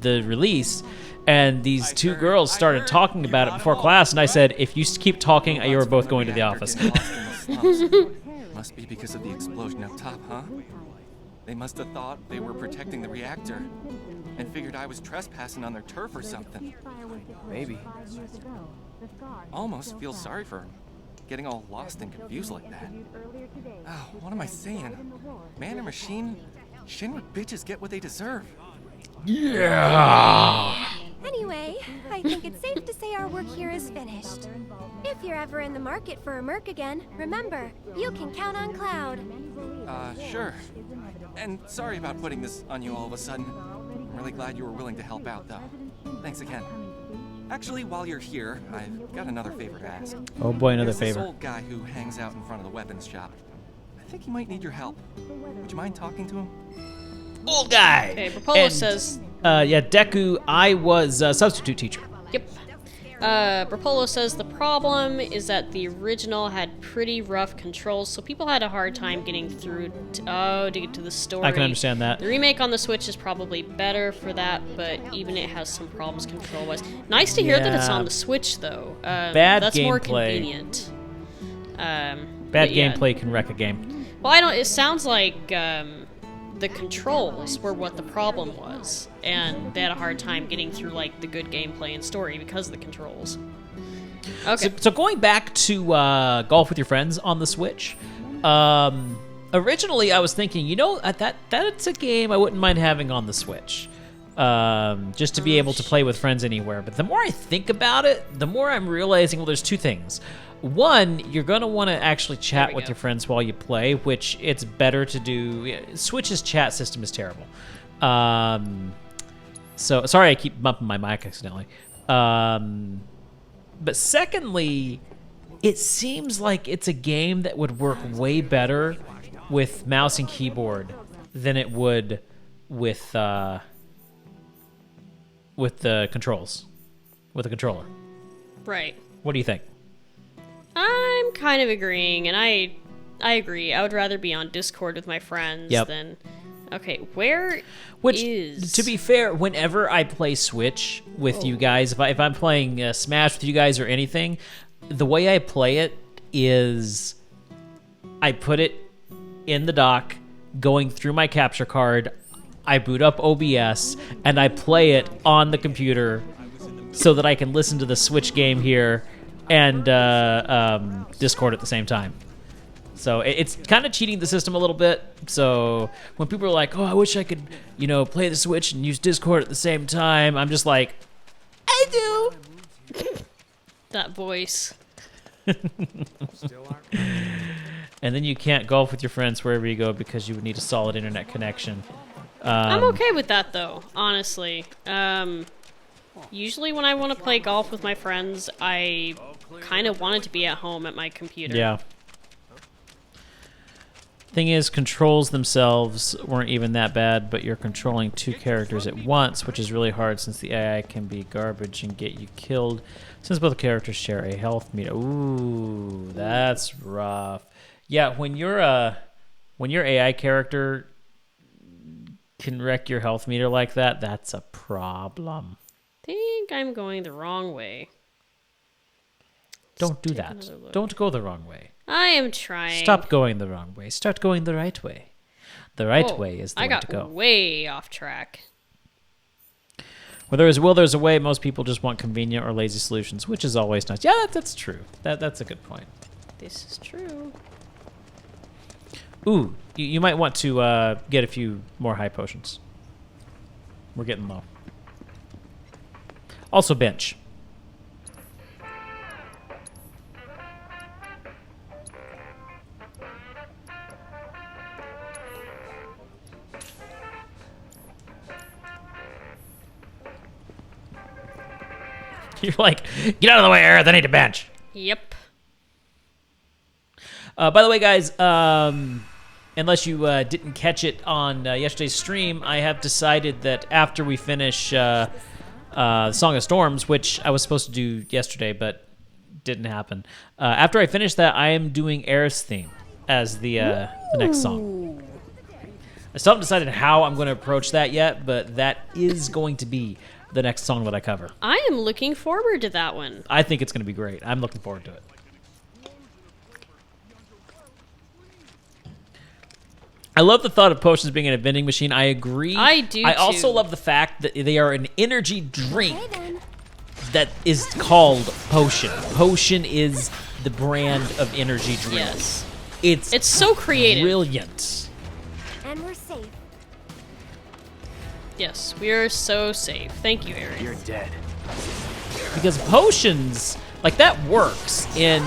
release, and these two girls started talking about it before class. And I said, if you keep talking, you are both going to the office. Must be because of the explosion up top, huh? They must have thought they were protecting the reactor and figured I was trespassing on their turf or something. Maybe. Almost feel sorry for him. Getting all lost and confused like that. Oh, what am I saying? Man or machine? Shinra bitches get what they deserve. Yeah. Anyway, I think it's safe to say our work here is finished. If you're ever in the market for a merc again, remember, you can count on Cloud. Sure. And sorry about putting this on you all of a sudden. I'm really glad you were willing to help out, though. Thanks again. Actually, while you're here, I've got another favor to ask. Oh boy, another There's favor. This old guy who hangs out in front of the weapons shop. I think he might need your help. Would you mind talking to him? Old guy. Okay, Rapolo says. Yeah, Deku, I was a substitute teacher. Yep. Rapolo says the problem is that the original had pretty rough controls, so people had a hard time getting through to get to the story. I can understand that. The remake on the Switch is probably better for that, but even it has some problems control-wise. Nice to hear that it's on the Switch, though. That's more convenient. Bad yeah. gameplay can wreck a game. Well, I don't. It sounds like the controls were what the problem was, and they had a hard time getting through like the good gameplay and story because of the controls. Okay. So going back to Golf with Your Friends on the Switch, originally I was thinking, that's a game I wouldn't mind having on the Switch, just to be able to play with friends anywhere. But the more I think about it, the more I'm realizing, well, there's two things. One, you're going to want to actually chat with your friends while you play, which it's better to do. Switch's chat system is terrible. So, sorry I keep bumping my mic accidentally. But secondly, it seems like it's a game that would work way better with mouse and keyboard than it would with the controls, with the controller. Right. What do you think? I'm kind of agreeing, and I agree. I would rather be on Discord with my friends than... Okay, to be fair, whenever I play Switch with you guys, if I'm playing Smash with you guys or anything, the way I play it is I put it in the dock, going through my capture card, I boot up OBS, and I play it on the computer so that I can listen to the Switch game here and Discord at the same time. So it's kind of cheating the system a little bit. So when people are like, oh, I wish I could, play the Switch and use Discord at the same time, I'm just like, I do. That voice. And then you can't golf with your friends wherever you go because you would need a solid internet connection. I'm okay with that, though, honestly. Usually when I want to play golf with my friends, I kind of want it to be at home at my computer. Yeah. Thing is, controls themselves weren't even that bad, but you're controlling two characters at once, which is really hard since the AI can be garbage and get you killed, since both characters share a health meter. Ooh, that's rough. Yeah, when your AI character can wreck your health meter like that, that's a problem. Think I'm going the wrong way. Don't do that. Don't go the wrong way. I am trying. Stop going the wrong way. Start going the right way. The right Whoa, way is the I way got to go. way off track. Where there is a will, there's a way. Most people just want convenient or lazy solutions, which is always nice. Yeah, that's true. That's a good point. This is true. Ooh, you might want to get a few more high potions. We're getting low. Also bench. You're like, get out of the way, Aerith. I need a bench. Yep. By the way, guys, unless you didn't catch it on yesterday's stream, I have decided that after we finish Song of Storms, which I was supposed to do yesterday, but didn't happen. After I finish that, I am doing Aerith's theme as the next song. I still haven't decided how I'm going to approach that yet, but that is going to be the next song that I cover. I am looking forward to that one. I think it's going to be great. I'm looking forward to it. I love the thought of potions being in a vending machine. I agree. I do, I also too. love the fact that they are an energy drink that is called Potion. Potion is the brand of energy drink. Yes. It's so creative. Brilliant. And we're safe. Yes, we are so safe. Thank you, Aaron. You're dead. Because potions, like, that works in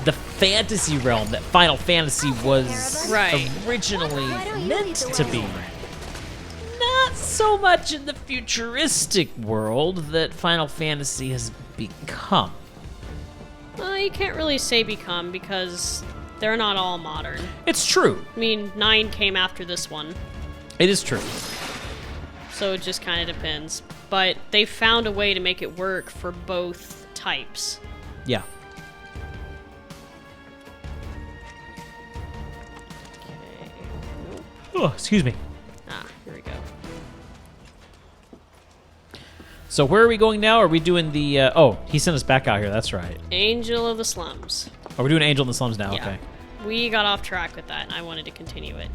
the fantasy realm that Final Fantasy was Right. originally meant to be. Not so much in the futuristic world that Final Fantasy has become. You can't really say become because they're not all modern. It's true. I mean, 9 came after this one, It is true. so it just kind of depends. But they found a way to make it work for both types. Yeah. Oh, excuse me. Ah, here we go. So where are we going now? Are we doing the... oh, he sent us back out here. That's right. Angel of the Slums. Oh, we're doing Angel in the Slums now. Yeah. Okay. We got off track with that, and I wanted to continue it.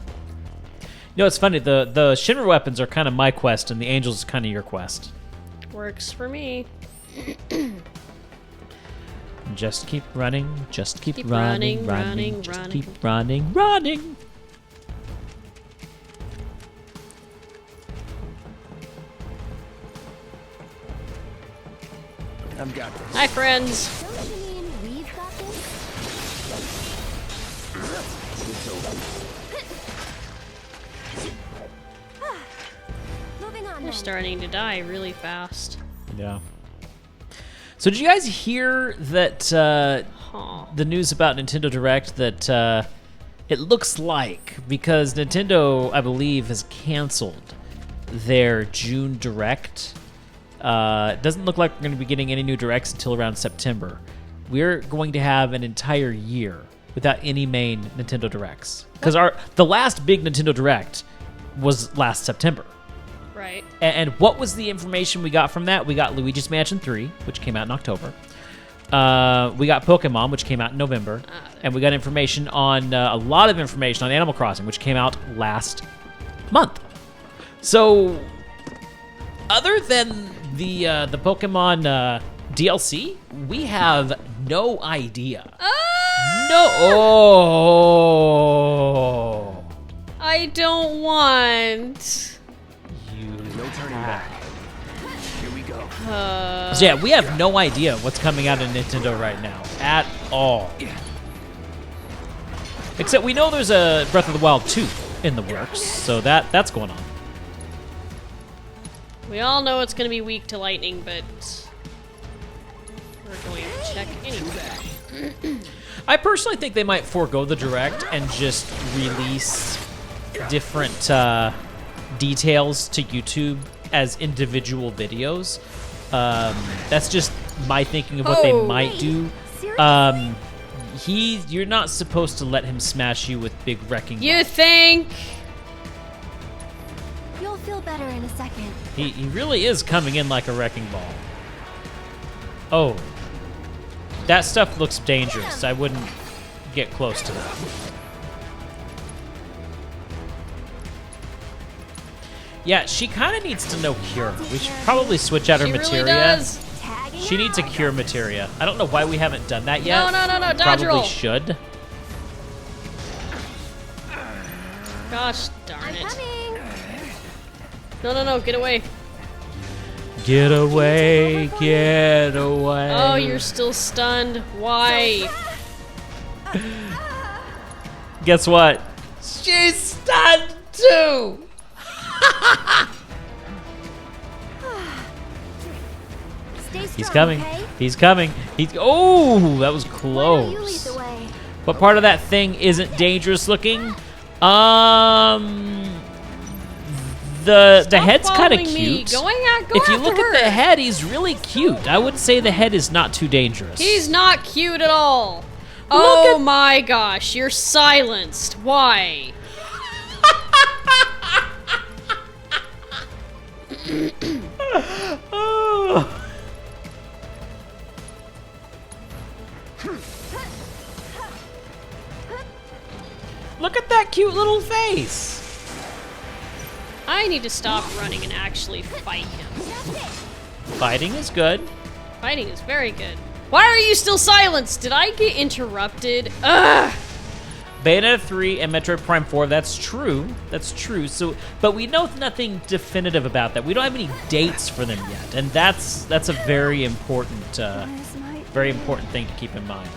You know, it's funny. The Shinra weapons are kind of my quest, and the Angels is kind of your quest. Works for me. Just keep running. Just keep, Keep running. running, Just running. keep running. I've got this. Hi, friends. Don't you mean we've got this? It's over. Moving on They're then. starting to die really fast. Yeah. So did you guys hear that the news about Nintendo Direct that it looks like, because Nintendo, I believe, has canceled their June Direct, it doesn't look like we're going to be getting any new Directs until around September. We're going to have an entire year without any main Nintendo Directs. Because the last big Nintendo Direct was last September. Right. And what was the information we got from that? We got Luigi's Mansion 3, which came out in October. We got Pokemon, which came out in November. And we got information on, a lot of information on Animal Crossing, which came out last month. So, other than the Pokemon DLC, we have no idea. No. I don't want. There's no turning back. Here we go. So yeah, we have no idea what's coming out of Nintendo right now at all. Except we know there's a Breath of the Wild 2 in the works, so that's going on. We all know it's going to be weak to lightning, but we're going to check anyway. I personally think they might forego the Direct and just release different details to YouTube as individual videos. That's just my thinking of what they might do. You're not supposed to let him smash you with big wrecking You balls. think? You'll feel better in a second. He really is coming in like a wrecking ball. Oh. That stuff looks dangerous. I wouldn't get close to them. Yeah, she kind of needs to know Cure. We should probably switch out her She really materia. does. She needs a Cure materia. I don't know why we haven't done that yet. No, dodge Probably roll. should. Gosh darn it. No, get away. Get away, get away. Oh, you're still stunned. Why? Guess what? She's stunned too. He's coming. He's coming. Oh, that was close. What part of that thing isn't dangerous looking? The head's kind of cute. Go if you look at the head, he's really cute. I would say the head is not too dangerous. He's not cute at all. Oh my gosh, you're silenced. Why? Oh. Look at that cute little face. I need to stop running and actually fight him. Fighting is good. Fighting is very good. Why are you still silenced? Did I get interrupted? Ugh! Bayonetta 3 and Metroid Prime 4, that's true. That's true. So, but we know nothing definitive about that. We don't have any dates for them yet, and that's a very important thing to keep in mind.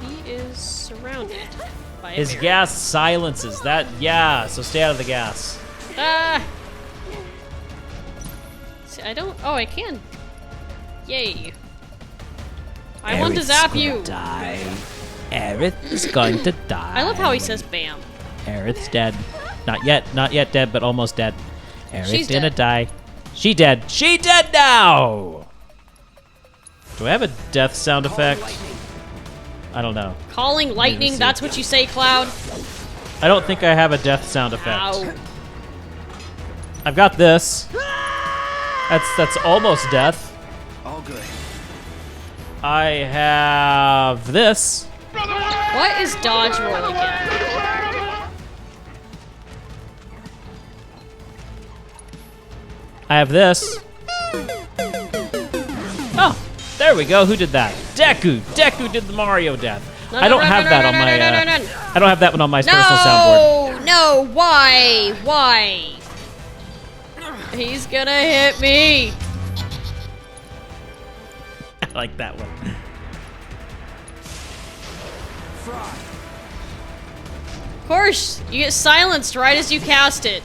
He is surrounded by a His barrier. gas silences that. Yeah, so stay out of the gas. Ah! See, I don't. Oh, I can. Yay! I want to zap you. Die. Aerith is going to die. I love how he says "bam." Aerith's dead. Not yet dead, but almost dead. Aerith's She's gonna dead. die. She dead. She dead now. Do I have a death sound effect? I don't know. Calling lightning. see. That's what you say, Cloud. I don't think I have a death sound effect. Ow. I've got this. That's almost death. All good. I have this. What is dodge roll again? I have this. Oh, there we go. Who did that? Deku. Deku did the Mario death. I don't have that on my. I don't have that one on my personal soundboard. No, why? Why? He's gonna hit me. I like that one. Of course, you get silenced right as you cast it.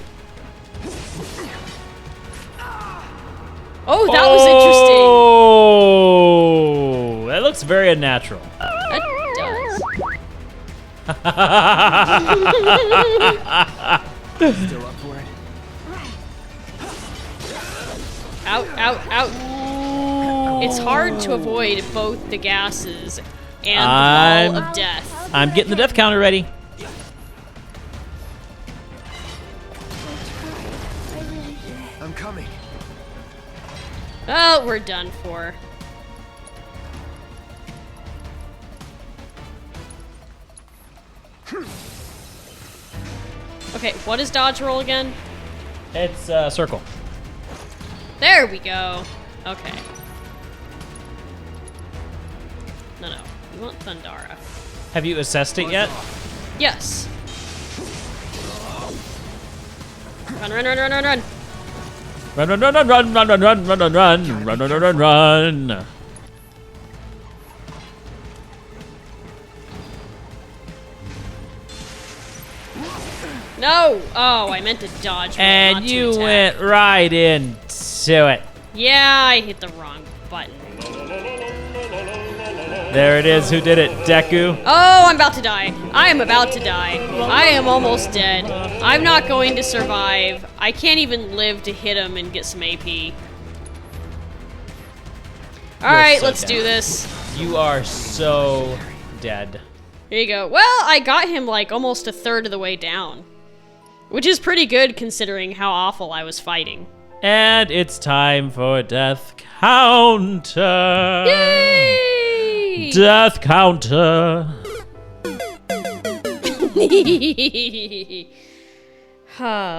Oh, that was interesting. Oh, that looks very unnatural. That does. Still up for it? Out, out, out. It's hard to avoid both the gases and the ball of death. I'm getting the death counter ready. I'm coming. Oh, we're done for. Okay, what is dodge roll again? It's circle. There we go. Okay. No, we want Thundara. Have you assessed it yet? Yes. Run, run, run, run, run, run. Run, run, run, run, run, run, run, run, run, run, run, run, run, run, run. No! Oh, I meant to dodge. roll, And not to you attack. went right into it. Yeah, I hit the wrong button. There it is. Who did it? Deku. Oh, I'm about to die. I am about to die. I am almost dead. I'm not going to survive. I can't even live to hit him and get some AP. Alright, so let's dead. do this. You are so dead. Here you go. Well, I got him like almost a third of the way down. Which is pretty good considering how awful I was fighting. And it's time for death counter. Yay! Death counter.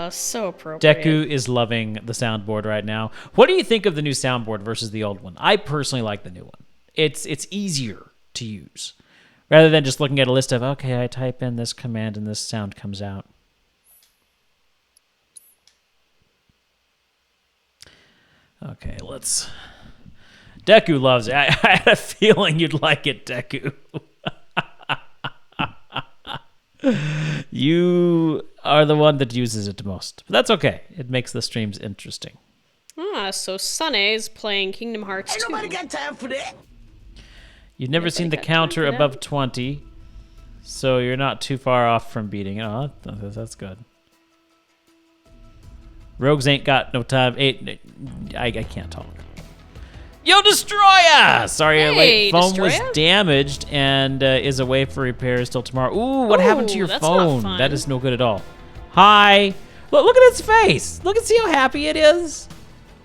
So appropriate. Deku is loving the soundboard right now. What do you think of the new soundboard versus the old one? I personally like the new one. It's easier to use rather than just looking at a list of, okay, I type in this command and this sound comes out. Okay, let's... Deku loves it. I had a feeling you'd like it, Deku. You are the one that uses it the most. But that's okay. It makes the streams interesting. So Sunny's playing Kingdom Hearts 2. Ain't nobody got time for that. You've never seen the counter above 20, so you're not too far off from beating it. Oh, that's good. Rogues ain't got no time. I can't talk. Yo, Destroyer! Sorry, your late phone was damaged and is away for repairs till tomorrow. Ooh, what happened to your phone? That is no good at all. Hi. Look at its face. Look and see how happy it is.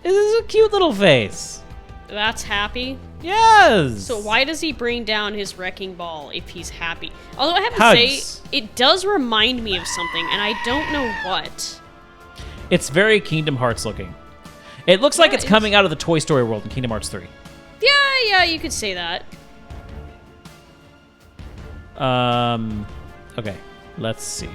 This is a cute little face. That's happy? Yes. So why does he bring down his wrecking ball if he's happy? Although I have to say, it does remind me of something, and I don't know what. It's very Kingdom Hearts looking. It looks like it's coming out of the Toy Story world in Kingdom Hearts 3. Yeah, you could say that. Okay, let's see.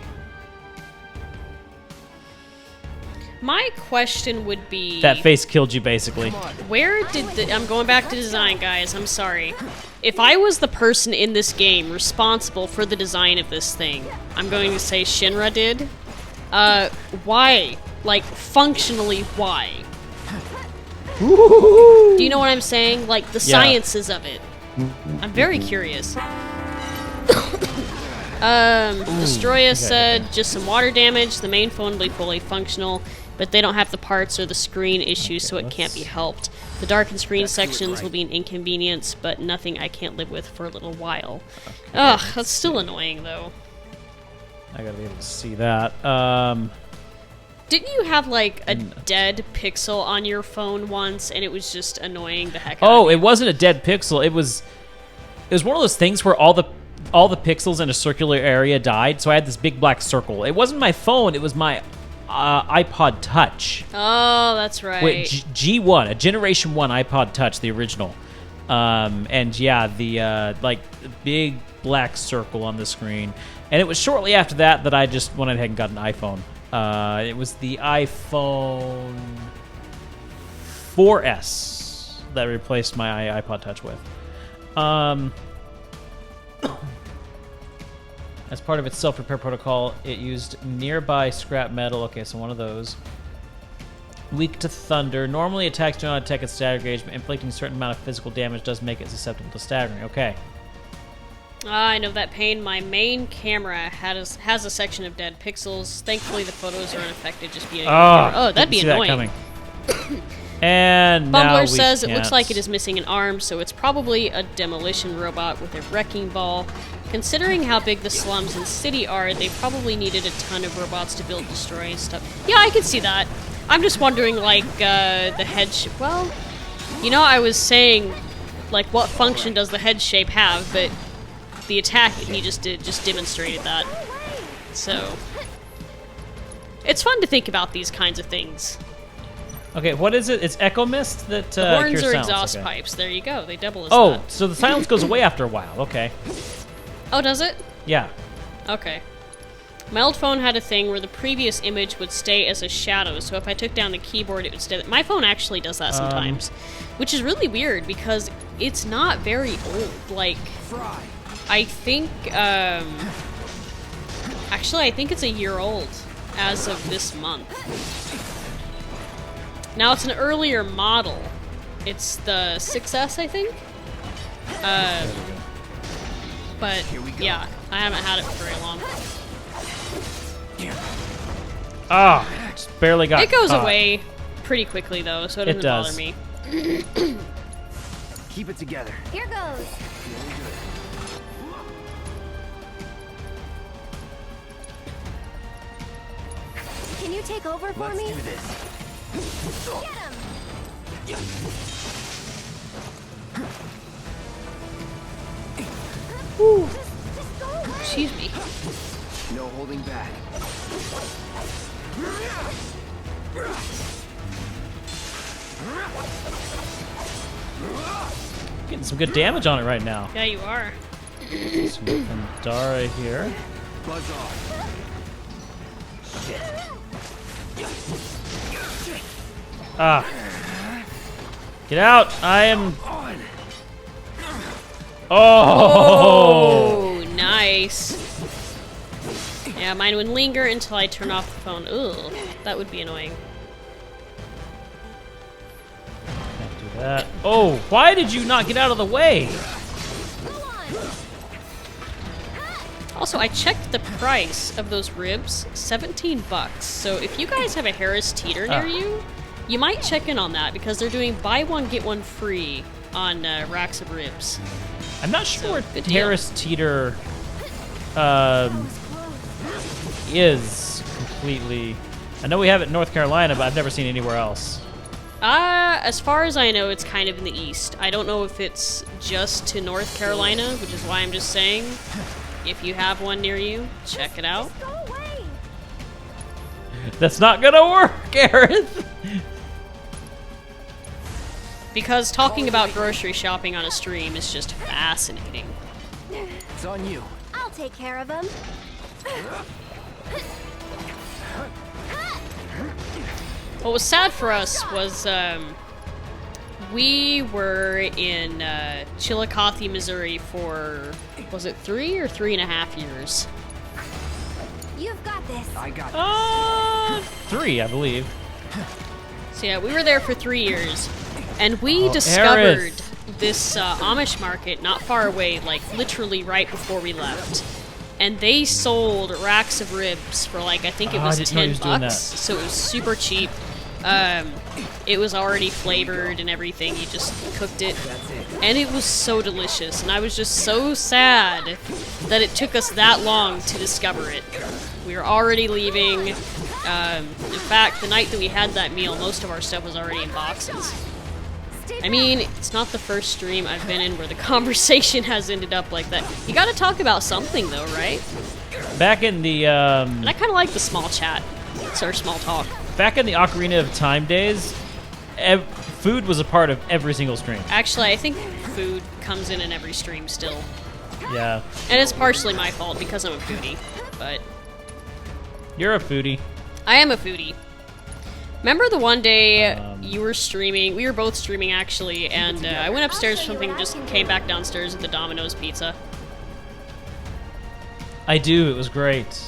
My question would be... That face killed you, basically. Where did the... I'm going back to design, guys. I'm sorry. If I was the person in this game responsible for the design of this thing, I'm going to say Shinra did. Why? Like, functionally, why? Do you know what I'm saying? Like, the sciences of it. I'm very curious. Destroya said, just some water damage. The main phone will be fully functional, but they don't have the parts or the screen issues, so it can't be helped. The darkened screen sections will be an inconvenience, but nothing I can't live with for a little while. Ugh, that's still annoying, though. I gotta be able to see that. Didn't you have, like, a dead pixel on your phone once, and it was just annoying the heck out Oh, of you? it wasn't a dead pixel. It was one of those things where all the pixels in a circular area died, so I had this big black circle. It wasn't my phone. It was my iPod Touch. Oh, that's right. Wait, G1, a Generation 1 iPod Touch, the original. And yeah, the like big black circle on the screen. And it was shortly after that I just went ahead and got an iPhone. It was the iPhone 4S that replaced my iPod Touch with. As part of its self-repair protocol, it used nearby scrap metal. Okay, so one of those. Weak to thunder. Normally attacks do not attack its static gauge, but inflicting a certain amount of physical damage does make it susceptible to staggering. Okay. I know that pain. My main camera has a section of dead pixels. Thankfully, the photos are unaffected. Just being that'd be annoying. And now Bumbler we says can't. it looks like it is missing an arm, so it's probably a demolition robot with a wrecking ball. Considering how big the slums and city are, they probably needed a ton of robots to build, destroy, and stuff. Yeah, I can see that. I'm just wondering, like, the head shape. Well, you know, I was saying, like, what function does the head shape have, but the attack he just demonstrated that. So, it's fun to think about these kinds of things. Okay, what is it? It's Echo Mist that The horns cures are silence. exhaust Okay. pipes. There you go. They double as Oh, that. so the silence goes away after a while. Okay. Oh, does it? Yeah. Okay. My old phone had a thing where the previous image would stay as a shadow, so if I took down the keyboard, it would stay. My phone actually does that sometimes, which is really weird because it's not very old. Like, I think, actually, I think it's a year old as of this month. Now, it's an earlier model. It's the 6S, I think. But, yeah, I haven't had it for very long. Ah, just barely got It goes caught. away pretty quickly, though, so it doesn't bother me. Keep it together. Here goes. Can you take over for me? Let's do this. Get him! Whew. Excuse me. No holding back. Getting some good damage on it right now. Yeah, you are. Some Pandara here. Buzz off. Ah. Get out! I am... Oh! Nice. Yeah, mine would linger until I turn off the phone. Ugh, that would be annoying. Can't do that. Oh, why did you not get out of the way? Also, I checked the price of those ribs, $17. So if you guys have a Harris Teeter near you, you might check in on that because they're doing buy one get one free on racks of ribs. I'm not sure So, what good deal. Harris Teeter is completely. I know we have it in North Carolina, but I've never seen it anywhere else. As far as I know, it's kind of in the east. I don't know if it's just to North Carolina, which is why I'm just saying, if you have one near you, check it out. That's not gonna work, Gareth. Because talking about grocery shopping on a stream is just fascinating. It's on you. I'll take care of him. What was sad for us was we were in Chillicothe, Missouri for, was it 3 or 3.5 years? You've got this. I got 3, I believe. So yeah, we were there for 3 years, and we Oh, discovered Aerith. this Amish market not far away, like literally right before we left. And they sold racks of ribs for like, I think it Oh, I was didn't know he was doing $10, that. so it was super cheap. It was already flavored and everything, you just cooked it. And it was so delicious, and I was just so sad that it took us that long to discover it. We were already leaving. In fact, the night that we had that meal, most of our stuff was already in boxes. I mean, it's not the first stream I've been in where the conversation has ended up like that. You gotta talk about something though, right? Back in the And I kinda like the small chat. It's our small talk. back in the Ocarina of Time days, food was a part of every single stream. Actually, I think food comes in every stream still. Yeah. And it's partially my fault because I'm a foodie, but You're a foodie. I am a foodie. Remember the one day you were streaming, we were both streaming actually, and I went upstairs for something and just came back downstairs with the Domino's pizza. I do. It was great.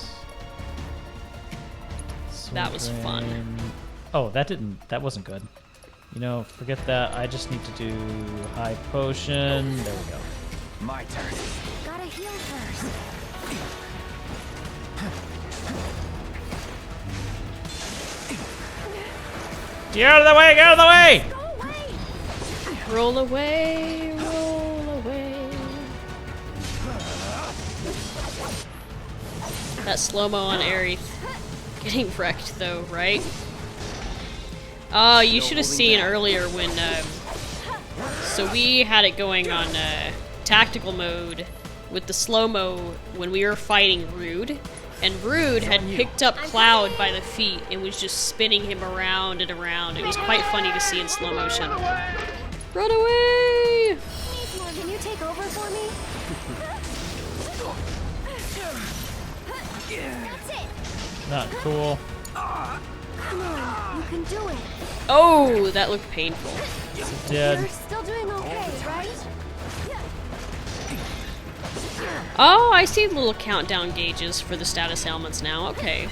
That was fun. Oh, that wasn't good. You know, forget that. I just need to do high potion. There we go. My turn. Gotta heal first. Get out of the way! Get out of the way! Roll away, roll away. That slow-mo on Aerith. Getting wrecked though, right? Oh, you should have seen earlier when, so we had it going on tactical mode with the slow-mo when we were fighting Rude. And Rude had picked up Cloud by the feet and was just spinning him around and around. It was quite funny to see in slow motion. Run away! Neesmore, can you take over for me? That's it. Not cool. Come on, you can do it. Oh, that looked painful. Dead. You're still doing okay, right? Oh, I see the little countdown gauges for the status ailments now. Okay.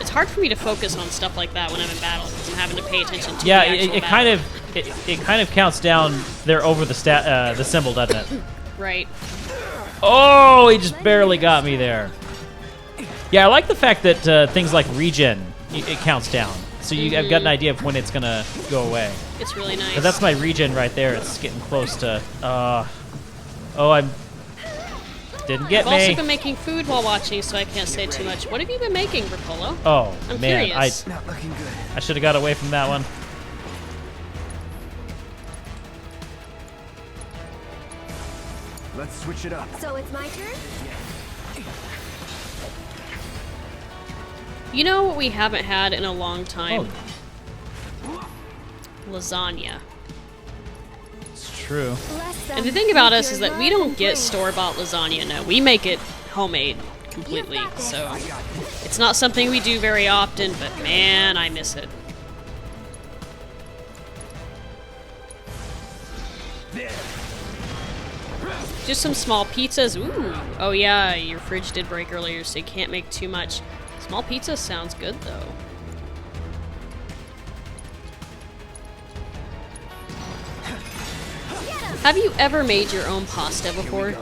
It's hard for me to focus on stuff like that when I'm in battle because I'm having to pay attention to Yeah, the actual it kind of counts down there over the the symbol, doesn't it? Right. Oh, he just barely got me there. Yeah, I like the fact that things like regen, it counts down. So I've got an idea of when it's gonna go away. It's really nice. But that's my regen right there. It's getting close to. Didn't get I've me. also been making food while watching, so I can't say too much. What have you been making, Rapolo? Oh I'm man, curious. Not looking good. I should have got away from that one. Let's switch it up. So it's my turn? You know what we haven't had in a long time? Lasagna. It's true. And the thing about us is that we don't get store-bought lasagna, no. We make it homemade completely, so it's not something we do very often, but man, I miss it. Just some small pizzas. Ooh. Oh yeah, your fridge did break earlier, so you can't make too much. Small pizza sounds good, though. Have you ever made your own pasta before?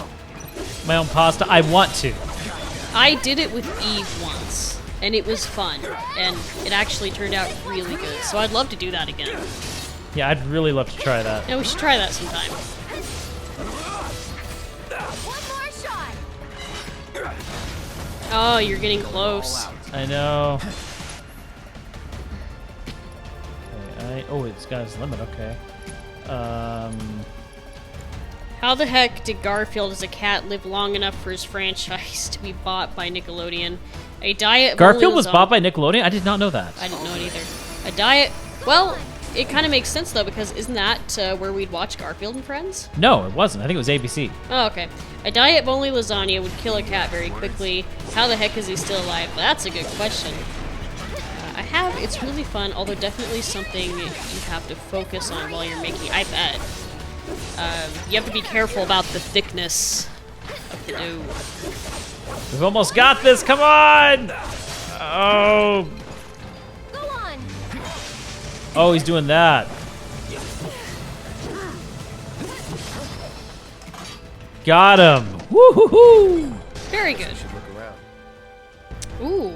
My own pasta? I want to. I did it with Eve once, and it was fun, and it actually turned out really good, so I'd love to do that again. Yeah, I'd really love to try that. Yeah, we should try that sometime. Oh, you're getting close. I know. Okay, oh, it's got his limit, okay. How the heck did Garfield as a cat live long enough for his franchise to be bought by Nickelodeon? A diet of Garfield only was lasagna. bought by Nickelodeon? I did not know that. I didn't know it either. A diet... Well, it kind of makes sense, though, because isn't that where we'd watch Garfield and Friends? No, it wasn't. I think it was ABC. Oh, okay. A diet of only lasagna would kill a cat very quickly. How the heck is he still alive? That's a good question. I have. It's really fun, although definitely something you have to focus on while you're making. I bet. You have to be careful about the thickness of the dough. We've almost got this. Come on! Oh. Go on. Oh, he's doing that. Got him. Woo-hoo-hoo! Very good. Should look around. Ooh,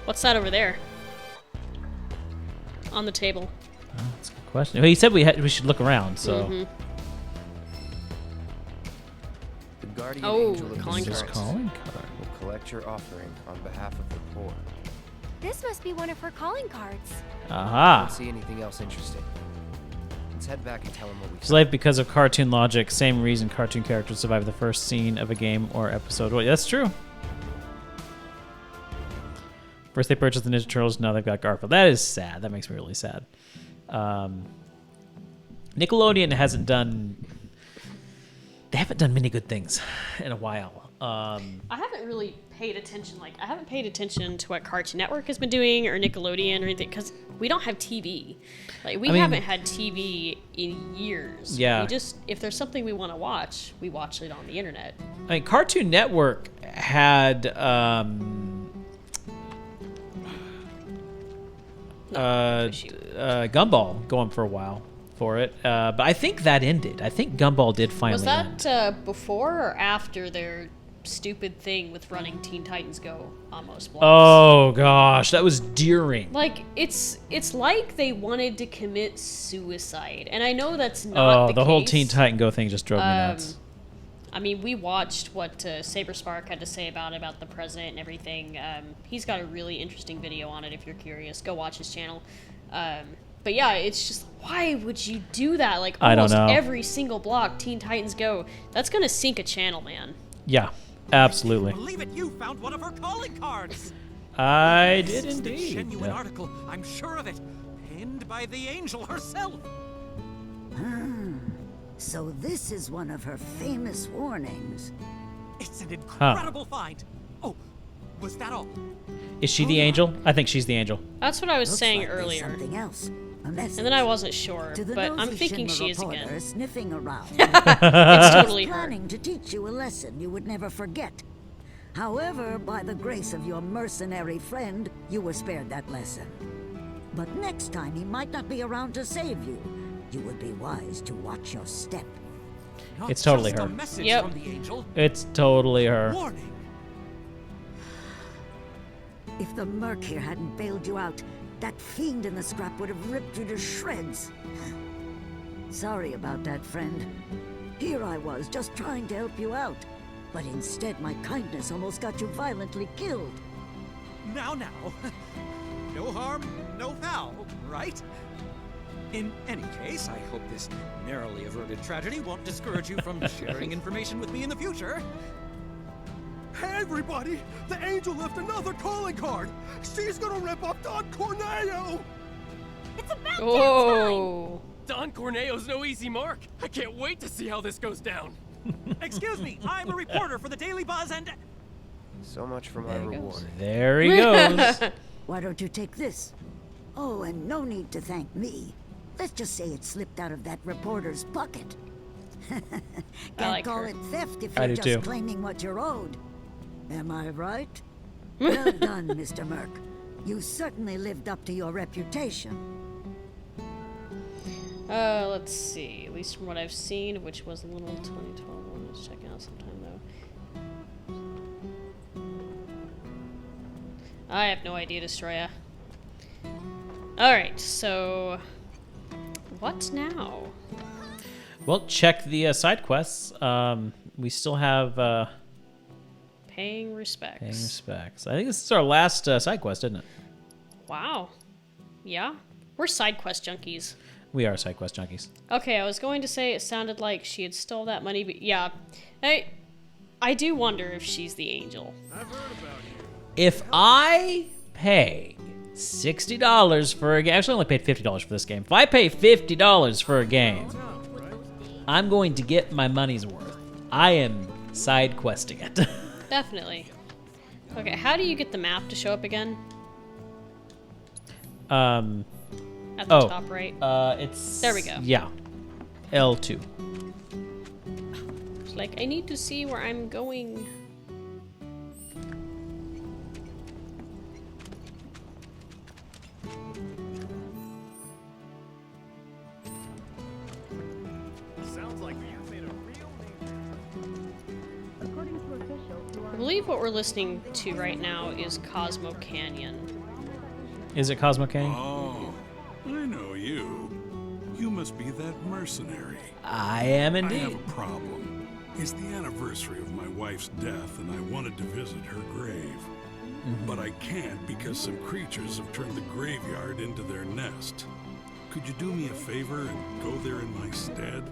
what's that over there? On the table. Oh, that's a good question. Well, he said we should look around, so. Mm-hmm. The guardian Oh, angel of calling the cards. stars Calling card. will collect your offering on behalf of the poor. This must be one of her calling cards. I Aha. don't see anything else interesting. Let's head back and tell him what we His life because of cartoon logic. Same reason cartoon characters survive the first scene of a game or episode. Well, that's true. First they purchased the Ninja Turtles, now they've got Garfield. That is sad. That makes me really sad. Nickelodeon hasn't done... They haven't done many good things in a while. I haven't really paid attention. Like, I haven't paid attention to what Cartoon Network has been doing or Nickelodeon or anything because we don't have TV. Like, we haven't had TV in years. Yeah. We just, if there's something we want to watch, we watch it on the internet. I mean, Cartoon Network had Gumball going for a while for it, but I think that ended. I think Gumball did finally Was end. that before or after their stupid thing with running Teen Titans Go almost once? Oh gosh, that was during. Like, it's like they wanted to commit suicide, and I know that's not The whole case. Teen Titan Go thing just drove me nuts. I mean, we watched what Saber Spark had to say about the president and everything. He's got a really interesting video on it if you're curious. Go watch his channel. But yeah, it's just, why would you do that? Like, I don't almost know. every single block, Teen Titans Go, that's gonna sink a channel, man. Yeah, absolutely. Believe it, you found one of her calling cards. I did This is the indeed. genuine article, I'm sure of it. Penned by the angel herself. So this is one of her famous warnings. It's an incredible find. Oh, was that all? Is she the angel? I think she's the angel. That's what I was Looks saying like there's earlier. something else. A message. And then I wasn't sure, To the but I'm nosy thinking Shinra she is reporter again. Sniffing around. It's totally She's her. planning to teach you a lesson you would never forget. However, by the grace of your mercenary friend, you were spared that lesson. But next time he might not be around to save you. You would be wise to watch your step. Not It's totally just her. A message Yep. from the angel. It's totally her. Warning. If the Merc here hadn't bailed you out, that fiend in the scrap would have ripped you to shreds. Sorry about that, friend. Here I was, just trying to help you out. But instead, my kindness almost got you violently killed. Now. No harm, no foul, right? In any case, I hope this narrowly averted tragedy won't discourage you from sharing information with me in the future. Hey, everybody! The Angel left another calling card! She's gonna rip up Don Corneo! It's about Oh. Don Corneo's no easy mark. I can't wait to see how this goes down. Excuse me, I'm a reporter for the Daily Buzz and... So much for my reward. There he goes. Why don't you take this? Oh, and no need to thank me. Let's just say it slipped out of that reporter's pocket. Can't call it theft if I you're do just too. claiming what you're owed. Am I right? Well done, Mr. Merc. You certainly lived up to your reputation. Let's see. At least from what I've seen, which was a little 2012 one. Let's check out sometime though. I have no idea, Destroya. Alright, so... what now? Well, check the side quests. We still have Paying respects. paying respects. I think this is our last side quest, isn't it? Wow. Yeah? We're side quest junkies. We are side quest junkies. Okay, I was going to say it sounded like she had stole that money, but yeah. I do wonder if she's the angel. If I pay $60 for a game, actually I only paid $50 for this game. If I pay $50 for a game, I'm going to get my money's worth. I am side questing it. Definitely. Okay, how do you get the map to show up again? At the top right? It's... There we go. Yeah. L2. It's like, I need to see where I'm going. Sounds like you made a real I believe what we're listening to right now is Cosmo Canyon. Is it Cosmo Canyon? Oh, I know you. You must be that mercenary. I am indeed. I have a problem. It's the anniversary of my wife's death, and I wanted to visit her grave. But I can't because some creatures have turned the graveyard into their nest. Could you do me a favor and go there in my stead?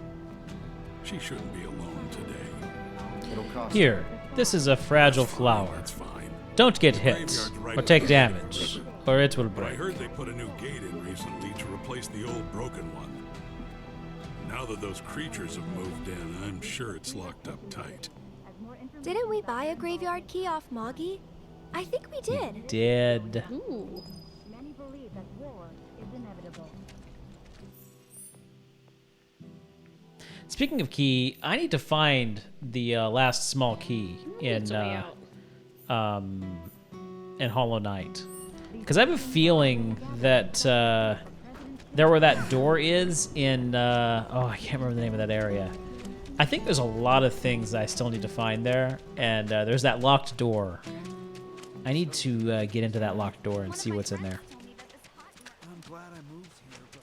She shouldn't be alone today. It'll cost Here, this is a fragile flower. That's fine. Don't get The hit graveyard's right or over take there. damage, or it will But I break. heard they put a new gate in recently to replace the old broken one. Now that those creatures have moved in, I'm sure it's locked up tight. Didn't we buy a graveyard key off Moggy? I think we did. Dead. Ooh. Many believe that war is inevitable. Speaking of key, I need to find the last small key in Hollow Knight, because I have a feeling that there where that door is in I can't remember the name of that area. I think there's a lot of things that I still need to find there, and there's that locked door. I need to get into that locked door and see what's in there. I'm glad I moved here, but...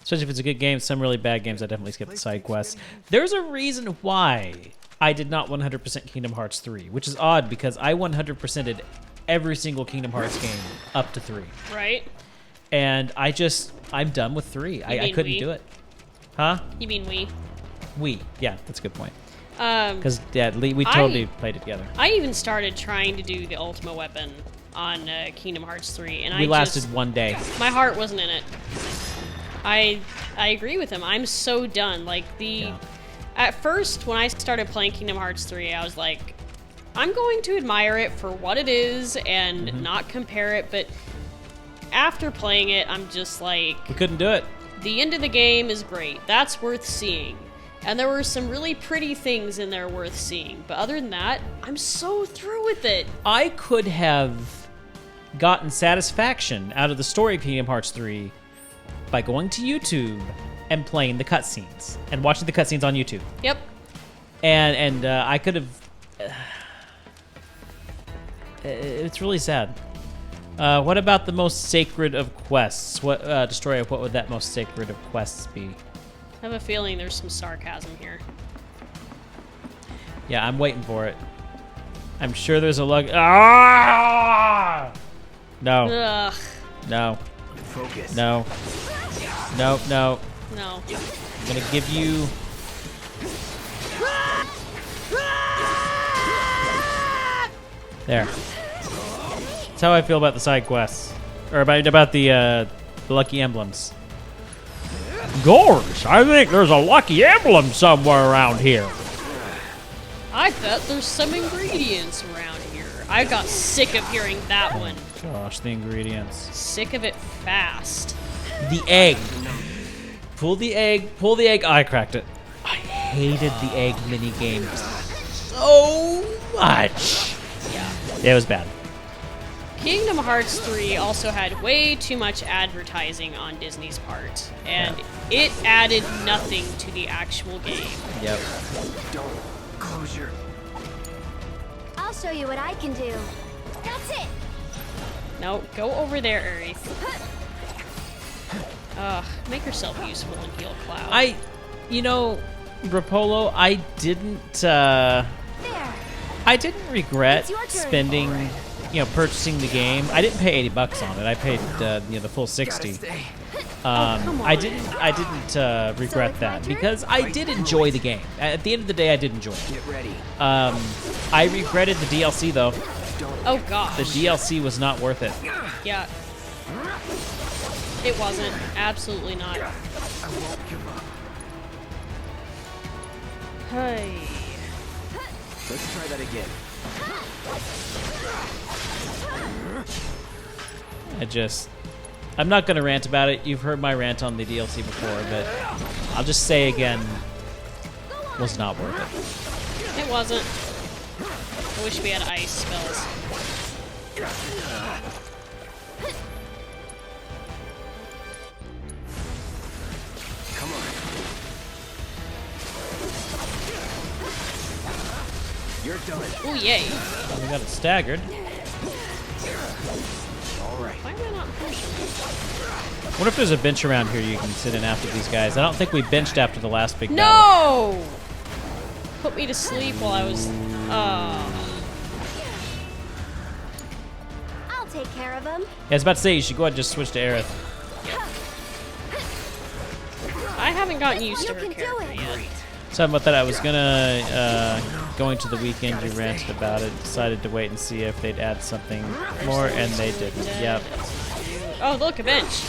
Especially if it's a good game. Some really bad games, I definitely skip the side quests. There's a reason why I did not 100% Kingdom Hearts 3, which is odd because I 100%ed every single Kingdom Hearts game up to 3. Right? And I'm done with 3. I couldn't Wii? do it. Huh? You mean we? Wii. Yeah, that's a good point. Because we totally played it together. I even started trying to do the Ultima Weapon on Kingdom Hearts 3, and We lasted one day. My heart wasn't in it. I agree with him. I'm so done. Like at first when I started playing Kingdom Hearts 3, I was like, I'm going to admire it for what it is and not compare it. But after playing it, I'm just like, We couldn't do it. the end of the game is great. That's worth seeing. And there were some really pretty things in there worth seeing. But other than that, I'm so through with it. I could have gotten satisfaction out of the story of Kingdom Hearts 3 by going to YouTube and playing the cutscenes and watching the cutscenes on YouTube. Yep. And I could have. It's really sad. What about the most sacred of quests? What Destroyer? What would that most sacred of quests be? I have a feeling there's some sarcasm here. Yeah, I'm waiting for it. I'm sure there's a luck. Ah! No. Ugh. No. Focus. No. No, no. No. I'm gonna give you... There. That's how I feel about the side quests. Or about the lucky emblems. Gosh, I think there's a lucky emblem somewhere around here. I bet there's some ingredients around here. I got sick of hearing that one. Gosh, the ingredients. Sick of it fast. The egg. Pull the egg. Pull the egg. Oh, I cracked it. I hated the egg minigame so much. Yeah. It was bad. Kingdom Hearts 3 also had way too much advertising on Disney's part, and it added nothing to the actual game. Yep. Don't close your... I'll show you what I can do. That's it. No, go over there, Aerith. Ugh, make yourself useful and heal Cloud. You know, Rapolo, I didn't regret spending, purchasing the game. I didn't pay $80 on it. I paid, the full 60. I didn't regret that because I did enjoy the game. At the end of the day, I did enjoy it. Get ready. I regretted the DLC though. Oh gosh. The DLC was not worth it. Yeah. It wasn't. Absolutely not. I won't give up. Hey. Let's try that again. I'm not going to rant about it. You've heard my rant on the DLC before, but I'll just say again, was not worth it. It wasn't. I wish we had ice spells. Come on. You're done. Oh yay. We got it staggered. All right. Why am I not pushing? What if there's a bench around here you can sit in after these guys? I don't think we benched after the last big battle. No! Put me to sleep while I was... I'll take care of him. Yeah, I was about to say, you should go ahead and just switch to Aerith. I haven't gotten used to her character yet. Something about that, I was gonna, going to the weekend, you ranted about it, decided to wait and see if they'd add something more, and they didn't. Yep. Oh, look, a bench.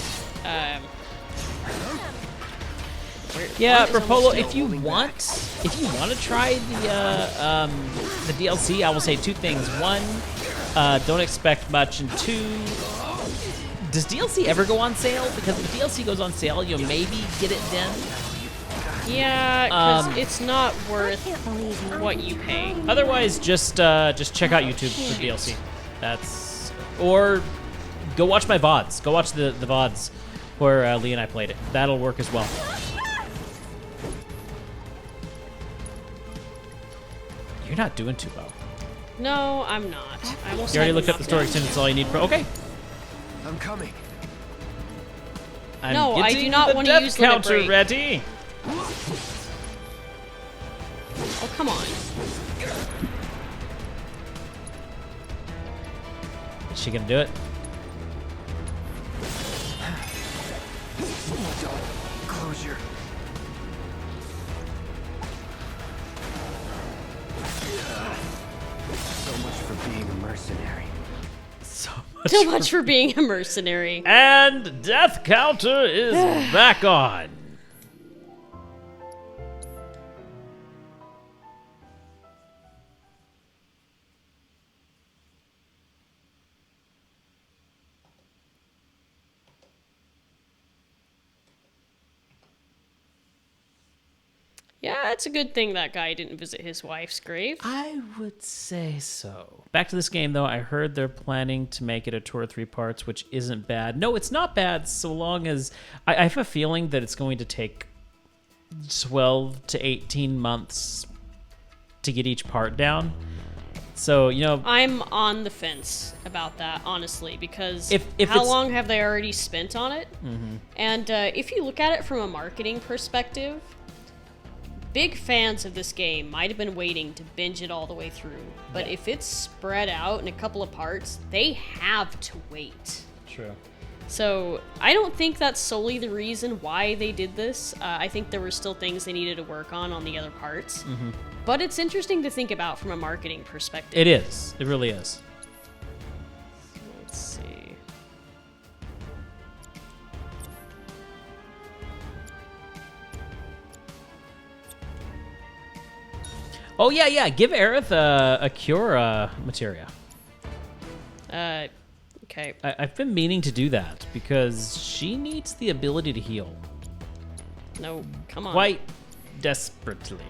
Yeah, Rapolo, if you want to try the DLC, I will say two things. One, don't expect much, and two, does DLC ever go on sale? Because if the DLC goes on sale, you'll maybe get it then. Yeah, because it's not worth what you pay. Otherwise, just check out YouTube for DLC. Or go watch my VODs. Go watch the VODs where Lee and I played it. That'll work as well. You're not doing too well. No, I'm not. I almost You already had looked up the story extent. It's all you need for. Okay. I'm coming. No, I do not want to use the counter break. ready. Oh, come on. Is she gonna do it? Don't close your... So much for being a mercenary. So much for being a mercenary. And death counter is back on. Yeah, it's a good thing that guy didn't visit his wife's grave. I would say so. Back to this game, though. I heard they're planning to make it a 2 or 3 parts, which isn't bad. No, it's not bad so long as... I have a feeling that it's going to take 12 to 18 months to get each part down. So, I'm on the fence about that, honestly, because if how long have they already spent on it? Mm-hmm. And if you look at it from a marketing perspective, big fans of this game might have been waiting to binge it all the way through. But if it's spread out in a couple of parts, they have to wait. True. So I don't think that's solely the reason why they did this. I think there were still things they needed to work on the other parts. Mm-hmm. But it's interesting to think about from a marketing perspective. It is. It really is. Let's see. Oh, yeah. Give Aerith a cure materia. Okay. I've been meaning to do that because she needs the ability to heal. No, come on. Quite desperately.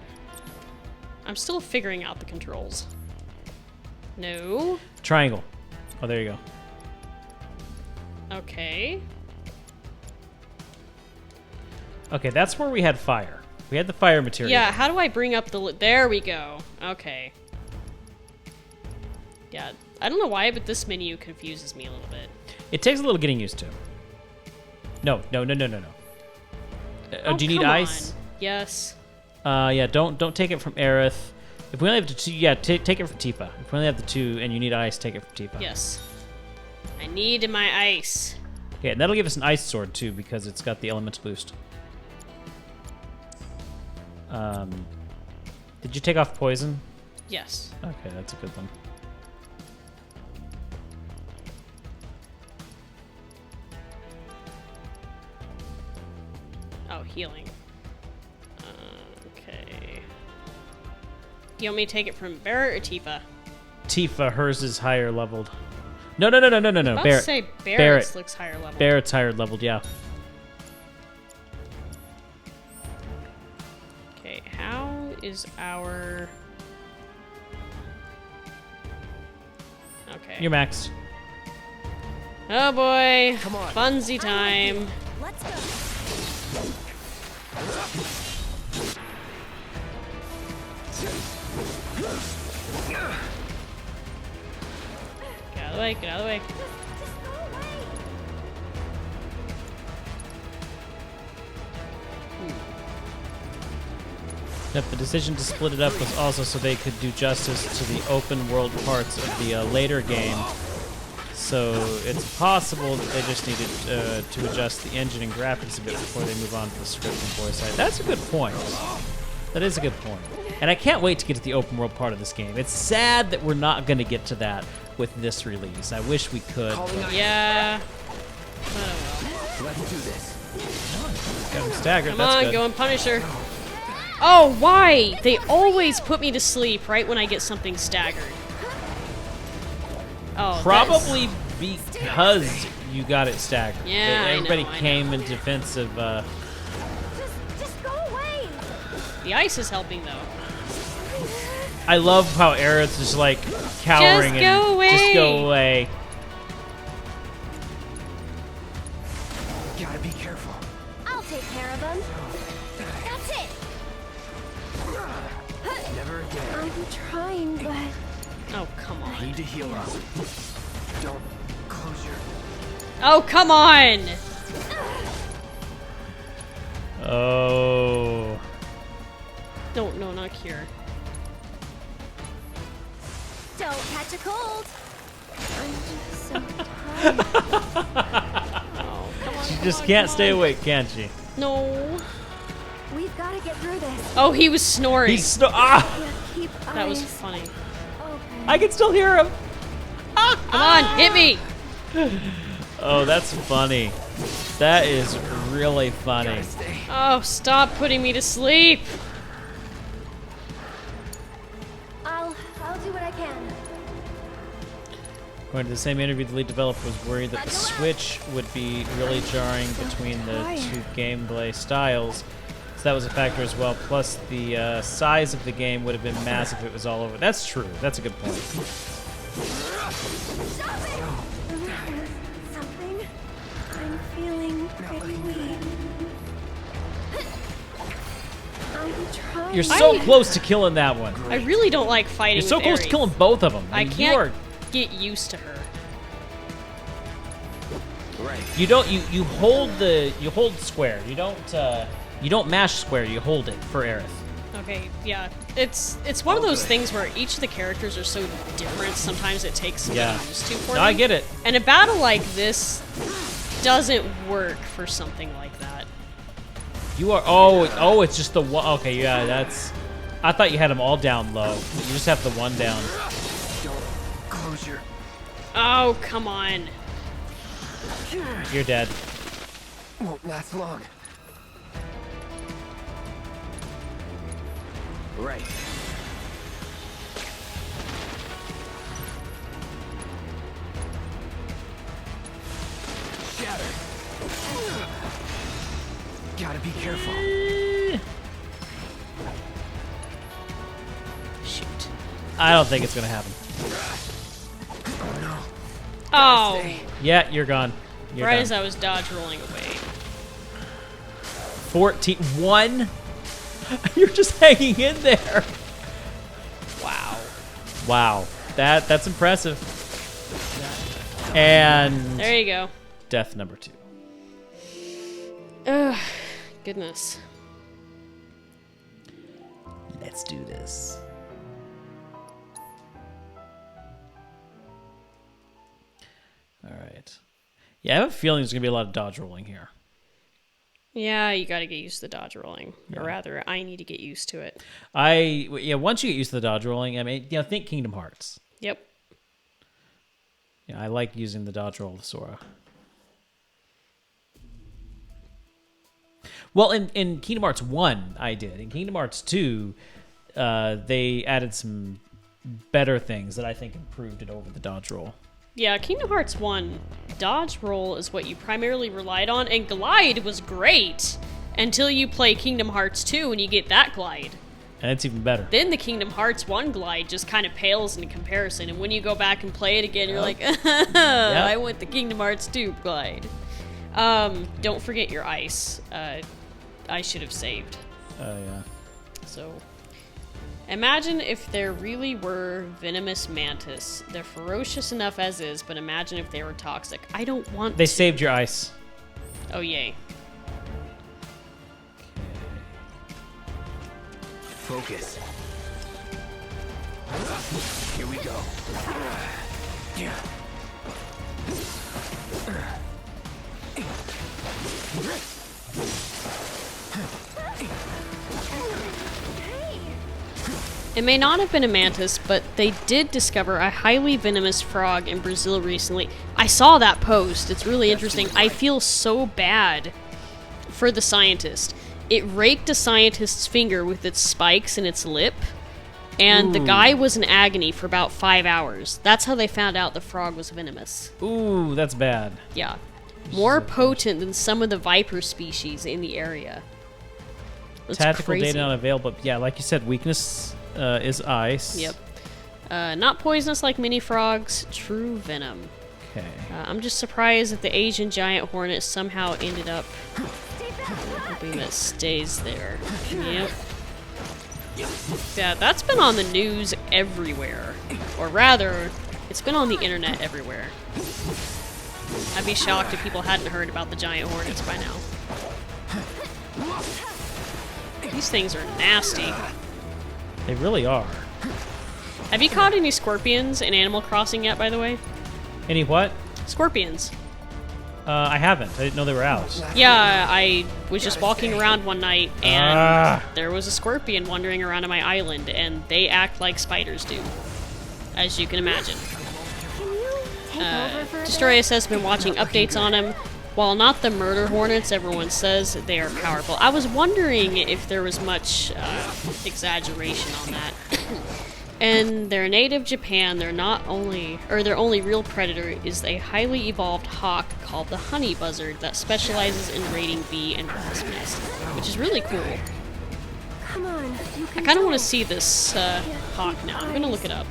I'm still figuring out the controls. No. Triangle. Oh, there you go. Okay. Okay, that's where we had fire. We had the fire material. Yeah, how do I bring up the... There we go. Okay. Yeah, I don't know why, but this menu confuses me a little bit. It takes a little getting used to. No. Oh, Do you need ice? On. Yes. Yeah, don't take it from Aerith. If we only have the two, yeah, take it from Tifa. If we only have the two and you need ice, take it from Tifa. Yes. I need my ice. Okay, and that'll give us an ice sword too because it's got the elemental boost. Did you take off poison? Yes. Okay, that's a good one. Oh, healing. Okay. You want me to take it from Barrett or Tifa? Tifa, hers is higher leveled. No. I was about to Barrett. say Barrett's looks higher leveled. Barrett's higher leveled, yeah. Okay, how is our... Okay. You're maxed. Oh boy. Come on. Funsy time. Let's go. Get out of the way, get out of the way. Yep, the decision to split it up was also so they could do justice to the open world parts of the later game. So it's possible that they just needed to adjust the engine and graphics a bit before they move on to the script and voice side. That's a good point. That is a good point. And I can't wait to get to the open world part of this game. It's sad that we're not going to get to that with this release. I wish we could. Yeah. Let's do this. Got him staggered. Come That's on, good. go and punish her. Oh, why? They always put me to sleep right when I get something staggered. Oh, Probably because you got it staggered. Yeah, Everybody I know. came in defense of... Just go away. The ice is helping, though. I love how Aerith's just like cowering Just go and away. just go away. Gotta be careful. I'll take care of them. That's it. Never again. I'm trying, but... Oh, come on. Need to heal up. Don't close your... Oh, come on! Oh. No, not cure. Don't catch a cold. I'm just so Oh, come on. She come just on, can't come stay on. awake, can she? No. We've got to get through this. Oh, he was snoring. Yeah, keep That was eyes. funny. Okay. I can still hear him. Come on, hit me! Oh, that's funny. That is really funny. Oh, stop putting me to sleep! I'll do what I can. According to the same interview, the lead developer was worried that the Switch would be really jarring between the two gameplay styles. So that was a factor as well. Plus, the size of the game would have been massive if it was all over. That's true. That's a good point. Something. I'm feeling pretty weak. I'm trying. You're so close to killing that one. I really don't like fighting You're so with close to Ares. killing both of them. I mean, can't You, are, get used to her. you don't. You hold the. You hold square. You don't mash square. You hold it for Aerith. Okay, yeah. It's one of those things where each of the characters are so different, sometimes it takes some getting used to for them. I get it. And a battle like this doesn't work for something like that. You are... Oh, it's just the one... Okay, yeah, that's... I thought you had them all down low. You just have the one down. Don't close your... Oh, come on. You're dead. Won't last long. Right. Shatter. Gotta be careful. Shoot. I don't think it's gonna happen. Oh no. Oh. Yeah, you're gone. You're right done. as I was dodge rolling away. 14. 1? You're just hanging in there. Wow. Wow. That's impressive. And there you go. Death number 2. Ugh, goodness. Let's do this. All right. Yeah, I have a feeling there's going to be a lot of dodge rolling here. Yeah, you gotta get used to the dodge rolling. Or rather, I need to get used to it. Once you get used to the dodge rolling, I mean, think Kingdom Hearts. Yep. Yeah, I like using the dodge roll with Sora. Well, in Kingdom Hearts 1, I did. In Kingdom Hearts 2, they added some better things that I think improved it over the dodge roll. Yeah, Kingdom Hearts 1, dodge roll is what you primarily relied on, and glide was great until you play Kingdom Hearts 2 and you get that glide. And it's even better. Then the Kingdom Hearts 1 glide just kind of pales in comparison, and when you go back and play it again, you're like, I want the Kingdom Hearts 2 glide. Don't forget your ice. I should have saved. Oh, yeah. So... imagine if there really were venomous mantis. They're ferocious enough as is, but imagine if they were toxic. I don't want They to. saved your ice. Oh, yay. Focus. Here we go. It may not have been a mantis, but they did discover a highly venomous frog in Brazil recently. I saw that post. It's really interesting. I feel so bad for the scientist. It raked a scientist's finger with its spikes in its lip, and the guy was in agony for about 5 hours. That's how they found out the frog was venomous. Ooh, that's bad. Yeah. More potent than some of the viper species in the area. That's Tactical crazy. data not available. But yeah, like you said, weakness is ice. Yep. Not poisonous like mini frogs, true venom. Okay. I'm just surprised that the Asian giant hornet somehow ended up... hoping that stays there. Yep. Yeah, that's been on the news everywhere. Or rather, it's been on the internet everywhere. I'd be shocked if people hadn't heard about the giant hornets by now. These things are nasty. They really are. Have you caught any scorpions in Animal Crossing yet, by the way? Any what? Scorpions. I haven't. I didn't know they were out. Yeah, I was just walking around one night, and there was a scorpion wandering around on my island, and they act like spiders do, as you can imagine. Destroyus has been watching updates on them. While not the murder hornets everyone says, they are powerful. I was wondering if there was much exaggeration on that. And their native Japan, their only real predator is a highly evolved hawk called the honey buzzard that specializes in raiding bee and wasp nests, which is really cool. Come on, you I can kind of do want it. to see this hawk now. I'm gonna look it up.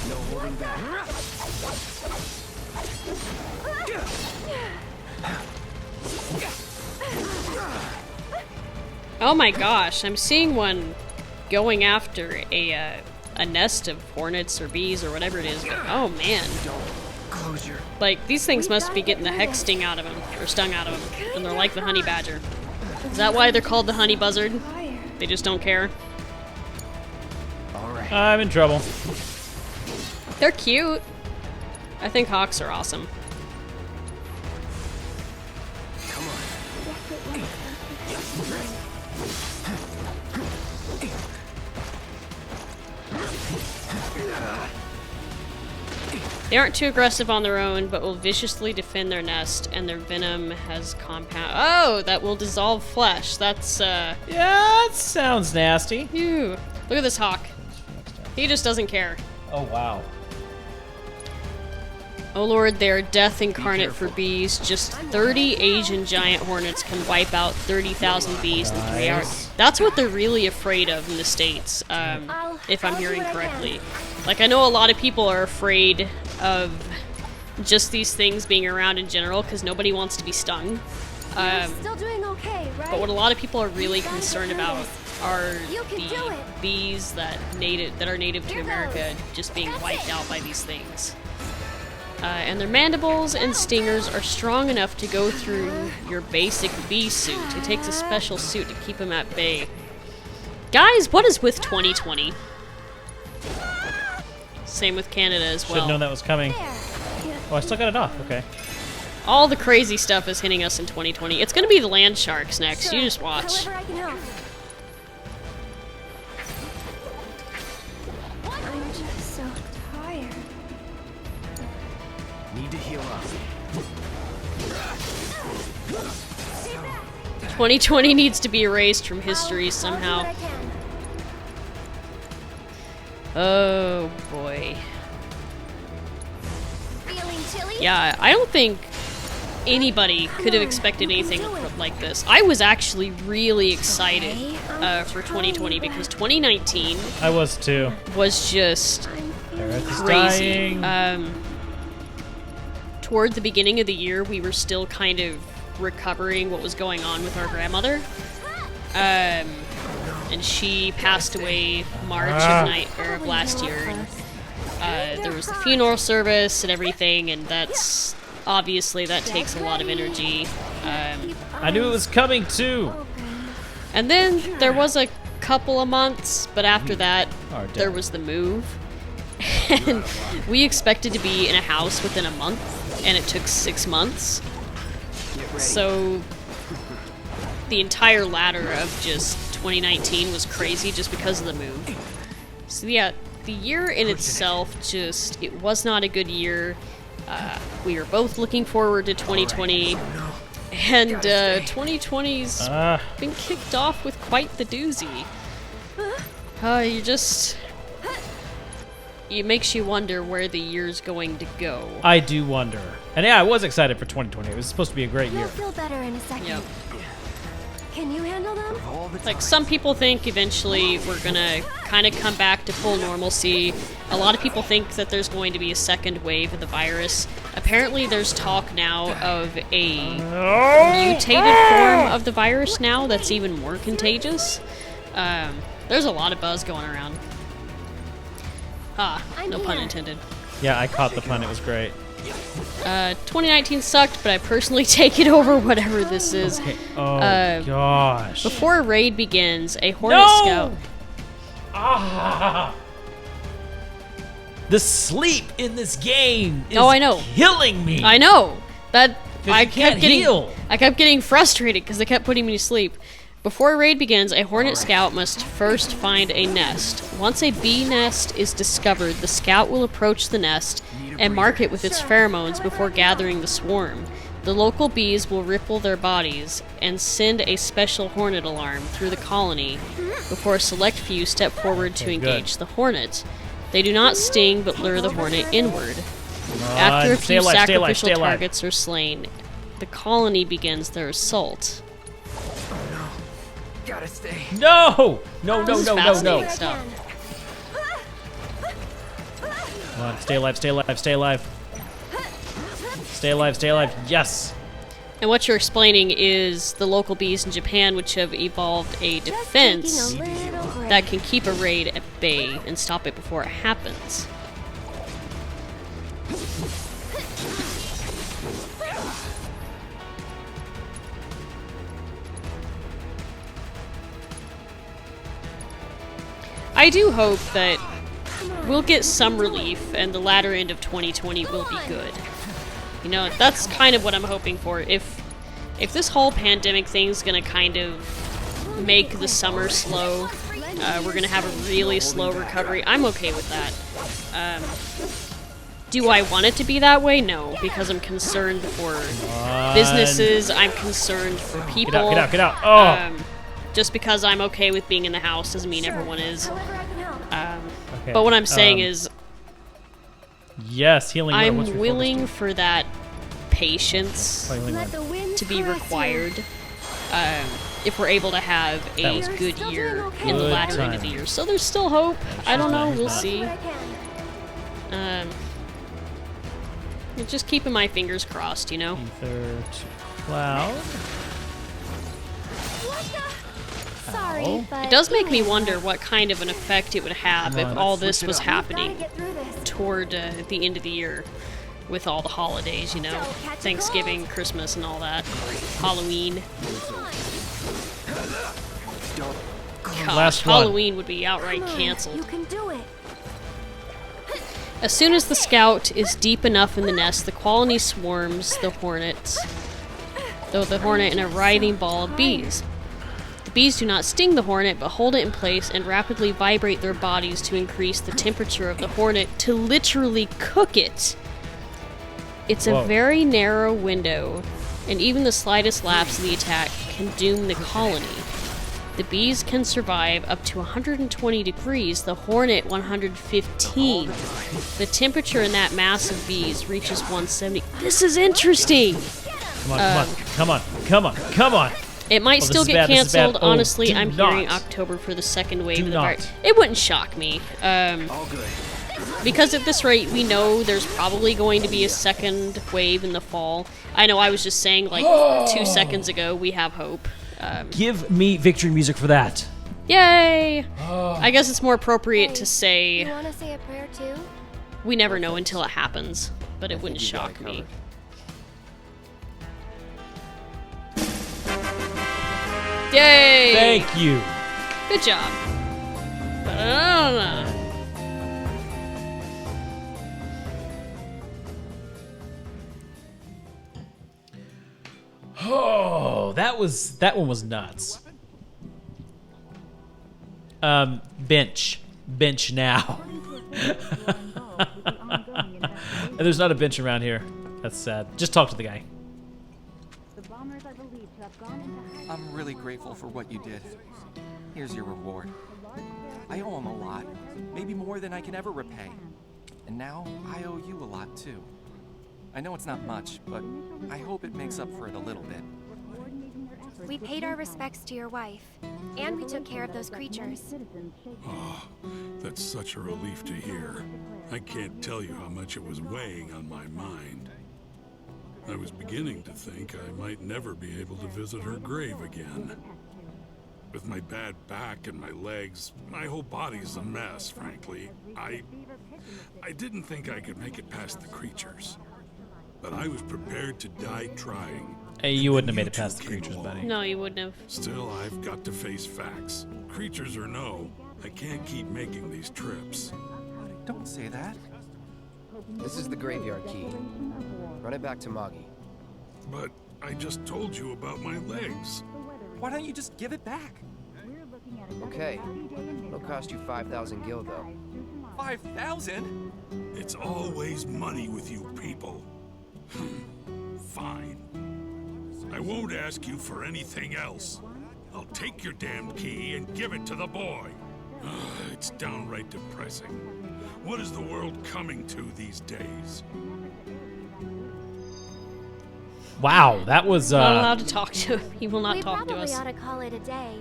No holding back. Oh my gosh, I'm seeing one going after a nest of hornets or bees or whatever it is. But, oh man. Don't close your Like, these things must be getting the heck sting out of them, or stung out of them, and they're like the honey badger. Is that why they're called the honey buzzard? They just don't care? Alright. I'm in trouble. They're cute. I think hawks are awesome. They aren't too aggressive on their own, but will viciously defend their nest, and their venom has compound. Oh, that will dissolve flesh. That's, Yeah, that sounds nasty. Ew. Look at this hawk. He just doesn't care. Oh, wow. Oh lord, they are death incarnate for bees. Just 30 Asian giant hornets can wipe out 30,000 bees in 3 hours. That's what they're really afraid of in the States, if I'm hearing correctly. Like, I know a lot of people are afraid of just these things being around in general because nobody wants to be stung. Still doing okay, right? But what a lot of people are really concerned about are the bees that are native to America just being wiped out by these things. And their mandibles and stingers are strong enough to go through your basic bee suit. It takes a special suit to keep them at bay. Guys, what is with 2020? Same with Canada as well. Should've known that was coming. Oh, I still got it off. Okay. All the crazy stuff is hitting us in 2020. It's gonna be the land sharks next. You just watch. However I can help. I'm just so tired. Need to heal up. 2020 needs to be erased from history somehow. Oh boy. Feeling chilly? Yeah, I don't think anybody could have expected anything like this. I was actually really excited for 2020 because 2019 I was too. Was just Earth is crazy. dying. Toward the beginning of the year, we were still kind of recovering what was going on with our grandmother. And she passed away March of last year. And, there was the funeral service and everything, and that's obviously that takes a lot of energy. I knew it was coming too. And then there was a couple of months, but after that, there was the move. And we expected to be in a house within a month, and it took 6 months. So the entire ladder of just 2019 was crazy just because of the move. So yeah, the year in itself just, it was not a good year. We were both looking forward to 2020. And 2020's been kicked off with quite the doozy. It makes you wonder where the year's going to go. I do wonder. And yeah, I was excited for 2020. It was supposed to be a great year. You'll feel better in a second. Yep. Can you handle them? Like, some people think eventually we're gonna kind of come back to full normalcy. A lot of people think that there's going to be a second wave of the virus. Apparently there's talk now of a mutated form of the virus now that's even more contagious. There's a lot of buzz going around. No pun intended. Yeah, I caught the pun. It was great. 2019 sucked, but I personally take it over whatever this is. Okay. Oh, gosh. Before a raid begins, a Hornet Scout... The sleep in this game is I know. killing me. I know. I can't heal. I kept getting frustrated because they kept putting me to sleep. Before a raid begins, a Hornet Scout must first find a nest. Once a bee nest is discovered, the Scout will approach the nest and mark it with its pheromones before gathering the swarm. The local bees will ripple their bodies and send a special hornet alarm through the colony before a select few step forward to engage the hornet. They do not sting but lure the hornet inward. After a few sacrificial targets are slain, the colony begins their assault. Gotta stay. No! No, no, This is no, no, no. fascinating stuff. Come on, stay alive, stay alive, stay alive. Stay alive, stay alive. Yes! And what you're explaining is the local bees in Japan, which have evolved a defense that can keep a raid at bay and stop it before it happens. I do hope that we'll get some relief and the latter end of 2020 will be good. You know, that's kind of what I'm hoping for. If this whole pandemic thing's gonna kind of make the summer slow, we're gonna have a really slow recovery, I'm okay with that. Do I want it to be that way? No, because I'm concerned for businesses, I'm concerned for people. Get out. Oh! Just because I'm okay with being in the house doesn't mean everyone is. Okay. But what I'm saying is... Yes, healing. I'm willing for that patience to be required if we're able to have a good year in the latter end of the year. So there's still hope. I don't know. We'll see. Just keeping my fingers crossed, you know? Ether to Cloud. Sorry, but it does make me wonder what kind of an effect it would have if all this was happening toward the end of the year with all the holidays, you know, Thanksgiving, Christmas, and all that. Halloween. Gosh, Halloween would be outright canceled. You can do it. As soon as the scout is deep enough in the nest, the colony swarms the hornets, the hornet in a writhing ball of bees. Bees do not sting the hornet, but hold it in place and rapidly vibrate their bodies to increase the temperature of the hornet to literally cook it. It's a very narrow window, and even the slightest lapse of the attack can doom the colony. The bees can survive up to 120 degrees, the hornet 115. The temperature in that mass of bees reaches 170. This is interesting! Come on. It might still get canceled. Honestly, I'm hearing not. October for the second wave of the virus. It wouldn't shock me. Because at this rate, we know there's probably going to be a second wave in the fall. I know I was just saying, like, 2 seconds ago, we have hope. Give me victory music for that. Yay! I guess it's more appropriate to say... You want to say a prayer too? We never know until it happens, but it wouldn't shock me. Yay! Thank you. Good job. But I don't know. Oh, that one was nuts. Bench now. There's not a bench around here. That's sad. Just talk to the guy. I'm really grateful for what you did. Here's your reward. I owe him a lot, maybe more than I can ever repay. And now I owe you a lot too. I know it's not much, but I hope it makes up for it a little bit. We paid our respects to your wife, and we took care of those creatures. Oh, that's such a relief to hear. I can't tell you how much it was weighing on my mind. I was beginning to think I might never be able to visit her grave again. With my bad back and my legs, my whole body's a mess, frankly. I didn't think I could make it past the creatures. But I was prepared to die trying. Hey, you wouldn't have made it past the creatures, buddy. No, you wouldn't have. Still, I've got to face facts. Creatures or no, I can't keep making these trips. Don't say that. This is the graveyard key. Run it back to Moggy. But I just told you about my legs. Why don't you just give it back? Okay. It'll cost you 5,000 gil, though. 5,000? It's always money with you people. Fine. I won't ask you for anything else. I'll take your damn key and give it to the boy. It's downright depressing. What is the world coming to these days? Wow, that was not allowed to talk to him. He will not talk to us. We probably ought to call it a day.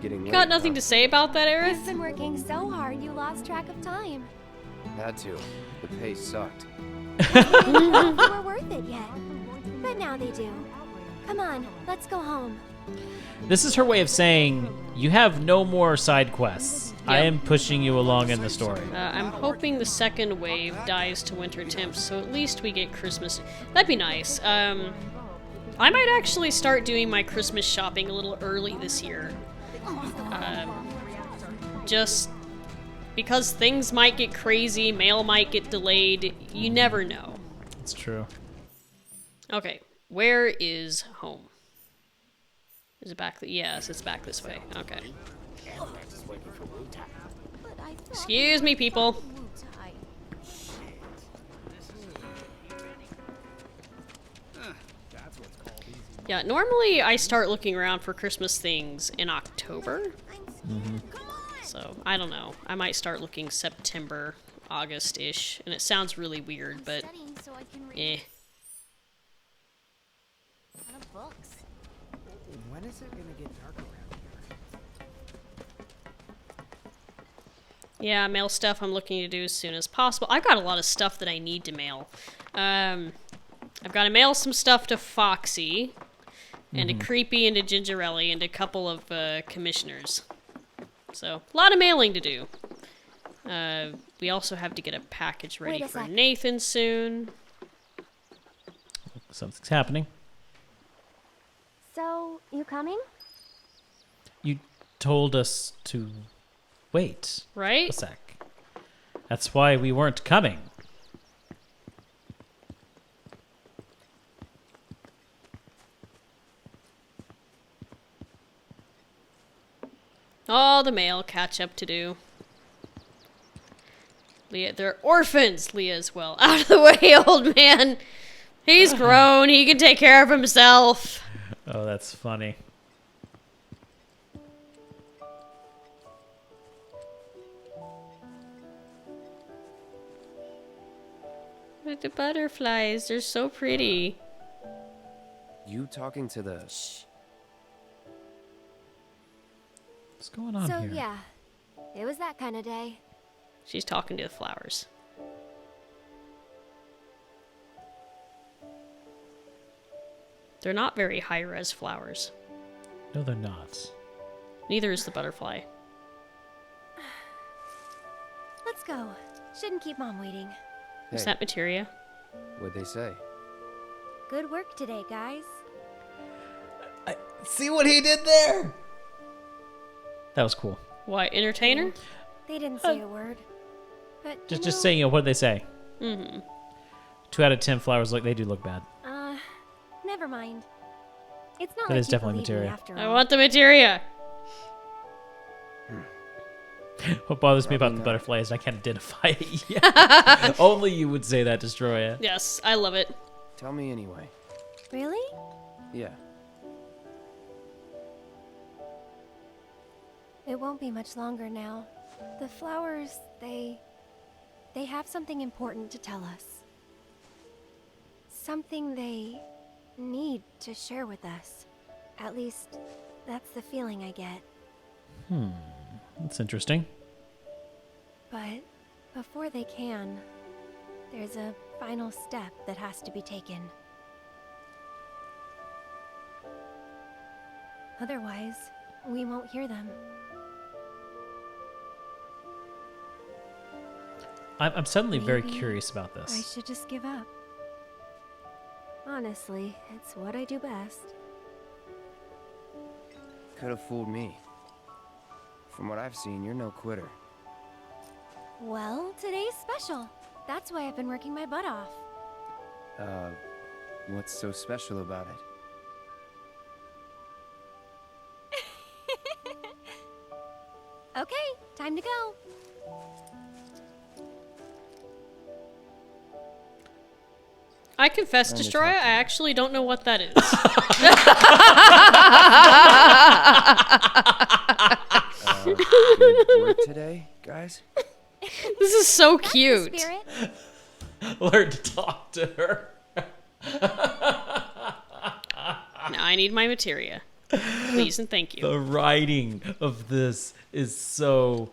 Getting late, Got nothing to say about that, Aerith? You've been working so hard, you lost track of time. Had to. The pay sucked. They were worth it yet. But now they do. Come on, let's go home. This is her way of saying, you have no more side quests. I am pushing you along in the story. I'm hoping the second wave dies to winter temps, so at least we get Christmas. That'd be nice. I might actually start doing my Christmas shopping a little early this year. Just because things might get crazy, mail might get delayed. You never know. It's true. Okay, where is home? Is it back? Yes, it's back this way. Okay. Excuse me, people. Yeah, normally I start looking around for Christmas things in October. So, I don't know. I might start looking September, August-ish. And it sounds really weird, but eh. When is it gonna get dark around here? Yeah, mail stuff I'm looking to do as soon as possible. I've got a lot of stuff that I need to mail. I've got to mail some stuff to Foxy, and to Creepy, and to Gingerelli, and a couple of commissioners. So, a lot of mailing to do. We also have to get a package ready for Nathan soon. Something's happening. So, you coming? You told us to wait. Right? A sec. That's why we weren't coming. All the mail catch-up to do. Leah, they're orphans, Leah as well. Out of the way, old man. He's grown. He can take care of himself. Oh, that's funny. But the butterflies, they're so pretty. You talking to the... What's going on so, here? yeah. It was that kind of day. She's talking to the flowers. They're not very high-res flowers. No, they're not. Neither is the butterfly. Let's go. Shouldn't keep Mom waiting. Is that materia? What'd they say? Good work today, guys. See what he did there? That was cool. What, entertainer? They didn't say a word. But Just saying, what did they say? 2 out of 10 flowers they do look bad. Never mind. It's not That like is you definitely believe me materia. after I all. want the materia. What bothers me about the butterfly is I can't identify it yet. Only you would say that, Destroya. Yes, I love it. Tell me anyway. Really? Yeah. It won't be much longer now. The flowers, they have something important to tell us. Something they need to share with us. At least, that's the feeling I get. That's interesting. But before they can, there's a final step that has to be taken. Otherwise, we won't hear them. I'm suddenly very Maybe curious about I this. should just give up. Honestly, it's what I do best. Could have fooled me. From what I've seen, you're no quitter. Well, today's special. That's why I've been working my butt off. What's so special about it? Okay, time to go. I confess, Destroyer, I actually don't know what that is. Good work today, guys? This is so cute. Learn to talk to her. Now I need my materia. Please and thank you. The writing of this is so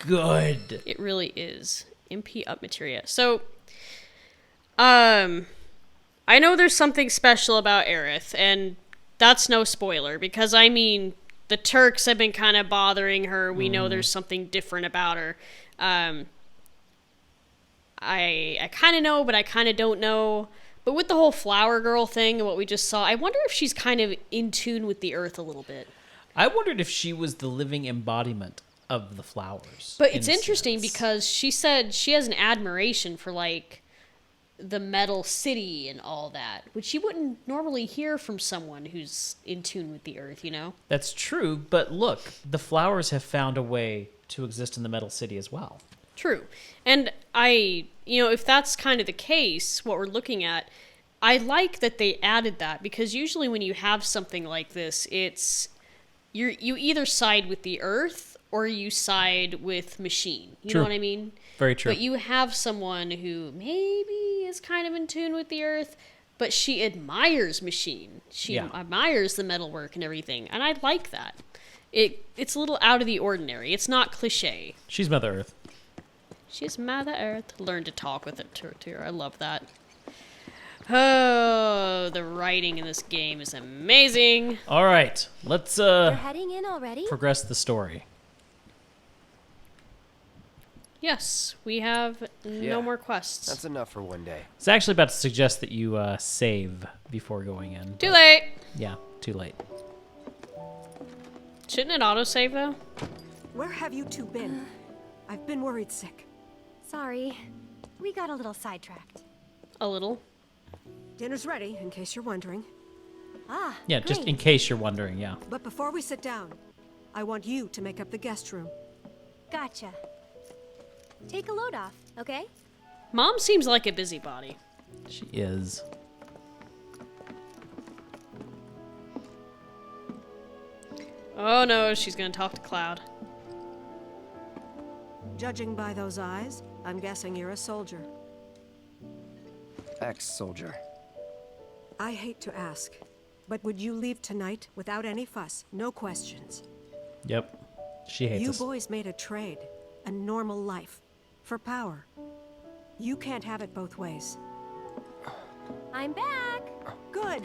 good. It really is. MP up materia. So, I know there's something special about Aerith, and that's no spoiler, because, I mean, the Turks have been kind of bothering her. We know there's something different about her. I kind of know, but I kind of don't know. But with the whole flower girl thing and what we just saw, I wonder if she's kind of in tune with the earth a little bit. I wondered if she was the living embodiment of the flowers. But in it's a interesting sense. because she said she has an admiration for like the metal city and all that, which you wouldn't normally hear from someone who's in tune with the earth, you know? That's true, but look, the flowers have found a way to exist in the metal city as well. True. And if that's kind of the case, what we're looking at, I like that they added that, because usually when you have something like this, it's you either side with the earth or you side with machine. You True. know what I mean? Very true. But you have someone who maybe is kind of in tune with the earth, but she admires machine. She admires the metalwork and everything, and I like that. It's a little out of the ordinary. It's not cliche. She's Mother Earth. She's Mother Earth. Learn to talk with it, too. I love that. Oh, the writing in this game is amazing. All right, let's We're heading in already? progress the story. Yes, we have no more quests. That's enough for one day. It's actually about to suggest that you save before going in. Too late. Yeah, too late. Shouldn't it autosave, though? Where have you two been? I've been worried sick. Sorry. We got a little sidetracked. A little? Dinner's ready, in case you're wondering. Ah, Yeah, just in case you're wondering, yeah. But before we sit down, I want you to make up the guest room. Gotcha. Take a load off, okay? Mom seems like a busybody. She is. Oh no, she's gonna talk to Cloud. Judging by those eyes, I'm guessing you're a soldier. Ex-soldier. I hate to ask, but would you leave tonight without any fuss, no questions? Yep. She hates You us. boys made a trade, a normal life, for power. You can't have it both ways. I'm back. Good.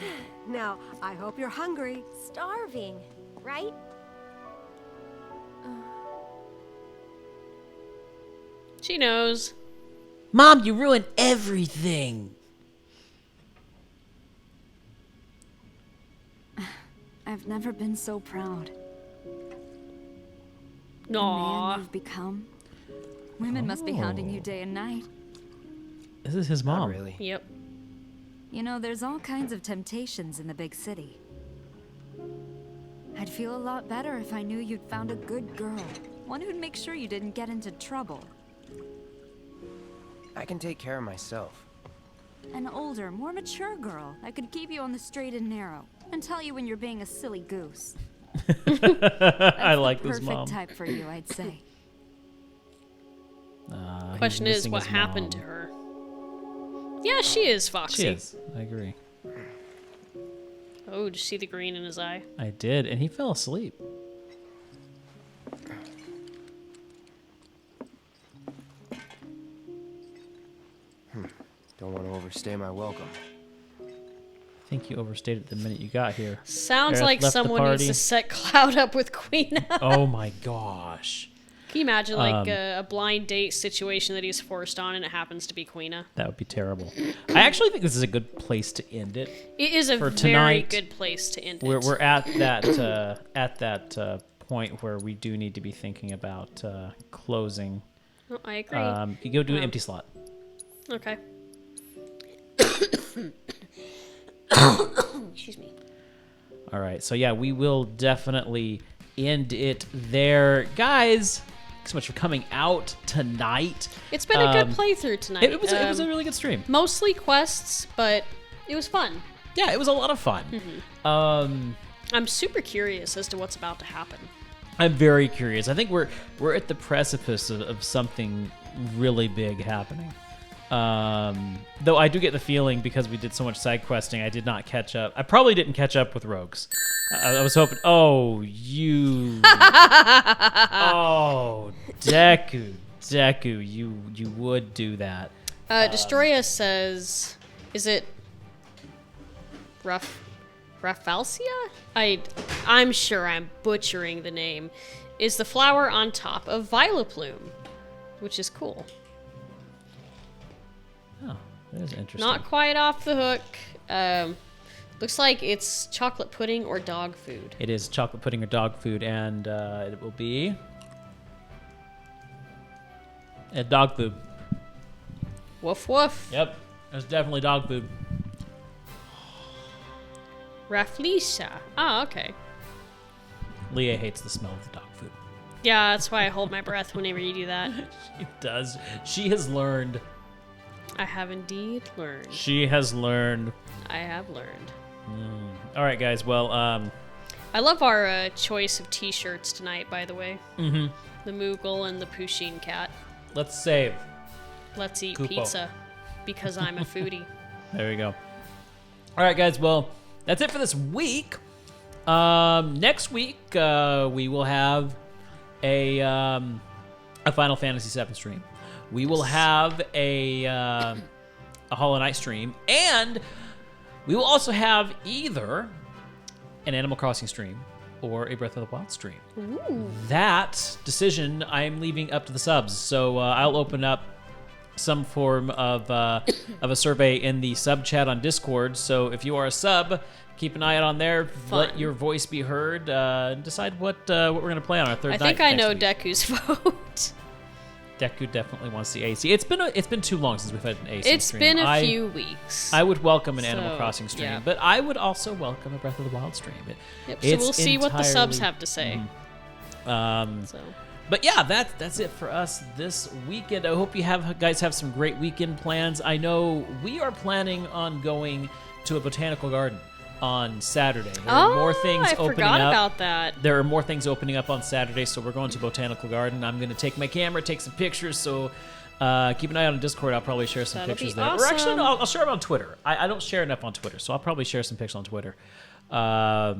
Now, I hope you're hungry. Starving, right? She knows. Mom, you ruined everything. I've never been so proud. The Aww. man you've become. Women must be hounding you day and night. This is his mom. Not really. Yep. You know, there's all kinds of temptations in the big city. I'd feel a lot better if I knew you'd found a good girl. One who'd make sure you didn't get into trouble. I can take care of myself. An older, more mature girl that could keep you on the straight and narrow and tell you when you're being a silly goose. I like this Perfect mom. type for you, I'd say. He's Question is, missing what his happened to mom. her? Yeah, she is Foxy. She is. I agree. Oh, did you see the green in his eye? I did, and he fell asleep. Don't want to overstay my welcome. I think you overstated the minute you got here. Sounds Aerith like left the someone needs party. to set Cloud up with Queen. Oh my gosh. Can you imagine like a blind date situation that he's forced on and it happens to be Queena? That would be terrible. I actually think this is a good place to end it. It is a For very tonight, good place to end We're it. at that point where we do need to be thinking about closing. Oh, I agree. You go do an empty slot. Okay. Excuse me. All right, so yeah, we will definitely end it there, guys. Thanks so much for coming out tonight. It's been a good playthrough tonight. It was a really good stream. Mostly quests, but it was fun. Yeah, it was a lot of fun. I'm super curious as to what's about to happen. I'm very curious. I think we're at the precipice of something really big happening. Though I do get the feeling, because we did so much side questing, I did not catch up. I probably didn't catch up with rogues. I was hoping. Oh, you. Oh, Deku, you would do that. Destroya says, is it Raffalsia? I'm sure I'm butchering the name. Is the flower on top of Vileplume, which is cool. Oh, that is interesting. Not quite off the hook. Looks like it's chocolate pudding or dog food. It is chocolate pudding or dog food, and it will be And dog food. Woof woof. Yep, that's definitely dog food. Raflisha. Oh, okay. Leah hates the smell of the dog food. Yeah, that's why I hold my breath whenever you do that. She does. She has learned. I have indeed learned. She has learned. I have learned. All right, guys. Well, I love our choice of t-shirts tonight, by the way. Mm-hmm. The Moogle and the Pusheen cat. Let's save. Let's eat Kupo. pizza because I'm a foodie. There we go. All right, guys. Well, that's it for this week. Next week, we will have a Final Fantasy VII stream. We will have a Hollow Knight stream, and we will also have either an Animal Crossing stream or a Breath of the Wild stream. Ooh. That decision I'm leaving up to the subs. So I'll open up some form of a survey in the sub chat on Discord. So if you are a sub, keep an eye out on there. Fun. Let your voice be heard. Decide what we're gonna play on our third night. I think I next know week. Deku's vote. Deku definitely wants the AC. It's been too long since we've had an AC It's stream. been a few weeks. I would welcome an So, Animal Crossing stream, yeah. but I would also welcome a Breath of the Wild stream. Yep, so we'll see what the subs have to say. So. But yeah, that's it for us this weekend. I hope you guys have some great weekend plans. I know we are planning on going to a botanical garden on Saturday. There are more things I opening forgot up. about that. There are more things opening up on Saturday, so we're going to Botanical Garden. I'm going to take my camera, take some pictures, so keep an eye out on Discord. I'll probably share some That'll pictures be there. Or actually, no, awesome. I'll share them on Twitter. I don't share enough on Twitter, so I'll probably share some pictures on Twitter. Yeah,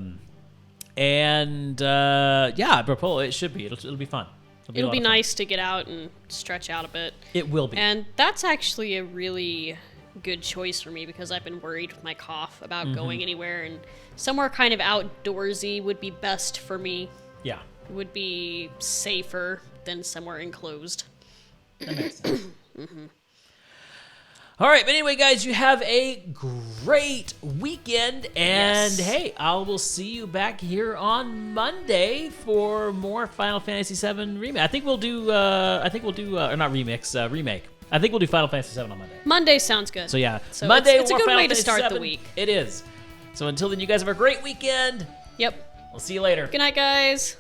Propolo, it should be. It'll be fun. It'll be nice to get out and stretch out a bit. It will be. And that's actually a really good choice for me because I've been worried with my cough about going anywhere, and somewhere kind of outdoorsy would be best for me. Yeah. Would be safer than somewhere enclosed. That makes sense. All right, but anyway, guys, you have a great weekend, and hey, I will see you back here on Monday for more Final Fantasy VII Remake. I think we'll do, or not remix, remake. I think we'll do Final Fantasy VII on Monday. Monday sounds good. So yeah, So Monday. it's a more good Final way to Fantasy start the VII. week. It is. So until then, you guys have a great weekend. Yep. We'll see you later. Good night, guys.